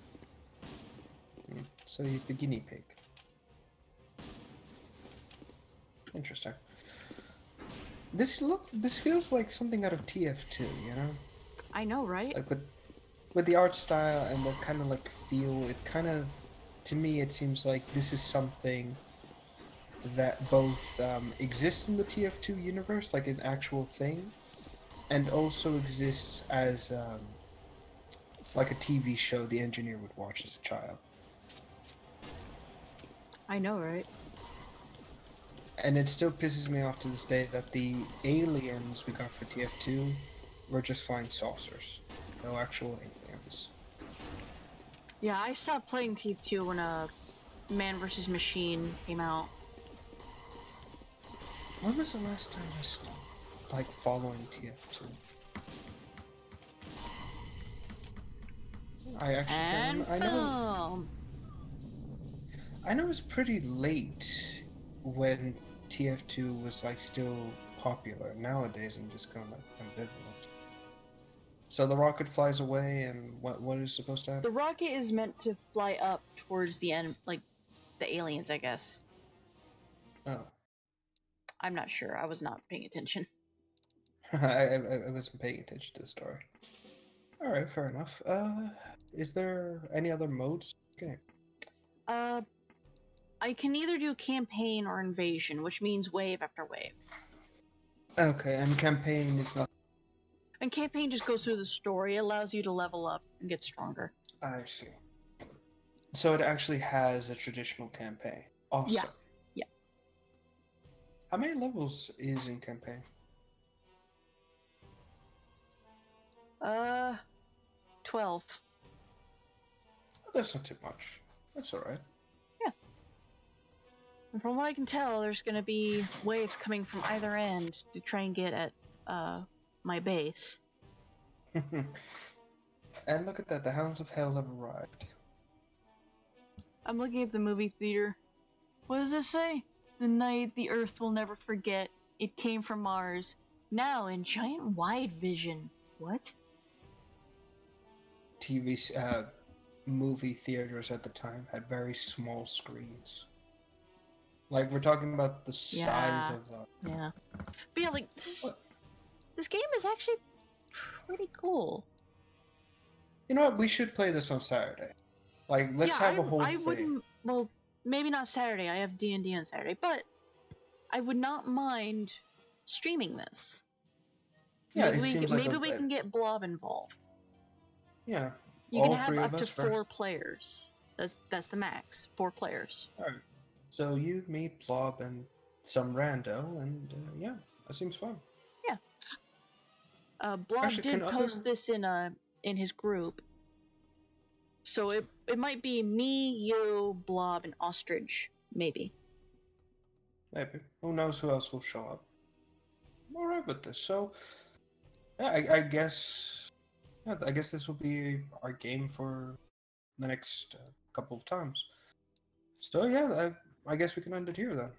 So he's the guinea pig. Interesting. This feels like something out of TF2, you know? I know, right? Like with the art style and the kind of like feel, it kind of, to me, it seems like this is something that both exists in the TF2 universe, like an actual thing, and also exists as like a TV show the engineer would watch as a child. I know, right? And it still pisses me off to this day that the aliens we got for TF2 were just flying saucers. No actual aliens. Yeah, I stopped playing TF2 when Man vs. Machine came out. When was the last time I stopped, like, following TF2? I actually And I know it's pretty late when TF2 was like still popular. Nowadays I'm just kind of like ambivalent. So the rocket flies away, and what is supposed to The happen? rocket is meant to fly up towards the end, like the aliens, I guess. Oh, I'm not sure. I was not paying attention. I wasn't paying attention to the story. All right, fair enough. Is there any other modes? Okay. I can either do campaign or invasion, which means wave after wave. Okay, and campaign is not. And campaign just goes through the story, allows you to level up and get stronger. I see. So it actually has a traditional campaign. Awesome. Yeah. Yeah. How many levels is in campaign? 12. Oh, that's not too much. That's all right. And from what I can tell, there's gonna be waves coming from either end to try and get at my base. And look at that, the Hounds of Hell have arrived. I'm looking at the movie theater. What does this say? The night the Earth will never forget. It came from Mars. Now in giant wide vision. What? Movie theaters at the time had very small screens. Like, we're talking about the size Yeah. of. Yeah. But yeah, like, this game is actually pretty cool. You know what? We should play this on Saturday. Like, let's yeah, have a whole I thing. wouldn't. Well, maybe not Saturday. I have D&D on Saturday, but I would not mind streaming this. Yeah, Maybe it seems like we can get Blob involved. Yeah, You all can have three up of to us 4 first. players. That's the max. 4 players. All right. So you, me, Plob, and some rando, and yeah, that seems fun. Blob Actually, did can post other- this in his group, so it might be me, you, Blob, and Ostrich, maybe. Maybe. Who knows who else will show up? I'm all right with this. So, yeah, I guess. Yeah, I guess this will be our game for the next couple of times. So yeah, I guess we can end it here then.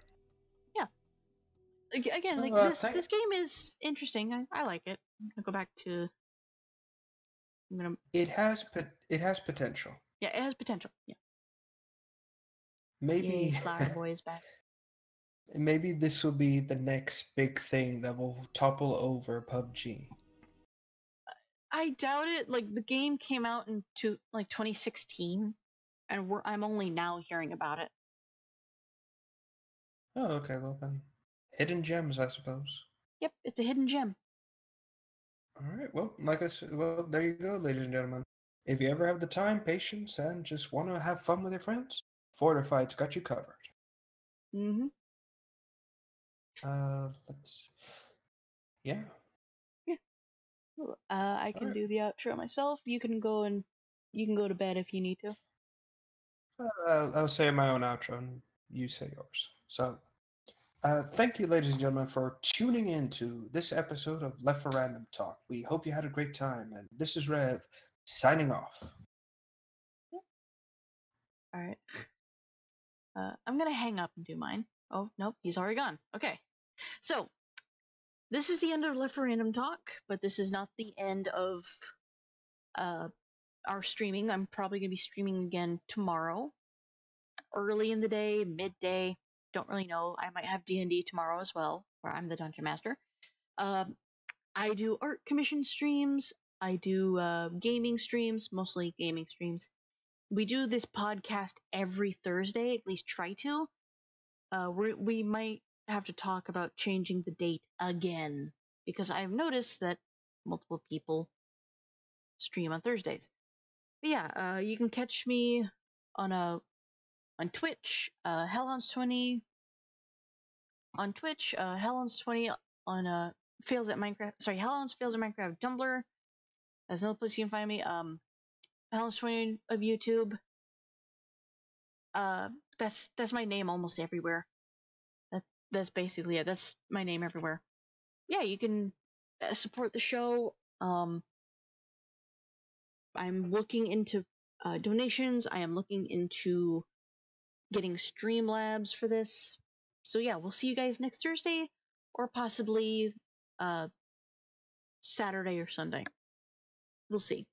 Again, So, like this game is interesting. I like it. I'm gonna go back to. I'm gonna. It has potential. Yeah, it has potential. Yeah. Maybe Yay, Flower Boy is back. maybe this will be the next big thing that will topple over PUBG. I doubt it. Like the game came out in 2016, and I'm only now hearing about it. Oh, okay. Well then, hidden gems, I suppose. Yep, it's a hidden gem. All right. Well, like I said, well, there you go, ladies and gentlemen. If you ever have the time, patience, and just want to have fun with your friends, Fortified's got you covered. Mm-hmm. Let's. Yeah. I can Alright. do the outro myself. You can go to bed if you need to. I'll say my own outro, and you say yours. So, thank you, ladies and gentlemen, for tuning in to this episode of Left for Random Talk. We hope you had a great time, and this is Rev signing off. All right. I'm gonna hang up and do mine. Oh nope, he's already gone. Okay. So this is the end of Left for Random Talk, but this is not the end of our streaming. I'm probably gonna be streaming again tomorrow, early in the day, midday. Don't really know. I might have D&D tomorrow as well, where I'm the dungeon master. I do art commission streams. I do gaming streams, mostly gaming streams. We do this podcast every Thursday, at least try to. We might have to talk about changing the date again because I've noticed that multiple people stream on Thursdays. But yeah, you can catch me on Twitch, Hellhounds20 on Twitch, Hellhounds20 on Fails at Minecraft. Sorry, Hellhounds Fails at Minecraft Tumblr. That's another place you can find me. Hellhounds20 of YouTube. That's my name almost everywhere. That's basically it. That's my name everywhere. Yeah, you can support the show. I'm looking into donations. I am looking into getting Streamlabs for this. So yeah, we'll see you guys next Thursday or possibly Saturday or Sunday. We'll see.